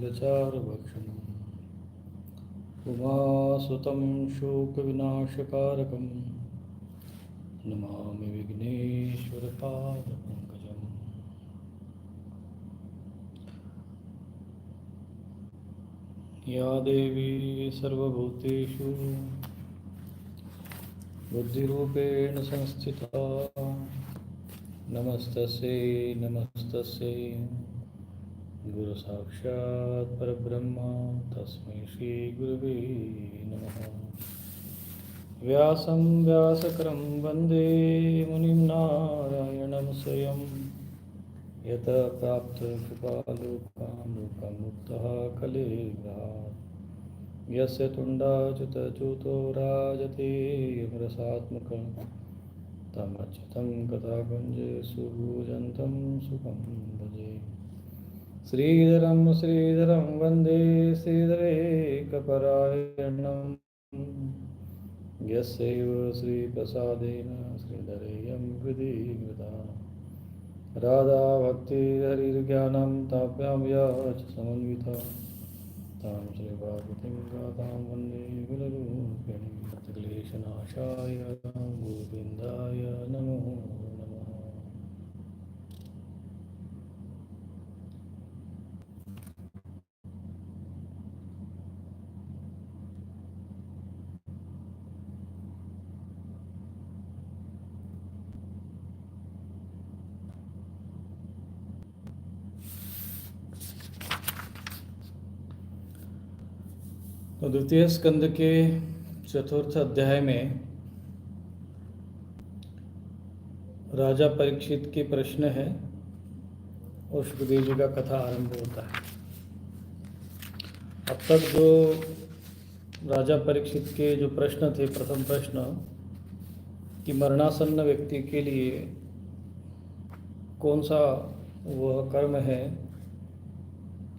नीलचारुभक्षणम् उमासुतं शोकविनाशकारकं नमामि विघ्नेश्वरपादपङ्कजम्। या देवी सर्वभूतेषु बुद्धिरूपेण संस्थिता नमस्तस्यै नमस्तस्यै गुरुसाक्षात् परब्रह्म तस्मै श्रीगुरुवे नमः। व्यासं व्यासकरं वन्दे मुनिं नारायणं स्वयं यतः प्राप्तकृपालोकामुकमुक्तः कलेवरात् यस्य तुण्डाच्युतच्युतो राजते अमृतात्मकं तमच्युतं कथाकुञ्जे सुभुजन्तं सुखं भजे। श्रीधरं श्रीधरं वन्दे श्रीधरेकपरायणं यस्यैव श्रीप्रसादेन श्रीधरेयं हृदि गता राधाभक्तिहरिर्ज्ञानं ताभ्यां या च समन्विता तां श्रीभागवतीं गातां वन्दे गुरुरूपिणीं क्लेशनाशाय गोविन्दाय नमो नमः। तो द्वितीय स्कंद के चतुर्थ अध्याय में राजा परीक्षित के प्रश्न है और सुखदेव जी का कथा आरंभ होता है। अब तक जो राजा परीक्षित के जो प्रश्न थे, प्रथम प्रश्न कि मरणासन्न व्यक्ति के लिए कौन सा वह कर्म है,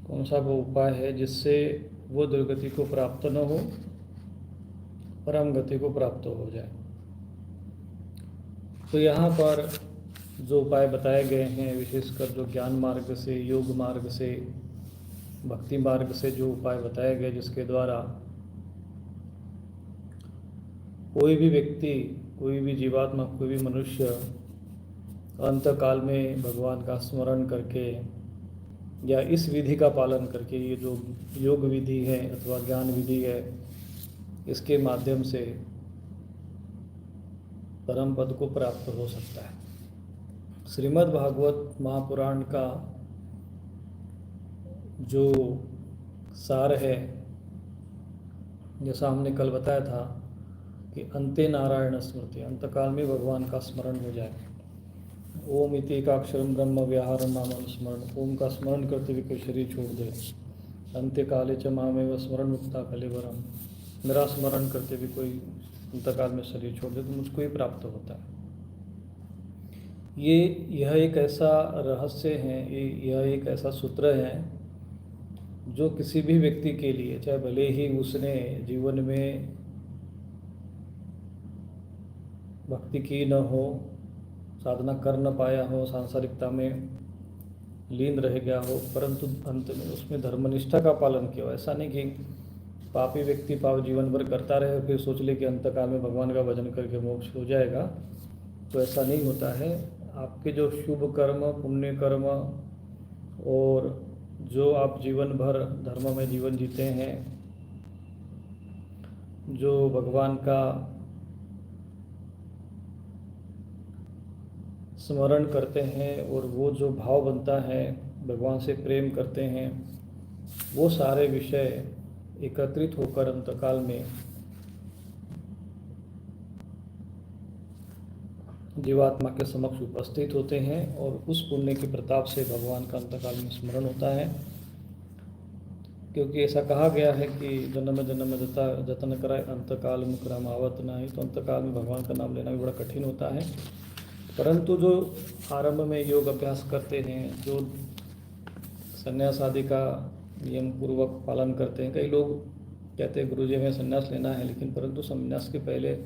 कौन सा वो उपाय है जिससे वो दुर्गति को प्राप्त न हो, परम गति को प्राप्त हो जाए। तो यहाँ पर जो उपाय बताए गए हैं, विशेषकर जो ज्ञान मार्ग से, योग मार्ग से, भक्ति मार्ग से जो उपाय बताए गए, जिसके द्वारा कोई भी व्यक्ति, कोई भी जीवात्मा, कोई भी मनुष्य अंतकाल में भगवान का स्मरण करके या इस विधि का पालन करके, ये जो योग विधि है अथवा ज्ञान विधि है, इसके माध्यम से परम पद को प्राप्त हो सकता है। श्रीमद् भागवत महापुराण का जो सार है, जैसा हमने कल बताया था कि अंते नारायण स्मृति, अंतकाल में भगवान का स्मरण हो जाए। ओम इति एकाक्षरम ब्रह्म व्याहरम नाम अनुस्मरण, ओम का स्मरण करते हुए कोई शरीर छोड़ दे। अंत्यकाले च मामेव स्मरण मुक्ता कलेवरम, मेरा स्मरण करते हुए कोई अंतकाल में शरीर छोड़ दे तो मुझको ही प्राप्त होता है। यह एक ऐसा रहस्य है, यह एक ऐसा सूत्र है जो किसी भी व्यक्ति के लिए, चाहे भले ही उसने जीवन में भक्ति की न हो, साधना कर न पाया हो, सांसारिकता में लीन रह गया हो, परंतु अंत में उसमें धर्मनिष्ठा का पालन किया हो। ऐसा नहीं कि पापी व्यक्ति पाप जीवन भर करता रहे और फिर सोच ले कि अंतकाल में भगवान का भजन करके मोक्ष हो जाएगा, तो ऐसा नहीं होता है। आपके जो शुभ कर्म, पुण्य कर्म और जो आप जीवन भर धर्म में जीवन जीते हैं, जो भगवान का स्मरण करते हैं और वो जो भाव बनता है, भगवान से प्रेम करते हैं, वो सारे विषय एकत्रित होकर अंतकाल में जीवात्मा के समक्ष उपस्थित होते हैं और उस पुण्य के प्रताप से भगवान का अंतकाल में स्मरण होता है। क्योंकि ऐसा कहा गया है कि जन्म जन्म जतन कराए अंतकाल मुकरम आवत नहीं, तो अंतकाल में भगवान का नाम लेना भी बड़ा कठिन होता है। परंतु जो आरंभ में योग अभ्यास करते हैं, जो संन्यास आदि का नियम पूर्वक पालन करते हैं, कई लोग कहते हैं गुरुजी हमें संन्यास लेना है, लेकिन परंतु संन्यास के पहले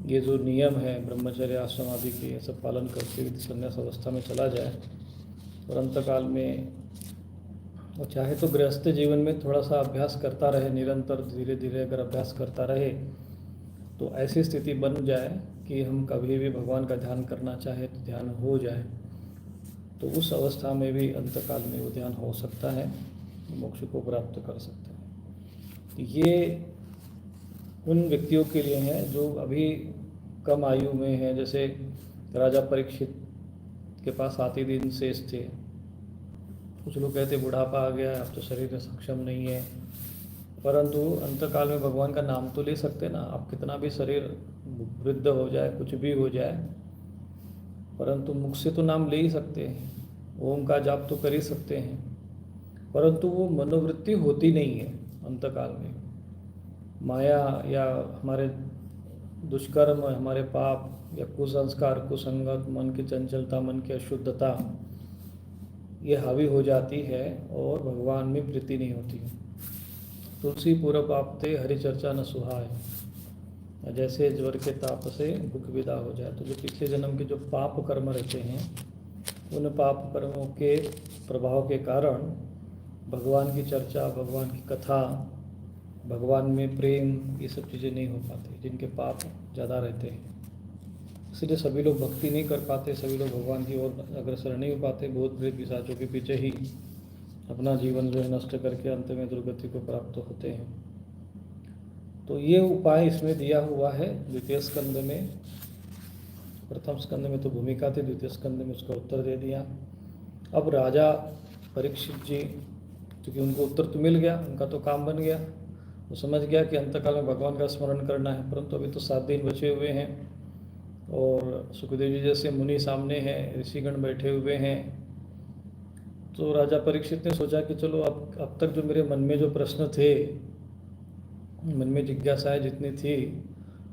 ये जो नियम है ब्रह्मचर्य आश्रम आदि के, ये सब पालन करके संन्यास अवस्था में चला जाए और अंतकाल में और चाहे तो गृहस्थ जीवन में थोड़ा सा अभ्यास करता रहे, निरंतर धीरे धीरे अगर अभ्यास करता रहे तो ऐसी स्थिति बन जाए कि हम कभी भी भगवान का ध्यान करना चाहे तो ध्यान हो जाए। तो उस अवस्था में भी अंतकाल में वो ध्यान हो सकता है, मोक्ष को प्राप्त कर सकते हैं। तो ये उन व्यक्तियों के लिए हैं जो अभी कम आयु में हैं, जैसे राजा परीक्षित के पास आते दिन शेष थे। कुछ लोग कहते बुढ़ापा आ गया, अब तो शरीर में सक्षम नहीं है, परंतु अंतकाल में भगवान का नाम तो ले सकते ना। आप कितना भी शरीर वृद्ध हो जाए, कुछ भी हो जाए, परंतु मुख से तो नाम ले ही सकते हैं, ओम का जाप तो कर ही सकते हैं, परंतु वो मनोवृत्ति होती नहीं है अंतकाल में। माया या हमारे दुष्कर्म, हमारे पाप या कुसंस्कार, कुसंगत, मन की चंचलता, मन की अशुद्धता, ये हावी हो जाती है और भगवान में प्रीति नहीं होती। तुलसी पूरब आपते हरि चर्चा न सुहाए, जैसे ज्वर के ताप से दुख विदा हो जाए। तो जो पिछले जन्म के जो पाप कर्म रहते हैं, उन पाप कर्मों के प्रभाव के कारण भगवान की चर्चा, भगवान की कथा, भगवान में प्रेम, ये सब चीज़ें नहीं हो पाती, जिनके पाप ज़्यादा रहते हैं। इसलिए सभी लोग भक्ति नहीं कर पाते, सभी लोग भगवान की ओर अग्रसर नहीं हो पाते, भूत प्रेत पिशाचों के पीछे ही अपना जीवन जो है नष्ट करके अंत में दुर्गति को प्राप्त होते हैं। तो ये उपाय इसमें दिया हुआ है द्वितीय स्कंद में। प्रथम स्कंद में तो भूमिका थी, द्वितीय स्कंद में उसका उत्तर दे दिया। अब राजा परीक्षित जी, क्योंकि उनको उत्तर तो मिल गया, उनका तो काम बन गया, वो समझ गया कि अंतकाल में भगवान का स्मरण करना है, परंतु अभी तो 7 दिन बचे हुए हैं और सुखदेव जी जैसे मुनि सामने हैं, ऋषिगण बैठे हुए हैं। तो राजा परीक्षित ने सोचा कि चलो अब तक जो मेरे मन में जो प्रश्न थे, मन में जिज्ञासाएं जितनी थी,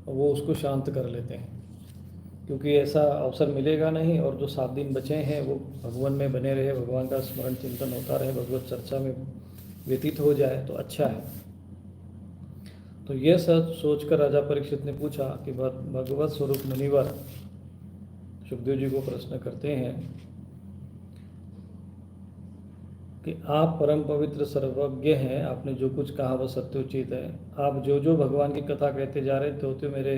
वो उसको शांत कर लेते हैं, क्योंकि ऐसा अवसर मिलेगा नहीं। और जो 7 दिन बचे हैं वो भगवान में बने रहे, भगवान का स्मरण चिंतन होता रहे, भगवत चर्चा में व्यतीत हो जाए तो अच्छा है। तो यह सब सोचकर राजा परीक्षित ने पूछा कि भगवत स्वरूप मुनिवर सुखदेव जी को प्रश्न करते हैं कि आप परम पवित्र सर्वज्ञ हैं, आपने जो कुछ कहा वह सत्योचित है। आप जो जो भगवान की कथा कहते जा रहे थे, तो मेरे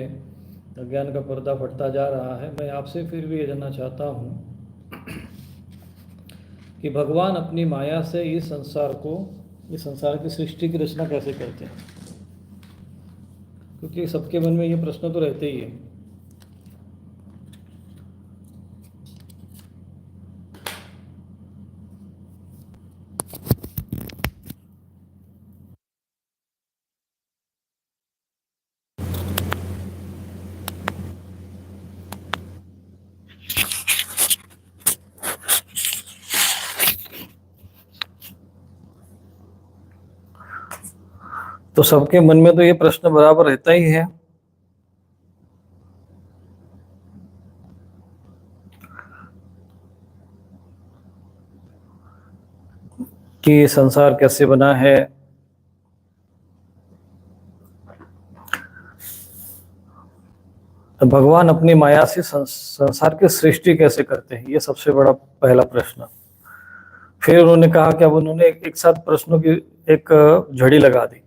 अज्ञान का पर्दा फटता जा रहा है। मैं आपसे फिर भी ये जानना चाहता हूँ कि भगवान अपनी माया से इस संसार की सृष्टि की रचना कैसे करते हैं, क्योंकि सबके मन में ये प्रश्न तो रहते ही है। तो सबके मन में तो ये प्रश्न बराबर रहता ही है कि संसार कैसे बना है, तो भगवान अपनी माया से संसार की सृष्टि कैसे करते हैं, ये सबसे बड़ा पहला प्रश्न। फिर उन्होंने कहा कि अब उन्होंने एक साथ प्रश्नों की एक झड़ी लगा दी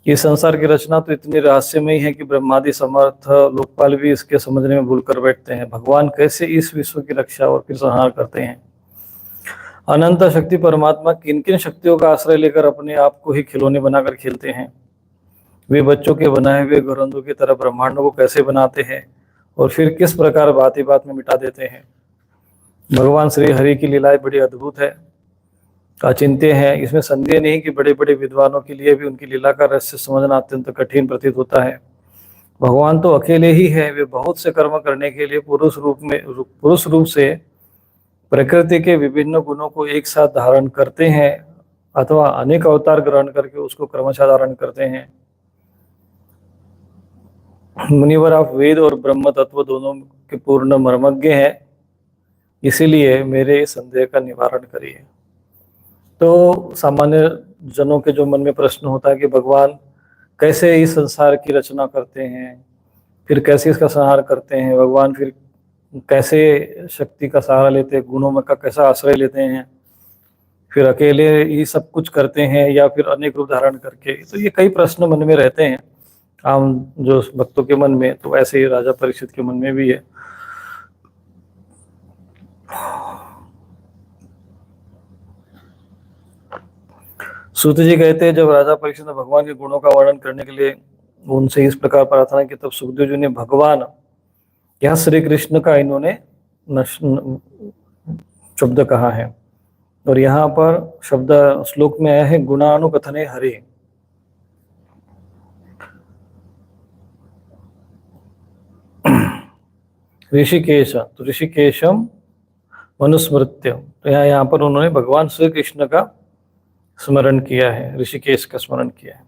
कि संसार की रचना तो इतनी रहस्यमयी है कि ब्रह्मादि समर्थ लोकपाल भी इसके समझने में भूल कर बैठते हैं। भगवान कैसे इस विश्व की रक्षा और फिर संहार करते हैं। अनंत शक्ति परमात्मा किन किन शक्तियों का आश्रय लेकर अपने आप को ही खिलौने बनाकर खेलते हैं। वे बच्चों के बनाए हुए घरंदों की तरह ब्रह्मांडों को कैसे बनाते हैं और फिर किस प्रकार बात ही बात में मिटा देते हैं। भगवान श्री हरि की लीलाएं बड़ी अद्भुत है, अचिंत्य है। इसमें संदेह नहीं कि बड़े बड़े विद्वानों के लिए भी उनकी लीला का रहस्य समझना अत्यंत कठिन प्रतीत होता है। भगवान तो अकेले ही है, वे बहुत से कर्म करने के लिए पुरुष रूप से प्रकृति के विभिन्न गुणों को एक साथ धारण करते हैं अथवा अनेक अवतार ग्रहण करके उसको क्रमशः धारण करते हैं। मुनिवर, आप वेद और ब्रह्म तत्व दोनों के पूर्ण मर्मज्ञ हैं, इसीलिए मेरे संदेह का निवारण करिए। तो सामान्य जनों के जो मन में प्रश्न होता है कि भगवान कैसे इस संसार की रचना करते हैं, फिर कैसे इसका संहार करते हैं, भगवान फिर कैसे शक्ति का सहारा लेते हैं, गुणों में का कैसा आश्रय लेते हैं, फिर अकेले ही सब कुछ करते हैं या फिर अनेक रूप धारण करके? तो ये कई प्रश्न मन में रहते हैं आम जो भक्तों के मन में, तो ऐसे ही राजा परीक्षित के मन में भी है। सूत जी कहते हैं, जब राजा परीक्षित ने भगवान के गुणों का वर्णन करने के लिए उनसे इस प्रकार प्रार्थना की, तब सुखदेव जी ने भगवान, यहाँ श्री कृष्ण का इन्होंने शब्द कहा है, और यहाँ पर शब्द श्लोक में आया है गुणानुकथने हरे। ऋषिकेश, तो ऋषिकेशम मनुस्मृत्य, तो यहाँ पर उन्होंने भगवान श्री कृष्ण का स्मरण किया है, ऋषिकेश का स्मरण किया है,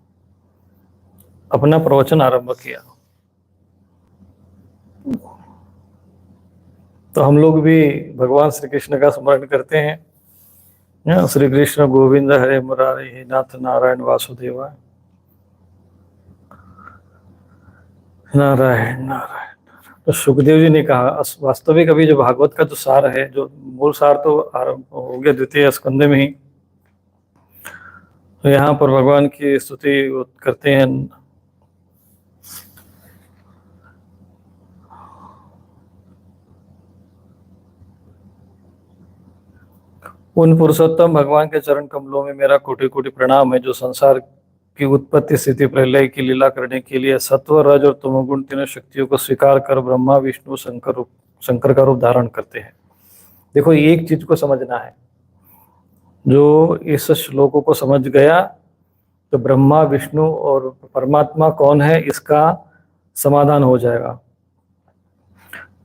अपना प्रवचन आरंभ किया। तो हम लोग भी भगवान श्री कृष्ण का स्मरण करते हैं। श्री कृष्ण गोविंद हरे मुरारे हे नाथ नारायण वासुदेवा, नारायण नारायण। तो सुखदेव जी ने कहा, वास्तविक अभी जो भागवत का जो सार है, जो मूल सार तो आरंभ हो गया द्वितीय स्कंद में ही, तो यहाँ पर भगवान की स्तुति करते हैं। उन पुरुषोत्तम भगवान के चरण कमलों में मेरा कोटि कोटि प्रणाम है, जो संसार की उत्पत्ति स्थिति प्रलय की लीला करने के लिए सत्व रज और तमोगुण तीनों शक्तियों को स्वीकार कर ब्रह्मा विष्णु शंकर का रूप धारण करते हैं। देखो, एक चीज को समझना है, जो इस श्लोकों को समझ गया तो ब्रह्मा विष्णु और परमात्मा कौन है इसका समाधान हो जाएगा।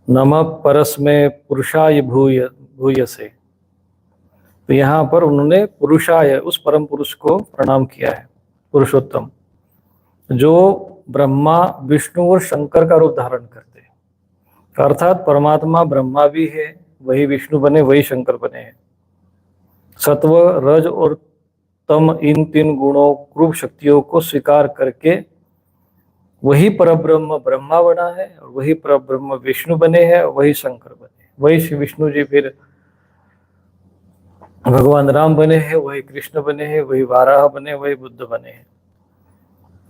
नमः परस्मै पुरुषाय भूयसे, तो यहाँ पर उन्होंने पुरुषाय, उस परम पुरुष को प्रणाम किया है, पुरुषोत्तम, जो ब्रह्मा विष्णु और शंकर का रूप धारण करते हैं। अर्थात परमात्मा ब्रह्मा भी है, वही विष्णु बने, वही शंकर बने हैं। सत्व रज और तम, इन तीन गुणों रूप शक्तियों को स्वीकार करके वही परब्रह्म ब्रह्मा बना है, और वही परब्रह्म विष्णु बने हैं, वही शंकर बने, वही श्री विष्णु जी फिर भगवान राम बने हैं, वही कृष्ण बने हैं, वही वाराह बने, वही बुद्ध बने हैं।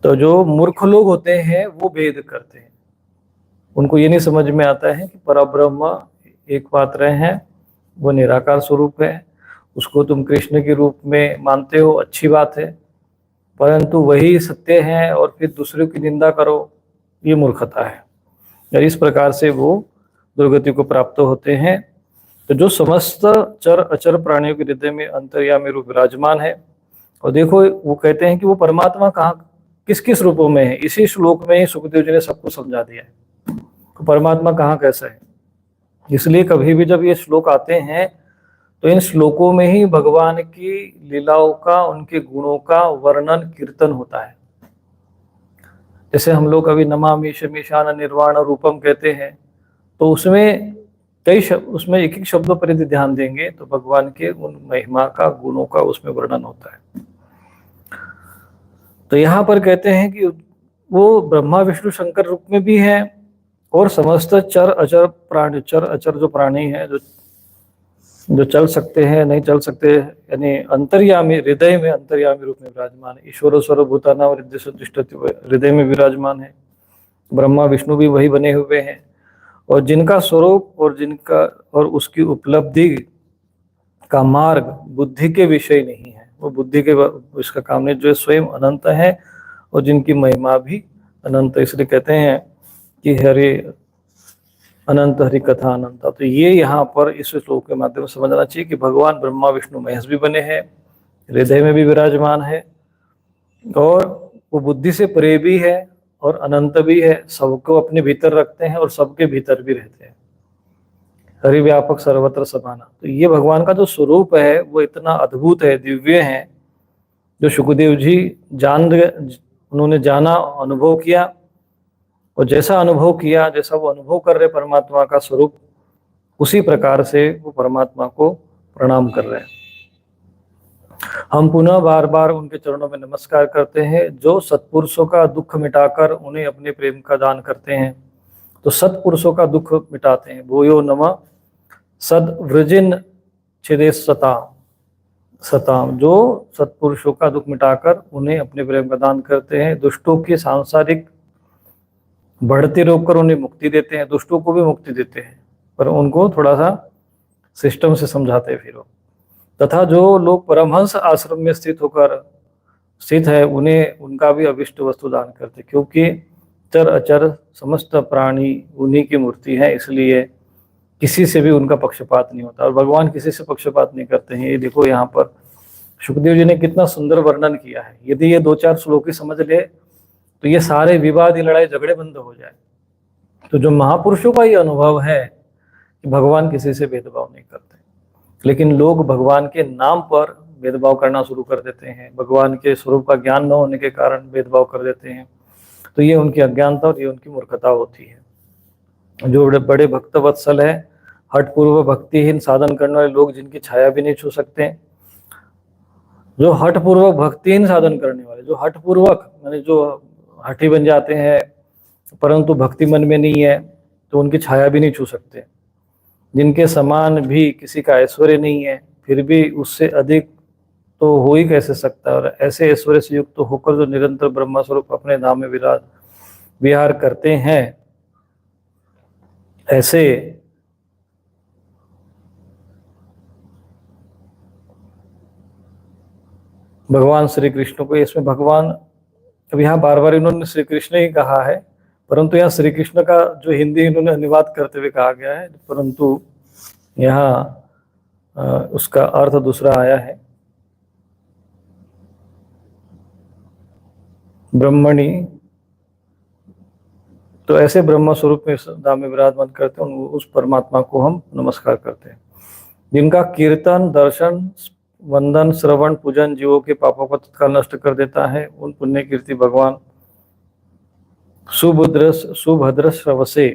तो जो मूर्ख लोग होते हैं वो भेद करते हैं, उनको ये नहीं समझ में आता है कि परब्रह्म एक मात्र है, वो निराकार स्वरूप है, उसको तुम कृष्ण के रूप में मानते हो, अच्छी बात है, परंतु वही सत्य है और फिर दूसरों की निंदा करो, ये मूर्खता है। और इस प्रकार से वो दुर्गति को प्राप्त होते हैं। तो जो समस्त चर अचर प्राणियों के हृदय में अंतर्यामी रूप विराजमान है, और देखो वो कहते हैं कि वो परमात्मा कहाँ किस किस रूपों में है, इसी श्लोक में ही सुखदेव जी ने सबको समझा दिया है तो परमात्मा कहाँ कैसा है। इसलिए कभी भी जब ये श्लोक आते हैं तो इन श्लोकों में ही भगवान की लीलाओं का, उनके गुणों का वर्णन कीर्तन होता है। जैसे हम लोग अभी नमामि शमीशान निर्वाण रूपम कहते हैं, तो उसमें कई शब्द, उसमें एक एक शब्दों पर यदि ध्यान देंगे तो भगवान के उन महिमा का, गुणों का उसमें वर्णन होता है। तो यहाँ पर कहते हैं कि वो ब्रह्मा विष्णु शंकर रूप में भी है, और समस्त चर अचर प्राणी, चर अचर जो प्राणी है, जो चल सकते हैं नहीं चल सकते, यानी अंतर्यामी, हृदय में अंतर्यामी रूप में विराजमान है। ईश्वर सर्वभूतानां हृदयेषु हृदय में विराजमान है। ब्रह्मा विष्णु भी वही बने हुए हैं, और जिनका स्वरूप और उसकी उपलब्धि का मार्ग बुद्धि के विषय नहीं है, वो बुद्धि के इसका काम नहीं, जो स्वयं अनंत है और जिनकी महिमा भी अनंत। इसलिए कहते हैं कि हरे अनंत हरि कथा अनंत। तो ये यहाँ पर इस श्लोक के माध्यम से समझना चाहिए कि भगवान ब्रह्मा विष्णु महेश भी बने हैं, हृदय में भी विराजमान है, और वो बुद्धि से परे भी है और अनंत भी है, सबको अपने भीतर रखते हैं और सबके भीतर भी रहते हैं। हरि व्यापक सर्वत्र समाना। तो ये भगवान का जो स्वरूप है वो इतना अद्भुत है, दिव्य है, जो सुखदेव जी उन्होंने जाना, अनुभव किया, और जैसा अनुभव किया, जैसा वो अनुभव कर रहे परमात्मा का स्वरूप, उसी प्रकार से वो परमात्मा को प्रणाम कर रहे हैं। हम पुनः बार बार उनके चरणों में नमस्कार करते हैं, जो सत्पुरुषों का दुख मिटाकर उन्हें अपने प्रेम का दान करते हैं। तो सत्पुरुषों का दुख मिटाते हैं। भूयो नमः सद्वृजिन छिदेशता, सताम, जो सत्पुरुषों का दुख मिटाकर उन्हें अपने प्रेम का दान करते हैं, दुष्टों की सांसारिक बढ़ती रोककर उन्हें मुक्ति देते हैं। दुष्टों को भी मुक्ति देते हैं, पर उनको थोड़ा सा सिस्टम से समझाते हैं फिर वो। तथा जो लोग परमहंस आश्रम में स्थित है, उन्हें उनका भी अभिष्ट वस्तु दान करते, क्योंकि चर अचर समस्त प्राणी उन्हीं की मूर्ति है, इसलिए किसी से भी उनका पक्षपात नहीं होता। और भगवान किसी से पक्षपात नहीं करते हैं। ये देखो यहाँ पर सुखदेव जी ने कितना सुंदर वर्णन किया है। यदि ये 2-4 श्लोक ही समझ ले तो ये सारे विवाद, ये लड़ाई झगड़े बंद हो जाए। तो जो महापुरुषों का ये अनुभव है कि भगवान किसी से भेदभाव नहीं करते, लेकिन लोग भगवान के नाम पर भेदभाव करना शुरू कर देते हैं, भगवान के स्वरूप का ज्ञान न होने के कारण भेदभाव कर देते हैं। तो ये उनकी अज्ञानता और ये उनकी मूर्खता होती है। जो बड़े बड़े भक्त वत्सल है, हठपूर्व भक्तिहीन साधन करने वाले लोग जिनकी छाया भी नहीं छू सकते, जो हठपूर्वक भक्तिहीन साधन करने वाले, जो हठपूर्वक माने जो हठी बन जाते हैं परंतु भक्ति मन में नहीं है, तो उनकी छाया भी नहीं छू सकते। जिनके समान भी किसी का ऐश्वर्य नहीं है, फिर भी उससे अधिक तो हो ही कैसे सकता है। और ऐसे ऐश्वर्य से युक्त तो होकर जो निरंतर ब्रह्म स्वरूप अपने धाम में विहार करते हैं, ऐसे भगवान श्री कृष्ण को, इसमें भगवान, अब यहाँ बार बार इन्होंने श्री कृष्ण ही कहा है, परंतु यहाँ श्री कृष्ण का जो हिंदी इन्होंने अनुवाद करते हुए कहा गया है, परंतु यहाँ उसका अर्थ दूसरा आया है। ब्रह्मणि, तो ऐसे ब्रह्म स्वरूप में धाम में विराजमान करते हैं, उस परमात्मा को हम नमस्कार करते हैं, जिनका कीर्तन, दर्शन, वंदन, श्रवण, पूजन जीवों के पापों को तत्काल नष्ट कर देता है। उन पुण्य कीर्ति भगवान सुभद्र श्रवसे,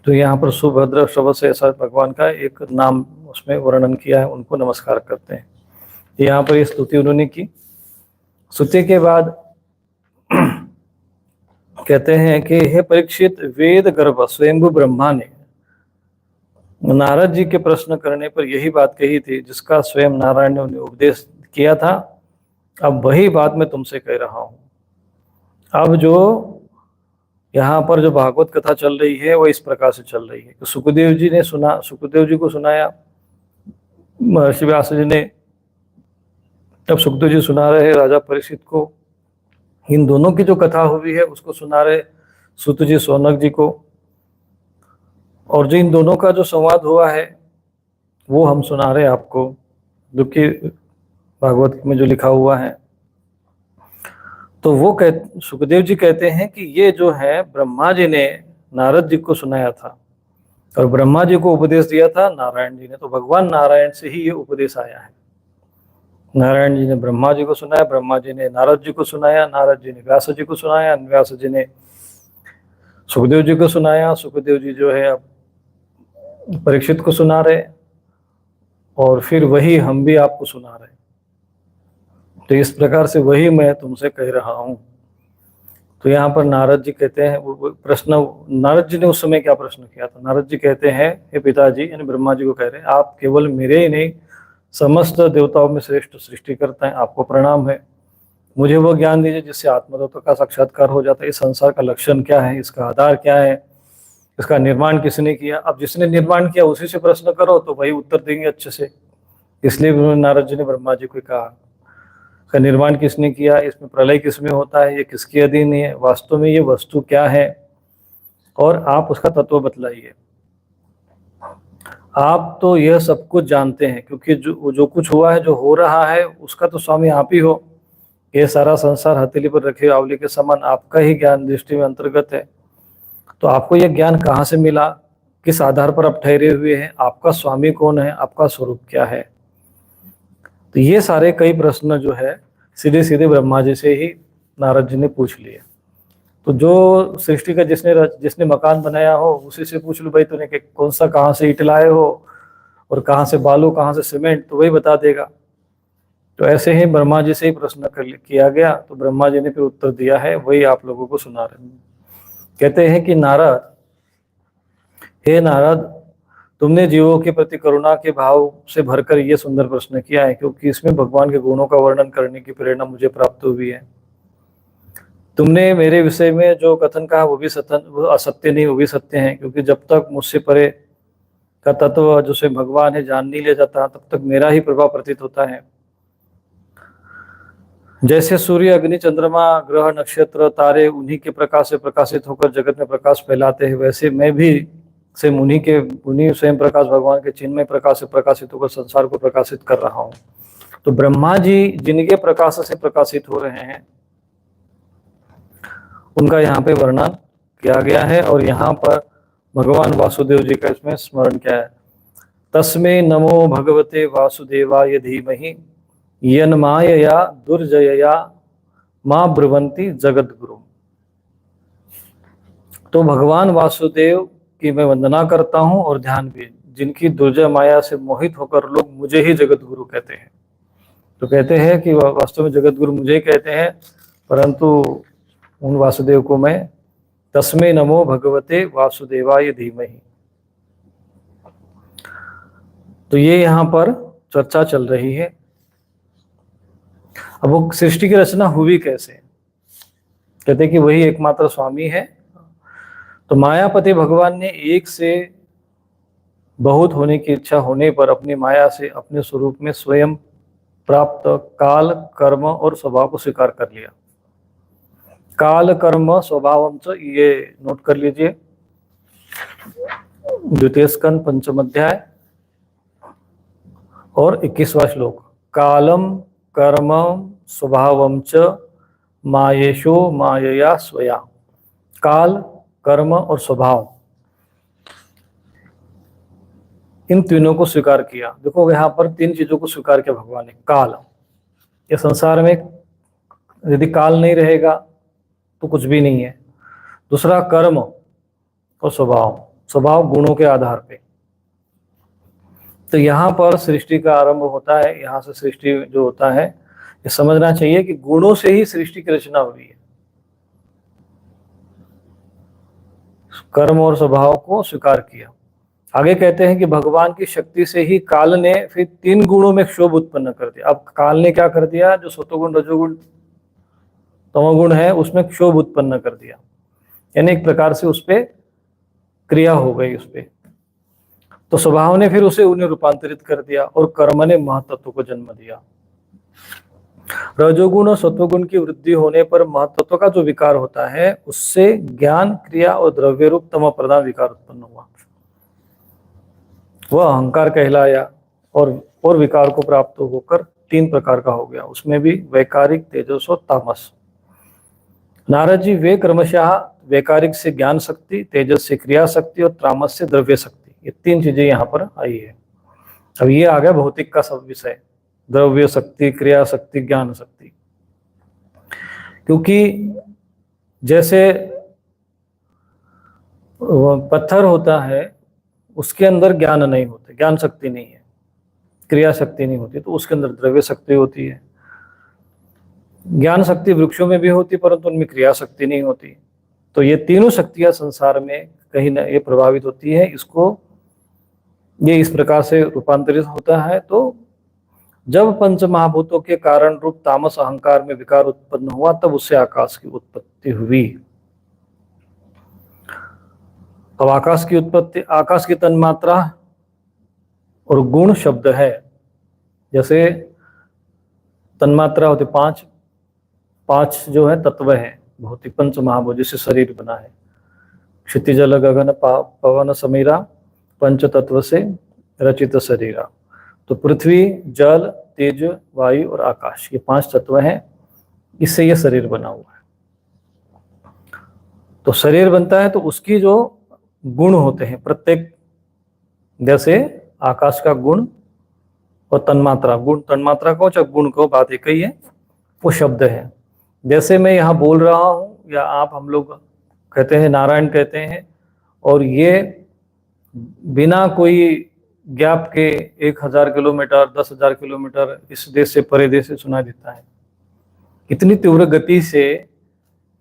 तो यहाँ पर सुभद्र श्रवसे ऐसा भगवान का एक नाम उसमें वर्णन किया है, उनको नमस्कार करते हैं। यहाँ पर ये स्तुति उन्होंने की। स्तुति के बाद कहते हैं कि हे परीक्षित, वेद गर्भ स्वयंभू ब्रह्मा ने नारद जी के प्रश्न करने पर यही बात कही थी जिसका स्वयं नारायण ने उन्हें उपदेश किया था। अब वही बात मैं तुमसे कह रहा हूं। अब जो यहाँ पर जो भागवत कथा चल रही है वो इस प्रकार से चल रही है कि सुखदेव जी को सुनाया महर्षि व्यास जी ने, तब सुखदेव जी सुना रहे राजा परीक्षित को। इन दोनों की जो कथा हुई है उसको सुना रहे सूत जी शौनक जी को, और जो इन दोनों का जो संवाद हुआ है वो हम सुना रहे आपको, जो कि भागवत में जो लिखा हुआ है। तो वो सुखदेव जी कहते हैं कि ये जो है ब्रह्मा जी ने नारद जी को सुनाया था, और ब्रह्मा जी को उपदेश दिया था नारायण जी ने। तो भगवान नारायण से ही ये उपदेश आया है। नारायण जी ने ब्रह्मा जी को सुनाया, ब्रह्मा जी ने नारद जी को सुनाया, नारद जी ने व्यास जी को सुनाया, व्यास जी ने सुखदेव जी को सुनाया, सुखदेव जी जो है अब परीक्षित को सुना रहे, और फिर वही हम भी आपको सुना रहे। तो इस प्रकार से वही मैं तुमसे कह रहा हूं। तो यहाँ पर नारद जी कहते हैं, वो प्रश्न नारद जी ने उस समय क्या प्रश्न किया था। नारद जी कहते हैं, हे पिताजी, यानी ब्रह्मा जी को कह रहे हैं, आप केवल मेरे ही नहीं समस्त देवताओं में श्रेष्ठ सृष्टि करते हैं, आपको प्रणाम है। मुझे वो ज्ञान दीजिए जिससे आत्मतत्व का साक्षात्कार हो जाता है। इस संसार का लक्षण क्या है, इसका आधार क्या है, इसका निर्माण किसने किया। अब जिसने निर्माण किया उसी से प्रश्न करो तो वही उत्तर देंगे अच्छे से। इसलिए नारद जी ने ब्रह्मा जी को कहा, इसका निर्माण किसने किया, इसमें प्रलय किसमें होता है, ये किसके अधीन है, वास्तव में ये वस्तु क्या है, और आप उसका तत्व बतलाइए। आप तो यह सब कुछ जानते हैं, क्योंकि जो कुछ हुआ है, जो हो रहा है, उसका तो स्वामी आप ही हो। ये सारा संसार हथेली पर रखे आंवले के समान आपका ही ज्ञान दृष्टि में अंतर्गत है। तो आपको यह ज्ञान कहाँ से मिला, किस आधार पर आप ठहरे हुए हैं, आपका स्वामी कौन है, आपका स्वरूप क्या है। तो ये सारे कई प्रश्न जो है सीधे सीधे ब्रह्मा जी से ही नारद जी ने पूछ लिए। तो जो सृष्टि का जिसने मकान बनाया हो उसी से पूछ लो, भाई तूने कौन सा, कहाँ से ईंट लाए हो और कहाँ से बालू, कहाँ से सीमेंट, तो वही बता देगा। तो ऐसे ही ब्रह्मा जी से ही प्रश्न किया गया, तो ब्रह्मा जी ने फिर उत्तर दिया है, वही आप लोगों को सुना रहे हैं। कहते हैं कि नारद, हे नारद, तुमने जीवों के प्रति करुणा के भाव से भरकर ये सुंदर प्रश्न किया है, क्योंकि इसमें भगवान के गुणों का वर्णन करने की प्रेरणा मुझे प्राप्त हुई है। तुमने मेरे विषय में जो कथन कहा वो भी वो असत्य नहीं, वो भी सत्य है, क्योंकि जब तक मुझसे परे का तत्व जो स्वयं भगवान है जान नहीं ले जाता, तब तक मेरा ही प्रभाव प्रतीत होता है। जैसे सूर्य, अग्नि, चंद्रमा, ग्रह, नक्षत्र, तारे उन्हीं के प्रकाश से प्रकाशित होकर जगत में प्रकाश फैलाते हैं, वैसे मैं भी उन्हीं स्वयं प्रकाश भगवान के चिन्मय प्रकाश से प्रकाशित होकर संसार को प्रकाशित कर रहा हूँ। तो ब्रह्मा जी जिनके प्रकाश से प्रकाशित हो रहे हैं उनका यहाँ पे वर्णन किया गया है, और यहाँ पर भगवान वासुदेव जी का इसमें स्मरण किया है। तस्मै नमो भगवते वासुदेवाय धीमहि यन्मायया दुर्जयया मां ब्रुवन्ति जगद्गुरु। तो भगवान वासुदेव की मैं वंदना करता हूँ, और ध्यान भी, जिनकी दुर्जय माया से मोहित होकर लोग मुझे ही जगतगुरु कहते हैं। तो कहते हैं कि वास्तव में जगतगुरु मुझे ही कहते हैं, परंतु उन वासुदेव को मैं तस्मै नमो भगवते वासुदेवाय धीमहि। तो ये यहाँ पर चर्चा चल रही है। अब वो सृष्टि की रचना हुई कैसे, कहते हैं कि वही एकमात्र स्वामी है। तो मायापति भगवान ने एक से बहुत होने की इच्छा होने पर अपनी माया से अपने स्वरूप में स्वयं प्राप्त काल, कर्म और स्वभाव को स्वीकार कर लिया। काल, कर्म, स्वभाव, ये नोट कर लीजिए, द्वितीय स्कंद पंचम अध्याय और 21वां श्लोक। कालम कर्म स्वभावं च मायेशो मायया स्वया। काल, कर्म और स्वभाव, इन तीनों को स्वीकार किया। देखो यहाँ पर 3 चीजों को स्वीकार किया भगवान ने। काल, ये संसार में यदि काल नहीं रहेगा तो कुछ भी नहीं है। दूसरा कर्म और स्वभाव, स्वभाव गुणों के आधार पे। तो यहाँ पर सृष्टि का आरंभ होता है। यहाँ से सृष्टि जो होता है, ये समझना चाहिए कि गुणों से ही सृष्टि की रचना हुई है। कर्म और स्वभाव को स्वीकार किया। आगे कहते हैं कि भगवान की शक्ति से ही काल ने फिर 3 गुणों में क्षोभ उत्पन्न कर दिया। अब काल ने क्या कर दिया, जो सत्वगुण, रजोगुण, तमोगुण है उसमें क्षोभ उत्पन्न कर दिया, यानी एक प्रकार से उस पर क्रिया हो गई उस पर। तो स्वभाव ने फिर उन्हें रूपांतरित कर दिया, और कर्म ने महतत्व को जन्म दिया। रजोगुण और सत्वगुण की वृद्धि होने पर महतत्व का जो विकार होता है, उससे ज्ञान, क्रिया और द्रव्य रूप तम प्रधान विकार उत्पन्न हुआ। वह अहंकार कहलाया, और विकार को प्राप्त होकर 3 प्रकार का हो गया। उसमें भी वैकारिक, तेजस और तामस। नारद जी वे क्रमशः वैकारिक से ज्ञान शक्ति, तेजस से क्रिया शक्ति और तामस से द्रव्य शक्ति, ये 3 चीजें यहाँ पर आई है। अब ये आ गया भौतिक का सब विषय, द्रव्य शक्ति, क्रिया शक्ति, ज्ञान शक्ति। क्योंकि जैसे पत्थर होता है, उसके अंदर ज्ञान नहीं होता, ज्ञान शक्ति नहीं है, क्रिया शक्ति नहीं होती, तो उसके अंदर द्रव्य शक्ति होती है। ज्ञान शक्ति वृक्षों में भी होती, परंतु उनमें क्रिया शक्ति नहीं होती। तो ये तीनों शक्तियां संसार में कहीं ना ये प्रभावित होती है। ये इस प्रकार से रूपांतरित होता है। तो जब पंच महाभूतों के कारण रूप तामस अहंकार में विकार उत्पन्न हुआ, तब उससे आकाश की उत्पत्ति हुई। अब आकाश की उत्पत्ति, आकाश की तन्मात्रा और गुण शब्द है। जैसे तन्मात्रा होती 5 जो है तत्व है भौतिक पंच महाभूत, जिससे शरीर बना है। क्षितिज, जल, गगन, पवन, समीरा, पंच तत्व से रचित शरीरा। तो पृथ्वी, जल, तेज, वायु और आकाश, ये 5 तत्व हैं, इससे ये शरीर बना हुआ है। तो शरीर बनता है तो उसकी जो गुण होते हैं प्रत्येक, जैसे आकाश का गुण और तन्मात्रा, गुण तन्मात्रा को चाहे गुण को, बात एक ही है, वो शब्द है। जैसे मैं यहाँ बोल रहा हूँ, या आप, हम लोग कहते हैं नारायण कहते हैं, और ये बिना कोई गैप के 1000 किलोमीटर, 10,000 किलोमीटर इस देश से परे देश से सुनाई देता है। इतनी तीव्र गति से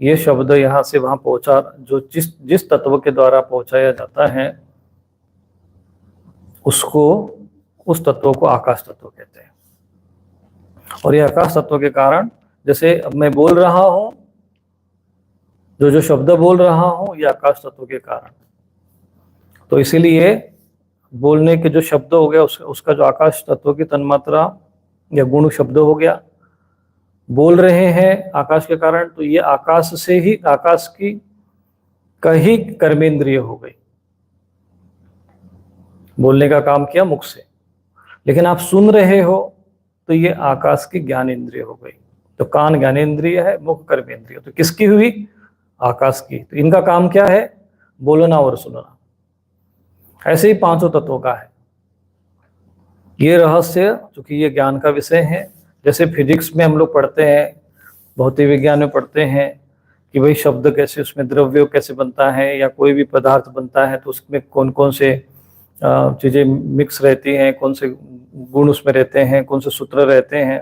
ये शब्द यहाँ से वहाँ पहुँचा, जो जिस तत्व के द्वारा पहुँचाया जाता है, उसको, उस तत्व को आकाश तत्व कहते हैं। और ये आकाश तत्व के कारण, जैसे अब मैं बोल रहा हूं, जो जो शब्द बोल रहा हूं, ये आकाश तत्व के कारण। तो इसीलिए बोलने के जो शब्द हो गया, उसका जो आकाश तत्व की तन्मात्रा या गुण शब्द हो गया, बोल रहे हैं आकाश के कारण, तो ये आकाश से ही, आकाश की का ही कर्मेंद्रिय हो गई, बोलने का काम किया मुख से। लेकिन आप सुन रहे हो तो ये आकाश की ज्ञानेंद्रिय हो गई। तो कान ज्ञानेंद्रिय है, मुख कर्मेंद्रिय। तो किसकी हुई? आकाश की। तो इनका काम क्या है? बोलना और सुनना। ऐसे ही पांचों तत्वों का है ये रहस्य, चूंकि ये ज्ञान का विषय है। जैसे फिजिक्स में हम लोग पढ़ते हैं, भौतिक विज्ञान में पढ़ते हैं कि भाई शब्द कैसे, उसमें द्रव्य कैसे बनता है, या कोई भी पदार्थ बनता है तो उसमें कौन कौन से चीज़ें मिक्स रहती हैं, कौन से गुण उसमें रहते हैं, कौन से सूत्र रहते हैं,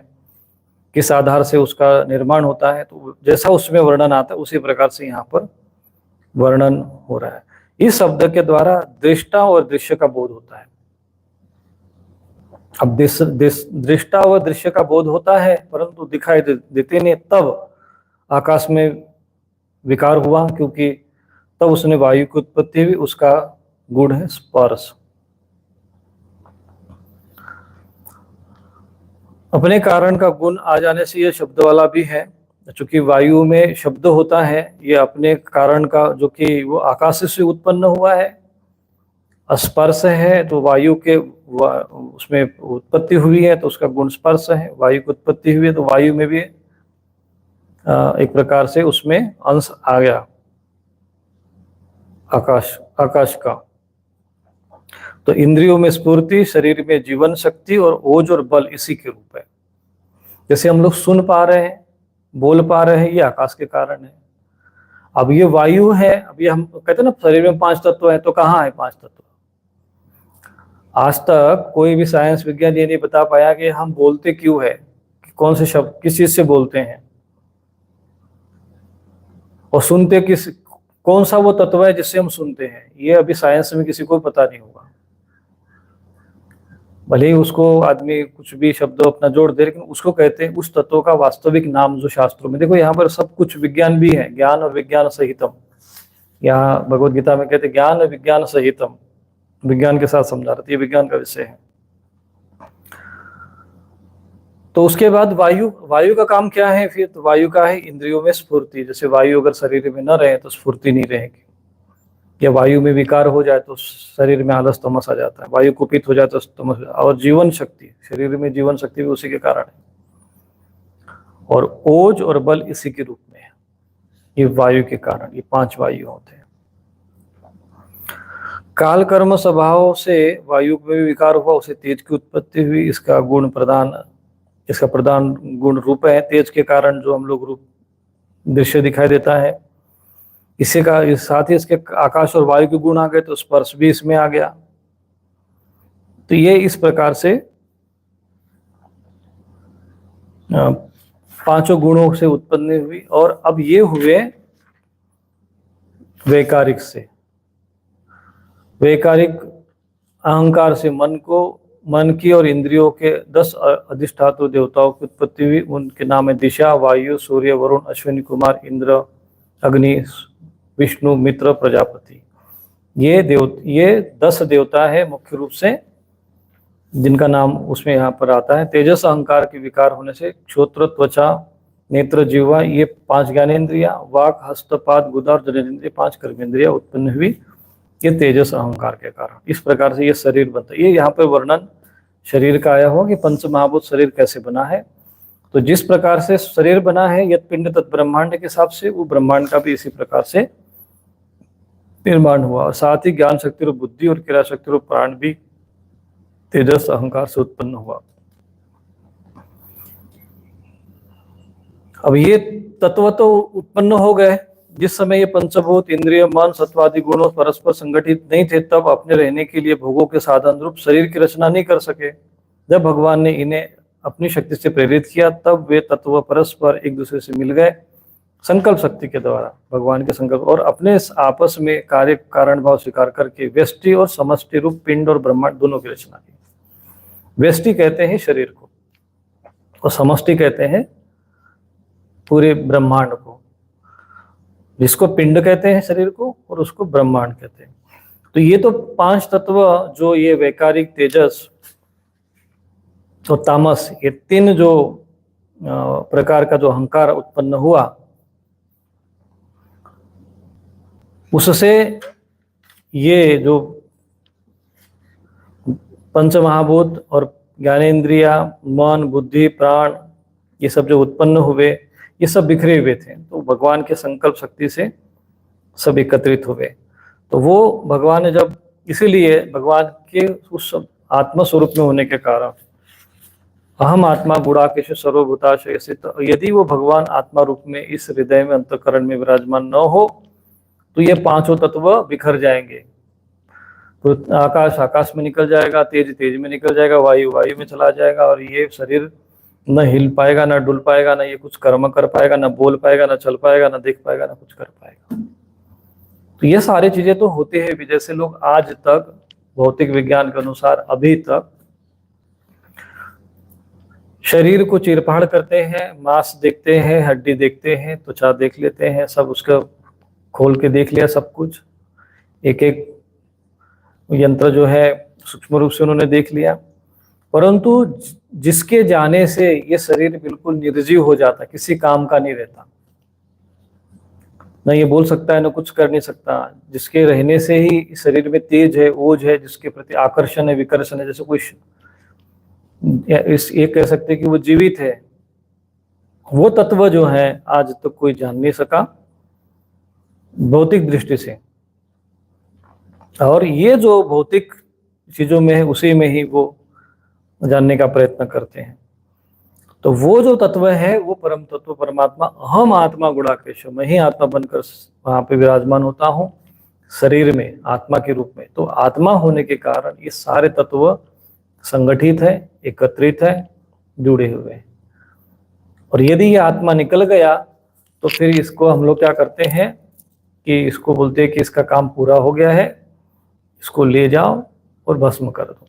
किस आधार से उसका निर्माण होता है। तो जैसा उसमें वर्णन आता है उसी प्रकार से यहाँ पर वर्णन हो रहा है। इस शब्द के द्वारा दृष्टा और दृश्य का बोध होता है। अब दृष्टा और दृश्य का बोध होता है, परंतु दिखाई देते नहीं। तब आकाश में विकार हुआ, क्योंकि तब उसने वायु की उत्पत्ति हुई। उसका गुण है स्पर्श। अपने कारण का गुण आ जाने से यह शब्द वाला भी है। चूंकि वायु में शब्द होता है, ये अपने कारण का, जो कि वो आकाश से उत्पन्न हुआ है, स्पर्श है। तो वायु के उसमें उत्पत्ति हुई है, तो उसका गुण स्पर्श है। वायु की उत्पत्ति हुई है, तो वायु में भी एक प्रकार से उसमें अंश आ गया आकाश का। तो इंद्रियों में स्फूर्ति, शरीर में जीवन शक्ति, और ओज और बल इसी के रूप है। जैसे हम लोग सुन पा रहे हैं, बोल पा रहे हैं, ये आकाश के कारण है। अब ये वायु है। अब ये हम कहते हैं ना शरीर में 5 तत्व है, तो कहाँ है 5 तत्व? आज तक कोई भी साइंस विज्ञान ये नहीं बता पाया कि हम बोलते क्यों है, कि कौन से शब्द किस चीज से बोलते हैं, और सुनते किस, कौन सा वो तत्व है जिससे हम सुनते हैं। ये अभी साइंस में किसी को पता नहीं होगा। भले ही उसको आदमी कुछ भी शब्द अपना जोड़ दे, लेकिन उसको कहते हैं उस तत्व का वास्तविक नाम जो शास्त्रों में। देखो यहाँ पर सब कुछ विज्ञान भी है, ज्ञान और विज्ञान सहितम। यहाँ भगवत गीता में कहते ज्ञान और विज्ञान सहितम, विज्ञान के साथ समझा रहे, ये विज्ञान का विषय है। तो उसके बाद वायु का काम क्या है फिर? तो वायु का है इंद्रियों में स्फूर्ति। जैसे वायु अगर शरीर में न रहे तो स्फूर्ति नहीं रहेगी, या वायु में विकार हो जाए तो शरीर में आलस तमस आ जाता है, वायु कुपित हो जाए तो तमस। और जीवन शक्ति, शरीर में जीवन शक्ति भी उसी के कारण है। और ओज और बल इसी के रूप में है, ये वायु के कारण। ये 5 वायु होते हैं। काल कर्म स्वभाव से वायु में विकार हुआ, उसे तेज की उत्पत्ति हुई। इसका प्रधान गुण रूप है। तेज के कारण जो हम लोग रूप दृश्य दिखाई देता है, इसी का साथ ही इसके आकाश और वायु के गुण आ गए, तो स्पर्श भी इसमें आ गया। तो ये इस प्रकार से 5 गुणों से उत्पन्न हुई। और अब ये हुए वैकारिक से। वैकारिक अहंकार से मन की और इंद्रियों के 10 अधिष्ठातु देवताओं की उत्पत्ति हुई। उनके नाम है दिशा, वायु, सूर्य, वरुण, अश्विनी कुमार, इंद्र, अग्नि, विष्णु, मित्र, प्रजापति। ये 10 देवता है मुख्य रूप से, जिनका नाम उसमें यहाँ पर आता है। तेजस अहंकार के विकार होने से क्षोत्र, त्वचा, नेत्र, जीवा, ये 5 ज्ञानेन्द्रिया, वाक, हस्तपाद, गुदा और जननेन्द्रिय 5 कर्मेंद्रिया उत्पन्न हुई, ये तेजस अहंकार के कारण। इस प्रकार से ये शरीर बनता है। ये यहाँ पर वर्णन शरीर का आया हो कि पंच महाभूत शरीर कैसे बना है। तो जिस प्रकार से शरीर बना है यत पिंड तत् ब्रह्मांड के हिसाब से, वो ब्रह्मांड का भी इसी प्रकार से निर्माण हुआ। और साथ ही ज्ञान शक्ति और बुद्धि और क्रिया शक्ति और प्राण भी तेजस अहंकार से उत्पन्न हुआ। अब ये तत्व तो उत्पन्न हो गए जिस समय ये पंचभूत, इंद्रिय, मन, सत्वादि गुणों परस्पर संगठित नहीं थे, तब अपने रहने के लिए भोगों के साधन रूप शरीर की रचना नहीं कर सके। जब भगवान ने इन्हें अपनी शक्ति से प्रेरित किया, तब वे तत्व परस्पर एक दूसरे से मिल गए, संकल्प शक्ति के द्वारा, भगवान के संकल्प, और अपने आपस में कार्य कारण भाव स्वीकार करके व्यष्टि और समष्टि रूप पिंड और ब्रह्मांड दोनों की रचना की। व्यष्टि कहते हैं शरीर को और समष्टि कहते हैं पूरे ब्रह्मांड को, जिसको पिंड कहते हैं शरीर को और उसको ब्रह्मांड कहते हैं। तो ये तो 5 तत्व जो ये वैकारिक, तेजस और तामस, ये 3 जो प्रकार का जो अहंकार उत्पन्न हुआ, उससे ये जो पंच महाभूत और ज्ञानेन्द्रिया, मन, बुद्धि, प्राण, ये सब जो उत्पन्न हुए, ये सब बिखरे हुए थे, तो भगवान के संकल्प शक्ति से सब एकत्रित हुए। तो वो भगवान ने जब, इसीलिए भगवान के उस आत्मा स्वरूप में होने के कारण, अहम आत्मा गुणाकेश सर्वभूताशय से, तो यदि वो भगवान आत्मा रूप में इस हृदय में, अंतःकरण में विराजमान न हो तो ये 5 तत्व बिखर जाएंगे। तो आकाश आकाश में निकल जाएगा, तेज तेज में निकल जाएगा, वायु वायु में चला जाएगा, और ये शरीर न हिल पाएगा, न डुल पाएगा, न ये कुछ कर्म कर पाएगा, न बोल पाएगा, न चल पाएगा, न देख पाएगा, न कुछ कर पाएगा। तो ये सारी चीजें तो होती है भी, जैसे लोग आज तक भौतिक विज्ञान के अनुसार अभी तक शरीर को चीरफाड़ करते हैं, मांस देखते हैं, हड्डी देखते हैं, त्वचा देख लेते हैं, सब उसका खोल के देख लिया सब कुछ, एक एक यंत्र जो है सूक्ष्म रूप से उन्होंने देख लिया, परंतु जिसके जाने से ये शरीर बिल्कुल निर्जीव हो जाता, किसी काम का नहीं रहता, न ये बोल सकता है, न कुछ कर नहीं सकता, जिसके रहने से ही शरीर में तेज है, ओज है, जिसके प्रति आकर्षण है, विकर्षण है, जैसे कोई ये कह सकते कि वो जीवित है, वो तत्व जो है आज तक कोई जान नहीं सका भौतिक दृष्टि से। और ये जो भौतिक चीजों में है उसी में ही वो जानने का प्रयत्न करते हैं। तो वो जो तत्व है वो परम तत्व परमात्मा, अहम आत्मा गुणाकेश, मैं ही आत्मा बनकर वहां पे विराजमान होता हूँ शरीर में, आत्मा के रूप में। तो आत्मा होने के कारण ये सारे तत्व संगठित है, एकत्रित है, जुड़े हुए हैं। और यदि ये आत्मा निकल गया तो फिर इसको हम लोग क्या करते हैं कि इसको बोलते हैं कि इसका काम पूरा हो गया है, इसको ले जाओ और भस्म कर दो।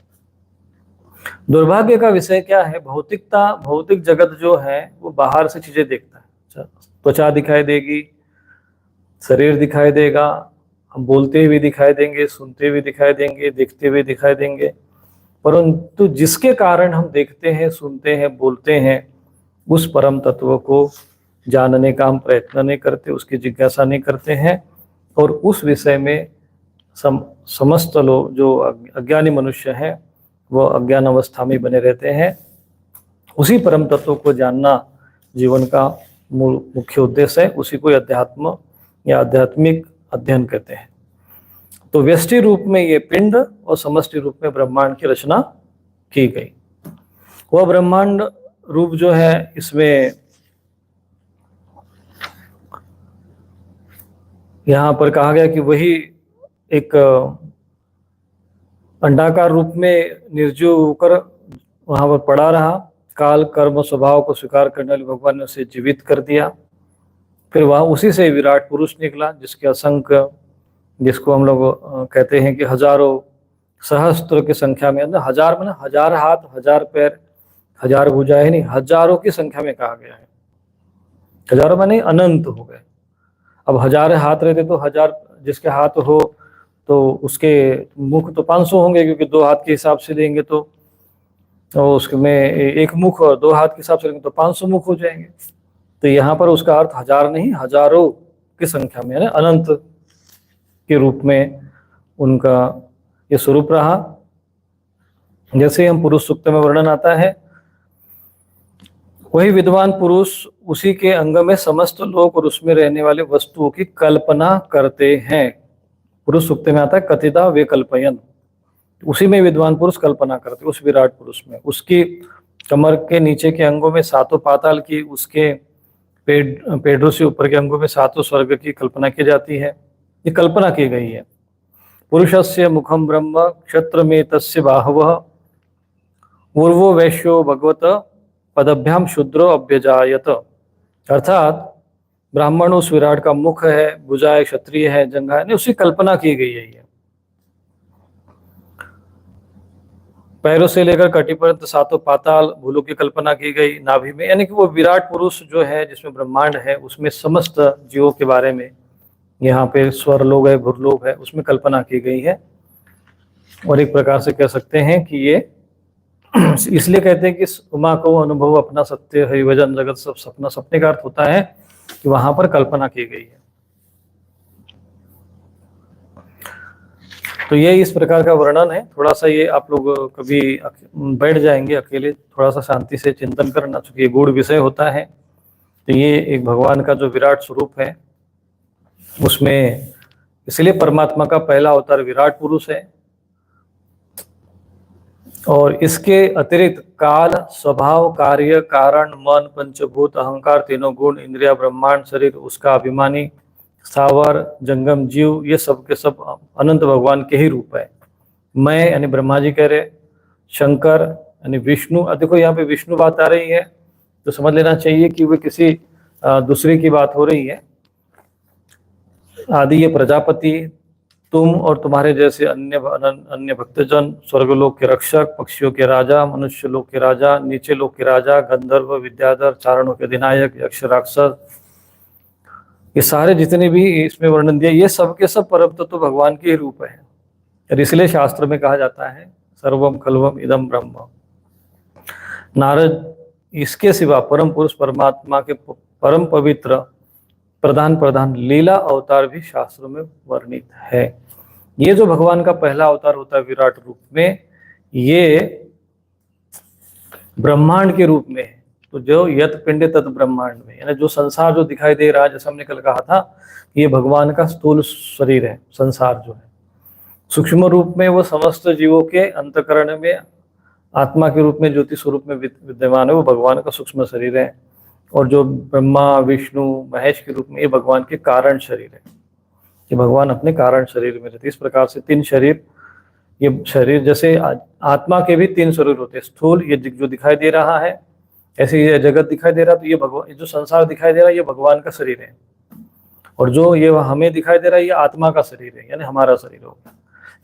दुर्भाग्य का विषय क्या है, भौतिकता, भौतिक जगत जो है वो बाहर से चीजें देखता है, त्वचा दिखाई देगी, शरीर दिखाई देगा, हम बोलते हुए दिखाई देंगे, सुनते हुए दिखाई देंगे, देखते हुए दिखाई देंगे, परंतु जिसके कारण हम देखते हैं, सुनते हैं, बोलते हैं, उस परम तत्व को जानने का हम प्रयत्न नहीं करते, उसकी जिज्ञासा नहीं करते हैं, और उस विषय में समस्त लोग जो अज्ञानी मनुष्य हैं वो अज्ञान अवस्था में बने रहते हैं। उसी परम तत्व को जानना जीवन का मूल मुख्य उद्देश्य है, उसी को अध्यात्म या आध्यात्मिक अध्ययन कहते हैं। तो व्यष्टि रूप में ये पिंड और समष्टि रूप में ब्रह्मांड की रचना की गई। वह ब्रह्मांड रूप जो है, इसमें यहाँ पर कहा गया कि वही एक अंडाकार रूप में निर्जीव होकर वहां पर पड़ा रहा, काल कर्म स्वभाव को स्वीकार करने वाले भगवान ने उसे जीवित कर दिया। फिर वह उसी से विराट पुरुष निकला, जिसके असंख्य, जिसको हम लोग कहते हैं कि हजारों सहस्त्र की संख्या में, हजार माने हजार हाथ, हजार पैर, हजार भुजाएं नहीं, हजारों की संख्या में कहा गया है। हजारों माने अनंत हो गए। अब हजार हाथ रहते तो हजार, जिसके हाथ हो तो उसके मुख तो 500 होंगे, क्योंकि 2 हाथ के हिसाब से लेंगे तो उसमें एक मुख और 2 हाथ के हिसाब से लेंगे तो 500 मुख हो जाएंगे। तो यहाँ पर उसका अर्थ हजार नहीं, हजारों की संख्या में, यानी अनंत के रूप में उनका ये स्वरूप रहा। जैसे हम पुरुष सूक्त में वर्णन आता है, वही विद्वान पुरुष उसी के अंग में समस्त लोक और उसमें रहने वाले वस्तुओं की कल्पना करते हैं। पुरुष सूक्त में आता है कथिता वे कल्पयन, उसी में विद्वान पुरुष कल्पना करते, उस विराट पुरुष में। उसकी कमर के नीचे के अंगों में 7 पाताल की, उसके पेड़ों से ऊपर के अंगों में 7 स्वर्ग की कल्पना की जाती है। ये कल्पना की गई है। पुरुषस्य मुखम ब्रह्म क्षत्र में तस्य बाहवः पूर्वो वैश्यो भगवत पदभ्याम शूद्रो अभ्यजायत। अर्थात ब्राह्मण उस विराट का मुख है, भुजाएं क्षत्रिय है, जंघा है, उसकी कल्पना की गई है। ये पैरों से लेकर कटी पर्यंत सातों पाताल भूलों की कल्पना की गई नाभि में, यानी कि वो विराट पुरुष जो है जिसमें ब्रह्मांड है, उसमें समस्त जीवों के बारे में यहाँ पे स्वरलोक है, भूलोक है, उसमें कल्पना की गई है। और एक प्रकार से कह सकते हैं कि ये इसलिए कहते हैं कि उमा को अनुभव अपना सत्य हरिभजन जगत सब सपना, सपने का अर्थ होता है कि वहां पर कल्पना की गई है। तो ये इस प्रकार का वर्णन है। थोड़ा सा ये आप लोग कभी बैठ जाएंगे अकेले, थोड़ा सा शांति से चिंतन करना, चूंकि ये गूढ़ विषय होता है। तो ये एक भगवान का जो विराट स्वरूप है, उसमें इसलिए परमात्मा का पहला अवतार विराट पुरुष है। और इसके अतिरिक्त काल, स्वभाव, कार्य, कारण, मन, पंचभूत, अहंकार, तीनों गुण, इंद्रिया, ब्रह्मांड, शरीर, उसका अभिमानी, स्थावर, जंगम जीव, ये सब के सब अनंत भगवान के ही रूप है। मैं यानी ब्रह्मा जी कह रहे, शंकर यानी विष्णु, देखो यहाँ पे विष्णु बात आ रही है तो समझ लेना चाहिए कि वे किसी दूसरे की बात हो रही है। आदि ये प्रजापति, तुम और तुम्हारे जैसे अन्य भक्तजन, स्वर्गलोक के रक्षक, पक्षियों के राजा, मनुष्य लोक के राजा, नीचे लोक के राजा, गंधर्व, विद्याधर, चारणों के अधिनायक, यक्ष, राक्षस, ये सारे जितने भी इसमें वर्णन दिया, ये सब के सब परम तत्व तो भगवान के ही रूप है। और इसलिए शास्त्र में कहा जाता है सर्वम खलवम इदम ब्रह्म। नारद इसके सिवा परम पुरुष परमात्मा के परम पवित्र प्रधान लीला अवतार भी शास्त्रों में वर्णित है। ये जो भगवान का पहला अवतार होता है विराट रूप में, ये ब्रह्मांड के रूप में है। तो जो यत पिंड तत् ब्रह्मांड में, यानी जो संसार जो दिखाई दे रहा है, जैसे हमने कल कहा था, ये भगवान का स्थूल शरीर है। संसार जो है सूक्ष्म रूप में वो समस्त जीवों के अंतकरण में आत्मा के रूप में ज्योति स्वरूप में विद्यमान है, वो भगवान का सूक्ष्म शरीर है। और जो ब्रह्मा, विष्णु, महेश के रूप में, ये भगवान के कारण शरीर है, कि भगवान अपने कारण शरीर में रहते। इस प्रकार से तीन शरीर, ये शरीर जैसे आत्मा के भी तीन शरीर होते हैं। स्थूल ये जो दिखाई दे रहा है, ऐसे ये जगत दिखाई दे रहा, तो ये भगवान, जो संसार दिखाई दे रहा है, ये भगवान का शरीर है। और जो ये हमें दिखाई दे रहा है, ये आत्मा का शरीर है, यानी हमारा शरीर होगा।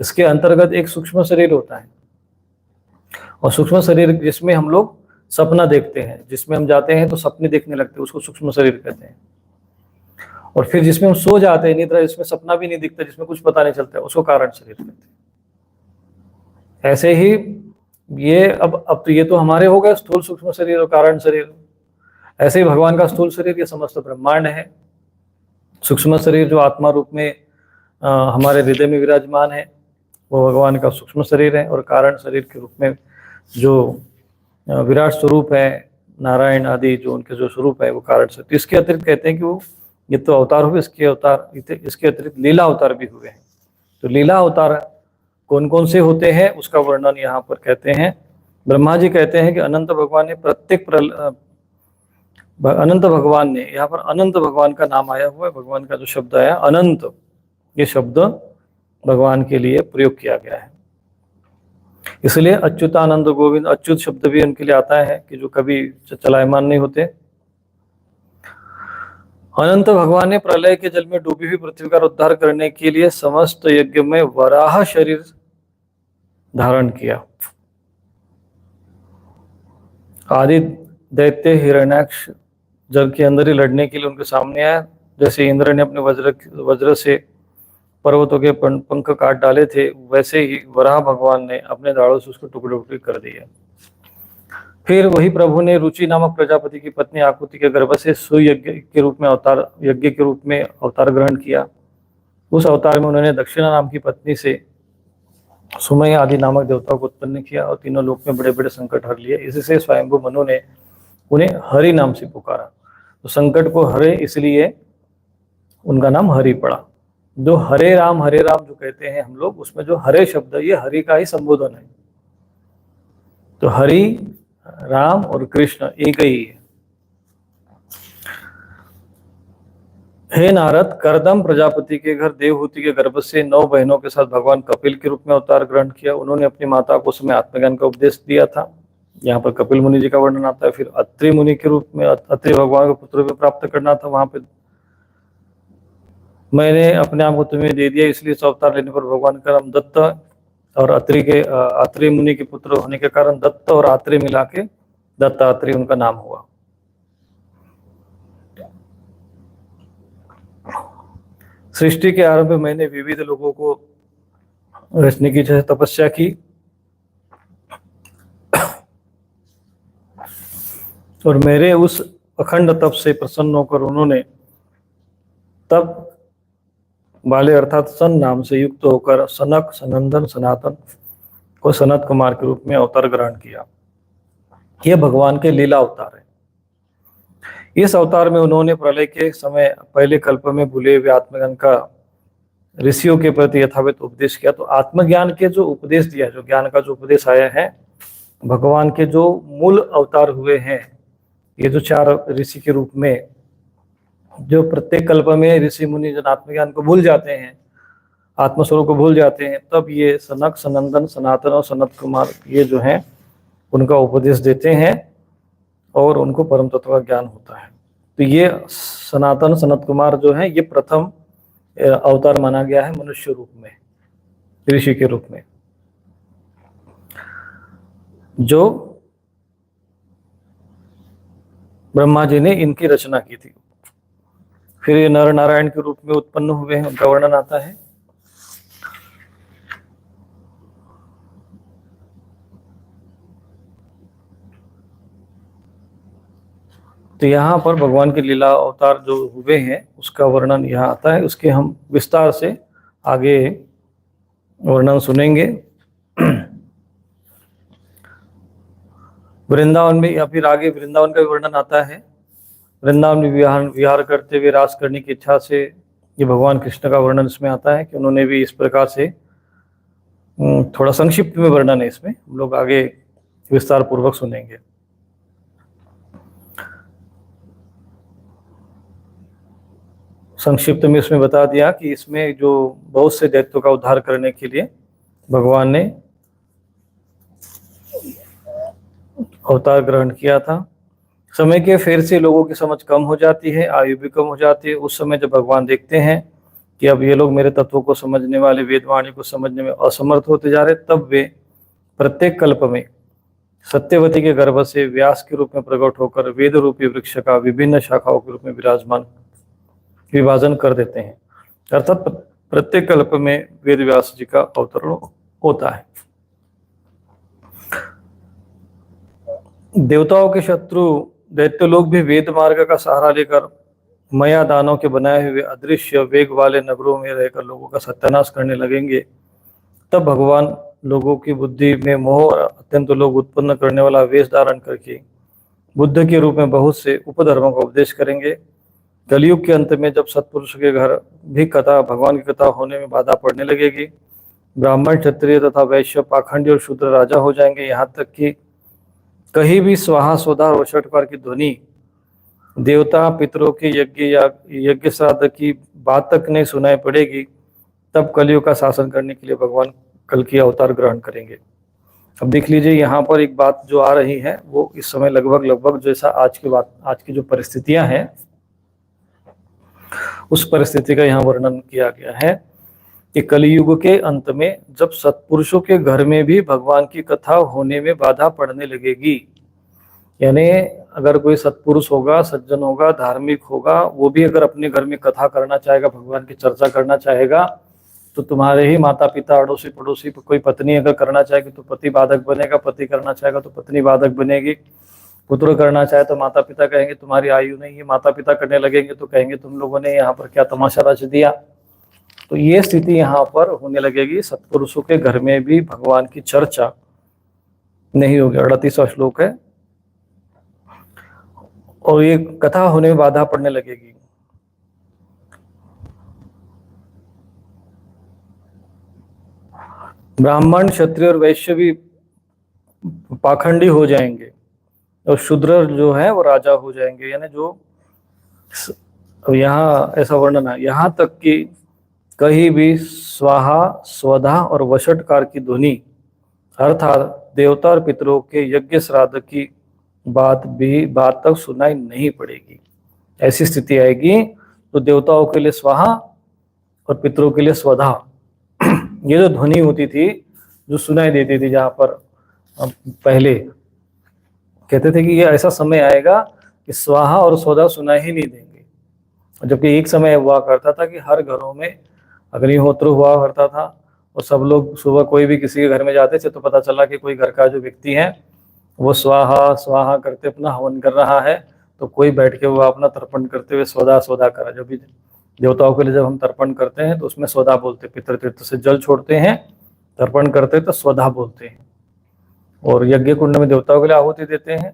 इसके अंतर्गत एक सूक्ष्म शरीर होता है, और सूक्ष्म शरीर जिसमें हम लोग सपना देखते हैं, जिसमें हम जाते हैं तो सपने देखने लगते हैं, उसको सूक्ष्म शरीर कहते हैं। और फिर जिसमें हम सो जाते हैं निद्रा, जिसमें सपना भी नहीं दिखता, जिसमें कुछ पता नहीं चलता, उसको कारण शरीर कहते हैं। ऐसे ही ये अब तो ये तो हमारे हो गए स्थूल सूक्ष्म शरीर और कारण शरीर। ऐसे ही भगवान का स्थूल शरीर ये समस्त ब्रह्मांड है। सूक्ष्म शरीर जो आत्मा रूप में हमारे हृदय में विराजमान है, वो भगवान का सूक्ष्म शरीर है। और कारण शरीर के रूप में जो विराट स्वरूप है, नारायण आदि जो उनके जो स्वरूप है, वो कारण शरीर। तो इसके अतिरिक्त कहते हैं कि वो ये तो अवतार हुए, इसके अतिरिक्त लीला अवतार भी हुए हैं। तो लीला अवतार कौन कौन से होते हैं उसका वर्णन यहाँ पर कहते हैं। ब्रह्मा जी कहते हैं कि अनंत भगवान ने अनंत भगवान ने, यहाँ पर अनंत भगवान का नाम आया हुआ है। भगवान का जो शब्द आया अनंत, ये शब्द भगवान के लिए प्रयोग किया गया है। इसलिए अच्युतानंद गोविंद, अच्युत शब्द भी उनके लिए आता है कि जो कभी चलायमान नहीं होते। अनंत भगवान ने प्रलय के जल में डूबी हुई पृथ्वी का उद्धार करने के लिए समस्त यज्ञ में वराह शरीर धारण किया। आदि दैत्य हिरण्याक्ष जल के अंदर ही लड़ने के लिए उनके सामने आया। जैसे इंद्र ने अपने वज्र से पर्वतों के पंख काट डाले थे, वैसे ही वराह भगवान ने अपने दाढ़ों से उसको टुकड़े टुकड़े कर दिए। फिर वही प्रभु ने रुचि नामक प्रजापति की पत्नी आकृति के गर्भ से सुयज्ञ के रूप में अवतार ग्रहण किया। उस अवतार में उन्होंने दक्षिणा नाम की पत्नी से सुमय आदि नामक देवताओं को उत्पन्न किया और तीनों लोक में बड़े बड़े संकट हर लिए। इससे स्वयंभू मनु ने उन्हें हरि नाम से पुकारा। तो संकट को हरे इसलिए उनका नाम हरि पड़ा। जो हरे राम जो कहते हैं हम लोग, उसमें जो हरे शब्द, ये हरि का ही संबोधन है। तो हरि, राम और कृष्ण एक ही है। हे नारद, करदम प्रजापति के घर देवहूति के गर्भ से 9 बहनों के साथ भगवान कपिल के रूप में अवतार ग्रहण किया। उन्होंने अपनी माता को समय आत्मज्ञान का उपदेश दिया था। यहाँ पर कपिल मुनि जी का वर्णन आता है। फिर अत्रि मुनि के रूप में, अत्रि भगवान को पुत्र भी प्राप्त करना था, वहां पे मैंने अपने आप को तुम्हें दे दिया, इसलिए इस अवतार लेने पर भगवान का नाम दत्त और अत्रि मुनि के पुत्र होने के कारण दत्त और आत्रेय मिला के दत्तात्रेय उनका नाम हुआ। सृष्टि के आरंभ में मैंने विविध लोगों को रचने की तपस्या की और मेरे उस अखंड तप से प्रसन्न होकर उन्होंने तब वाले अर्थात सन नाम से युक्त होकर सनक, सनंदन, सनातन को सनत कुमार के रूप में अवतार ग्रहण किया। यह भगवान के लीला अवतार है। इस अवतार में उन्होंने प्रलय के समय पहले कल्प में भूले हुए आत्मज्ञान का ऋषियों के प्रति यथावत उपदेश किया। तो आत्मज्ञान के जो उपदेश दिया, जो ज्ञान का जो उपदेश आया है, भगवान के जो मूल अवतार हुए हैं, ये जो 4 ऋषि के रूप में, जो प्रत्येक कल्प में ऋषि मुनि जन आत्मज्ञान को भूल जाते हैं, आत्मस्वरूप को भूल जाते हैं, तब ये सनक, सनंदन, सनातन और सनत कुमार ये जो हैं उनका उपदेश देते हैं और उनको परम तत्व का ज्ञान होता है। तो ये सनातन सनत कुमार जो है, ये प्रथम अवतार माना गया है मनुष्य रूप में, ऋषि के रूप में, जो ब्रह्मा जी ने इनकी रचना की थी। फिर ये नर नारायण के रूप में उत्पन्न हुए हैं, उनका वर्णन आता है। तो यहाँ पर भगवान के लीला अवतार जो हुए हैं उसका वर्णन यहाँ आता है, उसके हम विस्तार से आगे वर्णन सुनेंगे। वृंदावन में या फिर आगे वृंदावन का भी वर्णन आता है। वृंदावन में विहार करते हुए रास करने की इच्छा से ये भगवान कृष्ण का वर्णन इसमें आता है कि उन्होंने भी इस प्रकार से, थोड़ा संक्षिप्त में वर्णन है इसमें, हम लोग आगे विस्तार पूर्वक सुनेंगे। संक्षिप्त में इसमें बता दिया कि इसमें जो बहुत से दैत्यों का उद्धार करने के लिए भगवान ने अवतार ग्रहण किया था। समय के फेर से लोगों की समझ कम हो जाती है, आयु भी कम हो जाती है। उस समय जब भगवान देखते हैं कि अब ये लोग मेरे तत्वों को समझने वाले, वेदवाणी को समझने में असमर्थ होते जा रहे, तब वे प्रत्येक कल्प में सत्यवती के गर्भ से व्यास के रूप में प्रकट होकर वेद रूपी वृक्ष का विभिन्न शाखाओं के रूप में विभाजन कर देते हैं। अर्थात प्रत्येक कल्प में वेद व्यास जी का अवतरण होता है। देवताओं के शत्रु दैत्य लोग भी वेद मार्ग का सहारा लेकर माया दानों के बनाए हुए अदृश्य वेग वाले नगरों में रहकर लोगों का सत्यानाश करने लगेंगे। तब भगवान लोगों की बुद्धि में मोह और अत्यंत लोग उत्पन्न करने वाला वेश धारण करके बुद्ध के रूप में बहुत से उपधर्मों का उपदेश करेंगे। कलयुग के अंत में जब सत्पुरुष के घर भी कथा, भगवान की कथा होने में बाधा पड़ने लगेगी, ब्राह्मण, क्षत्रिय तथा वैश्य, पाखंडी और शूद्र राजा हो जाएंगे। यहाँ तक कि कहीं भी स्वाहा स्वधा और वषटकार की ध्वनि देवता पितरों के यज्ञ या यज्ञ श्राद्ध की बात तक नहीं सुनाई पड़ेगी। तब कलयुग का शासन करने के लिए भगवान कल की अवतार ग्रहण करेंगे। अब देख लीजिए, यहाँ पर एक बात जो आ रही है वो इस समय लगभग जैसा आज की जो परिस्थितियां हैं उस परिस्थिति का यहाँ वर्णन किया गया है कि कलयुग के अंत में जब सत्पुरुषों के घर में भी भगवान की कथा होने में बाधा पड़ने लगेगी, यानी अगर कोई सत्पुरुष होगा, सज्जन होगा, धार्मिक होगा, वो भी अगर अपने घर में कथा करना चाहेगा, भगवान की चर्चा करना चाहेगा, तो तुम्हारे ही माता पिता, अड़ोसी पड़ोसी, कोई पत्नी अगर करना चाहेगी तो पति बाधक बनेगा, पति करना चाहेगा तो पत्नी बाधक बनेगी, पुत्र करना चाहे तो माता पिता कहेंगे तुम्हारी आयु नहीं है, माता पिता करने लगेंगे तो कहेंगे तुम लोगों ने यहाँ पर क्या तमाशा रच दिया। तो ये स्थिति यहाँ पर होने लगेगी। सत्पुरुषों के घर में भी भगवान की चर्चा नहीं होगी। 38वां श्लोक है। और ये कथा होने में बाधा पड़ने लगेगी। ब्राह्मण, क्षत्रिय और वैश्य भी पाखंडी हो जाएंगे और शूद्र जो है वो राजा हो जाएंगे। यानी जो यहाँ ऐसा वर्णन है, यहाँ तक कि कहीं भी स्वाहा स्वधा और वषटकार की ध्वनि अर्थात देवता और पितरों के यज्ञ श्राद्ध की बात तक सुनाई नहीं पड़ेगी। ऐसी स्थिति आएगी तो देवताओं के लिए स्वाहा और पितरों के लिए स्वधा। ये जो ध्वनि होती थी, जो सुनाई देती थी, जहाँ पर पहले कहते थे कि ये ऐसा समय आएगा कि स्वाहा और स्वधा सुनाई ही नहीं देंगे। जबकि एक समय हुआ करता था कि हर घरों में अग्निहोत्र हुआ करता था, और सब लोग सुबह कोई भी किसी के घर में जाते थे तो पता चला कि कोई घर का जो व्यक्ति है वो स्वाहा स्वाहा करते अपना हवन कर रहा है, तो कोई बैठ के वो अपना तर्पण करते हुए स्वधा स्वधा करा। जब भी देवताओं के लिए जब हम तर्पण करते हैं तो उसमें स्वधा बोलते, पितृ तीर्थ से जल छोड़ते हैं, तर्पण करते हैं तो स्वधा बोलते हैं। और यज्ञ कुंड में देवताओं के लिए आहुति देते हैं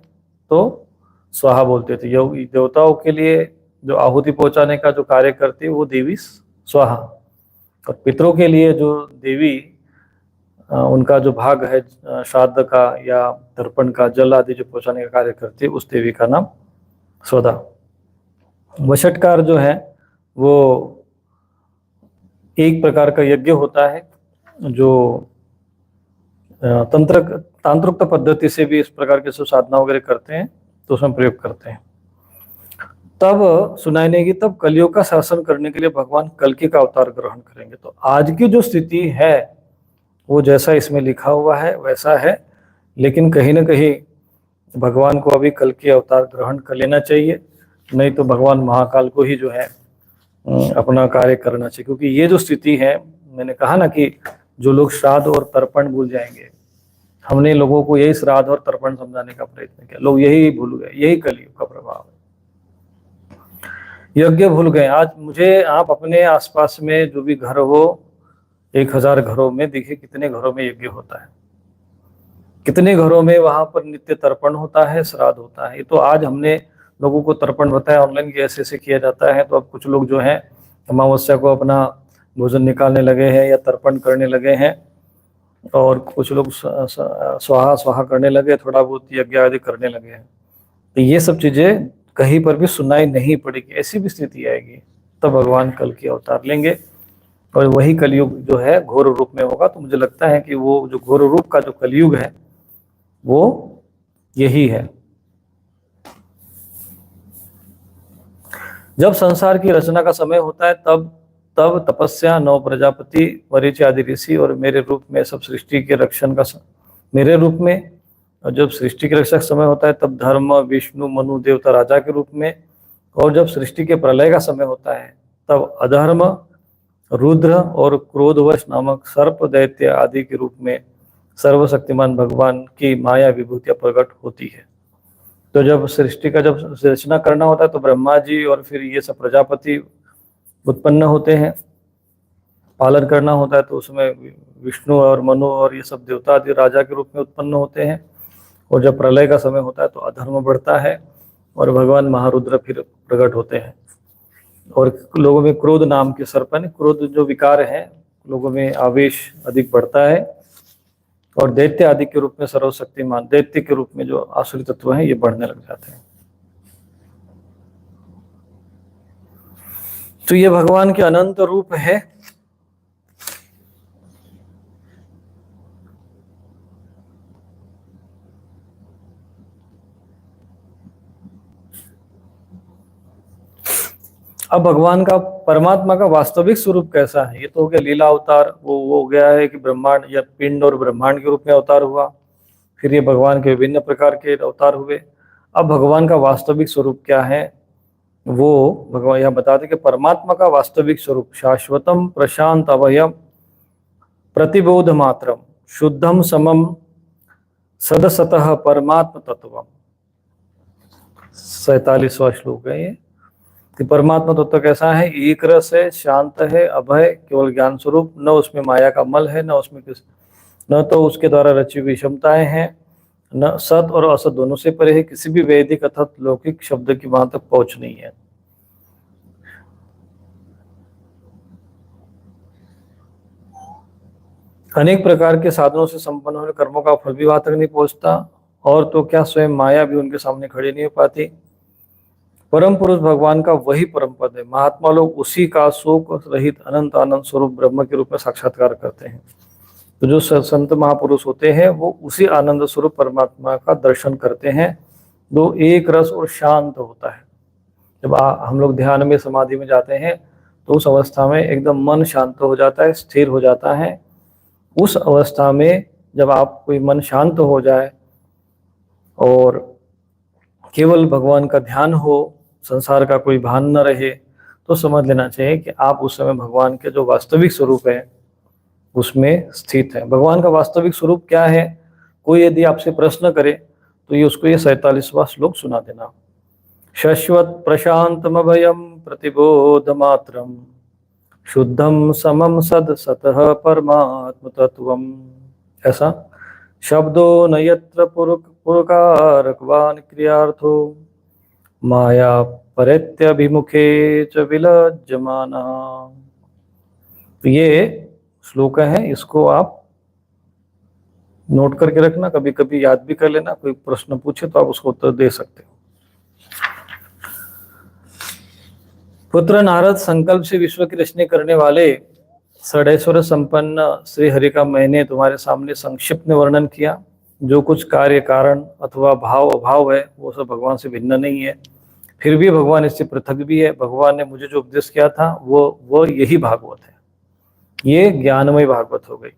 तो स्वाहा बोलते थे। देवताओं के लिए जो आहुति पहुंचाने का जो कार्य करती है वो देवी स्वाहा, और पितरों के लिए जो देवी उनका जो भाग है श्राद्ध का या तर्पण का जल आदि जो पहुंचाने का कार्य करती है, उस देवी का नाम स्वधा। वषटकार जो है वो एक प्रकार का यज्ञ होता है जो तांत्रिक पद्धति से भी इस प्रकार के साधना वगैरह करते हैं तो उसमें प्रयोग करते हैं। तब सुनाई देगी, तब कलियुग का शासन करने के लिए भगवान कल्कि का अवतार ग्रहण करेंगे। तो आज की जो स्थिति है वो जैसा इसमें लिखा हुआ है वैसा है, लेकिन कहीं ना कहीं भगवान को अभी कल्कि अवतार ग्रहण कर लेना चाहिए, नहीं तो भगवान महाकाल को ही जो है अपना कार्य करना चाहिए। क्योंकि ये जो स्थिति है, मैंने कहा ना कि जो लोग श्राद्ध और तर्पण भूल जाएंगे, हमने लोगों को यही श्राद्ध और तर्पण समझाने का प्रयत्न किया, लोग यही भूल गए, यही कलियुग का प्रभाव है। यज्ञ भूल गए। आज मुझे आप अपने आसपास में जो भी घर हो, 1000 घरों में देखिए कितने घरों में यज्ञ होता है, कितने घरों में वहां पर नित्य तर्पण होता है, श्राद्ध होता है। तो आज हमने लोगों को तर्पण बताया ऑनलाइन कैसे ऐसे किया जाता है, तो अब कुछ लोग जो है अमावस्या को अपना भोजन निकालने लगे हैं या तर्पण करने लगे हैं, और कुछ लोग स्वाहा स्वाहा करने लगे, थोड़ा बहुत यज्ञ आदि करने लगे हैं। तो ये सब चीजें कहीं पर भी सुनाई नहीं पड़ेगी। ऐसी भी स्थिति आएगी तब भगवान कल की अवतार लेंगे, और वही कलयुग जो है घोर रूप में होगा। तो मुझे लगता है कि वो जो घोर रूप का जो कलयुग है वो यही है। जब संसार की रचना का समय होता है तब तपस्या, नौ प्रजापति, मरीचि आदि ऋषि और मेरे रूप में सब सृष्टि के रक्षण का मेरे रूप में, और जब सृष्टि के रक्षक समय होता है तब धर्म, विष्णु, मनु, देवता, राजा के रूप में, और जब सृष्टि के प्रलय का समय होता है तब अधर्म, रुद्र और क्रोधवश नामक सर्प, दैत्य आदि के रूप में सर्वशक्तिमान भगवान की माया विभूतियां प्रकट होती है। तो जब सृष्टि का जब रचना करना होता है तो ब्रह्मा जी और फिर ये सब प्रजापति उत्पन्न होते हैं, पालन करना होता है तो उसमें विष्णु और मनु और ये सब देवता आदि राजा के रूप में उत्पन्न होते हैं। और जब प्रलय का समय होता है तो अधर्म बढ़ता है और भगवान महारुद्र फिर प्रकट होते हैं। और लोगों में क्रोध नाम के सर्प, क्रोध जो विकार है, लोगों में आवेश अधिक बढ़ता है, और दैत्य आदि के रूप में सर्वशक्तिमान दैत्य के रूप में जो आसुरी तत्व हैं ये बढ़ने लग जाते हैं। तो ये भगवान के अनंत रूप है। अब भगवान का परमात्मा का वास्तविक स्वरूप कैसा है? ये तो हो गया लीला अवतार, वो हो गया है कि ब्रह्मांड या पिंड और ब्रह्मांड के रूप में अवतार हुआ, फिर ये भगवान के विभिन्न प्रकार के अवतार हुए। अब भगवान का वास्तविक स्वरूप क्या है वो भगवान यह बताते कि परमात्मा का वास्तविक स्वरूप शाश्वतम प्रशांत अभयम प्रतिबोध मात्रम शुद्धम समम सदसतः परमात्म तत्वम। 47वां श्लोक है ये कि परमात्मा तत्व कैसा है? एक रस है, शांत है, अभय, केवल ज्ञान स्वरूप, न उसमें माया का मल है, न उसमें न तो उसके द्वारा रची हुई क्षमताएं हैं, न सत और असत दोनों से परे है, किसी भी वैदिक अथवा लौकिक शब्द की वहां तक पहुंच नहीं है। अनेक प्रकार के साधनों से संपन्न होने कर्मों का फल भी वहां तक नहीं पहुंचता, और तो क्या स्वयं माया भी उनके सामने खड़ी नहीं हो पाती। परम पुरुष भगवान का वही परम पद है। महात्मा लोग उसी का शोक रहित अनंत आनंद स्वरूप ब्रह्म के रूप में साक्षात्कार करते हैं। तो जो संत महापुरुष होते हैं वो उसी आनंद स्वरूप परमात्मा का दर्शन करते हैं, जो एक रस और शांत होता है। जब हम लोग ध्यान में समाधि में जाते हैं तो उस अवस्था में एकदम मन शांत हो जाता है, स्थिर हो जाता है। उस अवस्था में जब आप कोई मन शांत हो जाए और केवल भगवान का ध्यान हो, संसार का कोई भान न रहे, तो समझ लेना चाहिए कि आप उस समय भगवान के जो वास्तविक स्वरूप है उसमें स्थित है। भगवान का वास्तविक स्वरूप क्या है, कोई यदि आपसे प्रश्न करे तो ये उसको ये 47वां श्लोक सुना देना। शश्वत प्रशांतमभयम प्रतिबोध मात्रम शुद्धम समम सद सतः परमात्म तत्वम। ऐसा शब्दो न यत्र पुरकारकवान क्रियार्थो माया परेत्यभिमुखे च विलज्जमाना। तो ये श्लोक है, इसको आप नोट करके रखना, कभी कभी याद भी कर लेना, कोई प्रश्न पूछे तो आप उसको उत्तर दे सकते हो। पुत्र नारद, संकल्प से विश्व की रचना करने वाले षडैश्वर्य संपन्न श्री हरि का मैंने तुम्हारे सामने संक्षिप्त में वर्णन किया। जो कुछ कार्य कारण अथवा भाव अभाव है वो सब भगवान से भिन्न नहीं है, फिर भी भगवान इससे पृथक भी है। भगवान ने मुझे जो उपदेश किया था वो यही भागवत है, ये ज्ञानमय भागवत हो गई।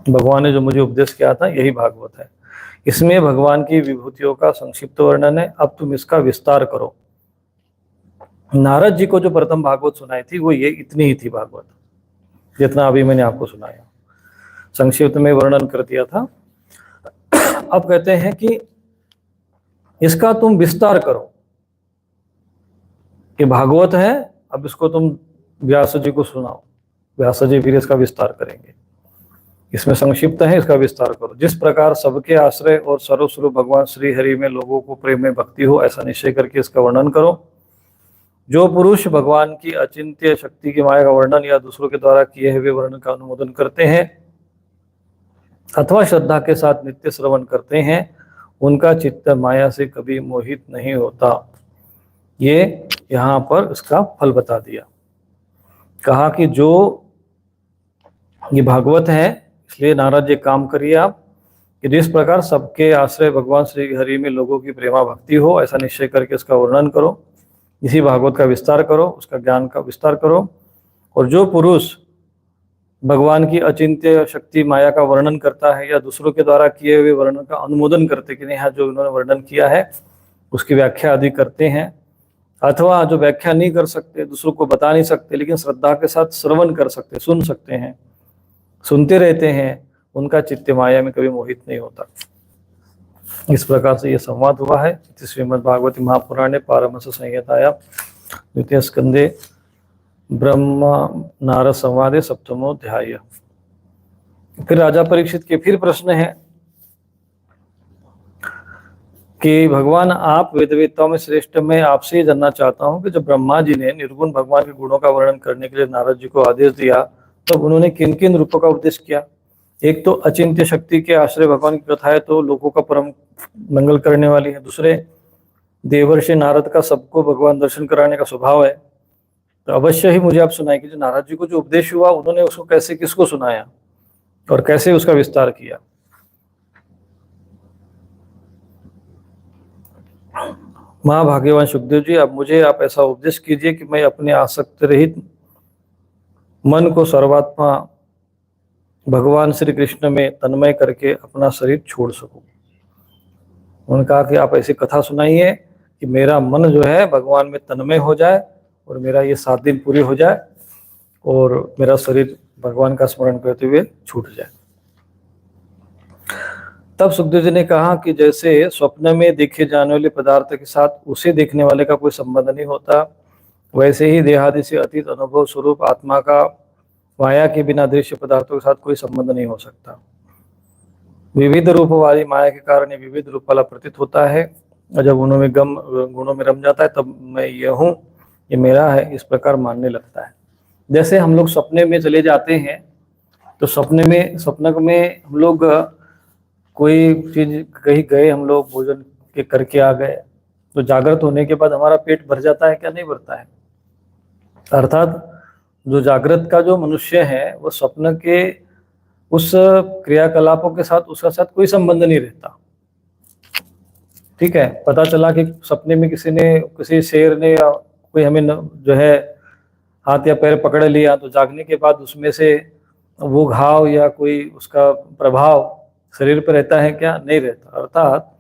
भगवान ने जो मुझे उपदेश किया था यही भागवत है, इसमें भगवान की विभूतियों का संक्षिप्त वर्णन है, अब तुम इसका विस्तार करो। नारद जी को जो प्रथम भागवत सुनाई थी वो ये इतनी ही थी भागवत, जितना अभी मैंने आपको सुनाया, संक्षिप्त में वर्णन कर दिया था। अब कहते हैं कि इसका तुम विस्तार करो, कि भागवत है, अब इसको तुम व्यास जी को सुनाओ। व्यास जी फिर इसका विस्तार करेंगे। इसमें संक्षिप्त है, इसका विस्तार करो। जिस प्रकार सबके आश्रय और सर्वस्वरूप भगवान श्री हरि में लोगों को प्रेम में भक्ति हो, ऐसा निश्चय करके इसका वर्णन करो। जो पुरुष भगवान की अचिंत्य शक्ति की माया का वर्णन या दूसरों के द्वारा किए हुए वर्णन का अनुमोदन करते हैं अथवा श्रद्धा के साथ नित्य श्रवण करते हैं, उनका चित्त माया से कभी मोहित नहीं होता। ये यहाँ पर इसका फल बता दिया। कहा कि जो ये भागवत है, इसलिए नारद जी काम करिए आप, कि जिस प्रकार सबके आश्रय भगवान श्री हरि में लोगों की प्रेमा भक्ति हो, ऐसा निश्चय करके इसका वर्णन करो। इसी भागवत का विस्तार करो, उसका ज्ञान का विस्तार करो। और जो पुरुष भगवान की अचिंत्य शक्ति माया का वर्णन करता है या दूसरों के द्वारा किए हुए वर्णन का अनुमोदन करते, कि नहीं जो इन्होंने वर्णन किया है उसकी व्याख्या आदि करते हैं, अथवा जो व्याख्या नहीं कर सकते, दूसरों को बता नहीं सकते, लेकिन श्रद्धा के साथ श्रवण कर सकते, सुन सकते हैं, सुनते रहते हैं, उनका चित्त माया में कभी मोहित नहीं होता। इस प्रकार से यह संवाद हुआ है श्रीमद् भागवती महापुराणे पारमहंस संहितायां द्वितीय स्कंदे ब्रह्म नारद संवादे सप्तमोऽध्याय। फिर राजा परीक्षित के फिर प्रश्न है कि भगवान आप वेदवेत्ताओं में श्रेष्ठ, मैं आपसे जानना चाहता हूं कि जब ब्रह्मा जी ने निर्गुण भगवान के गुणों का वर्णन करने के लिए नारद जी को आदेश दिया, तब उन्होंने किन किन रूपों का उपदेश किया। एक तो अचिंत्य शक्ति के आश्रय भगवान की कथा है, तो लोगों का परम मंगल करने वाली है। दूसरे, देवर्षि नारद का सबको भगवान दर्शन कराने का स्वभाव है। तो अवश्य ही मुझे आप सुनाए कि जो नारद जी को जो उपदेश हुआ, उन्होंने उसको कैसे, किसको सुनाया और कैसे उसका विस्तार किया। महाभाग्यवान सुखदेव जी, अब मुझे आप ऐसा उपदेश कीजिए कि मैं अपने आसक्त रहित मन को सर्वात्मा भगवान श्री कृष्ण में तन्मय करके अपना शरीर छोड़ सकूं। उन्होंने कहा कि आप ऐसी कथा सुनाइए कि मेरा मन जो है भगवान में तन्मय हो जाए और मेरा ये 7 दिन पूरे हो जाए और मेरा शरीर भगवान का स्मरण करते हुए छूट जाए। तब सुखदेव जी ने कहा कि जैसे स्वप्न में देखे जाने वाले पदार्थ के साथ उसे देखने वाले का कोई संबंध नहीं होता, वैसे ही देहादि से अतीत अनुभव स्वरूप आत्मा का माया के बिना दृश्य पदार्थों के साथ कोई संबंध नहीं हो सकता। विविध रूप वाली माया के कारण ये विविध रूप वाला प्रतीत होता है, और जब उन्होंने गुणों में रम जाता है तब मैं ये हूँ, ये मेरा है, इस प्रकार मानने लगता है। जैसे हम लोग सपने में चले जाते हैं, तो सपने में हम लोग कोई चीज कहीं गए, हम लोग भोजन के करके आ गए, तो जागृत होने के बाद हमारा पेट भर जाता है क्या, नहीं भरता है। अर्थात जो जागृत का जो मनुष्य है वो स्वप्न के उस क्रियाकलापों के साथ उसका साथ कोई संबंध नहीं रहता। ठीक है, पता चला कि सपने में किसी शेर ने या कोई हमें जो है हाथ या पैर पकड़ लिया तो जागने के बाद उसमें से वो घाव या कोई उसका प्रभाव शरीर पर रहता है क्या? नहीं रहता। अर्थात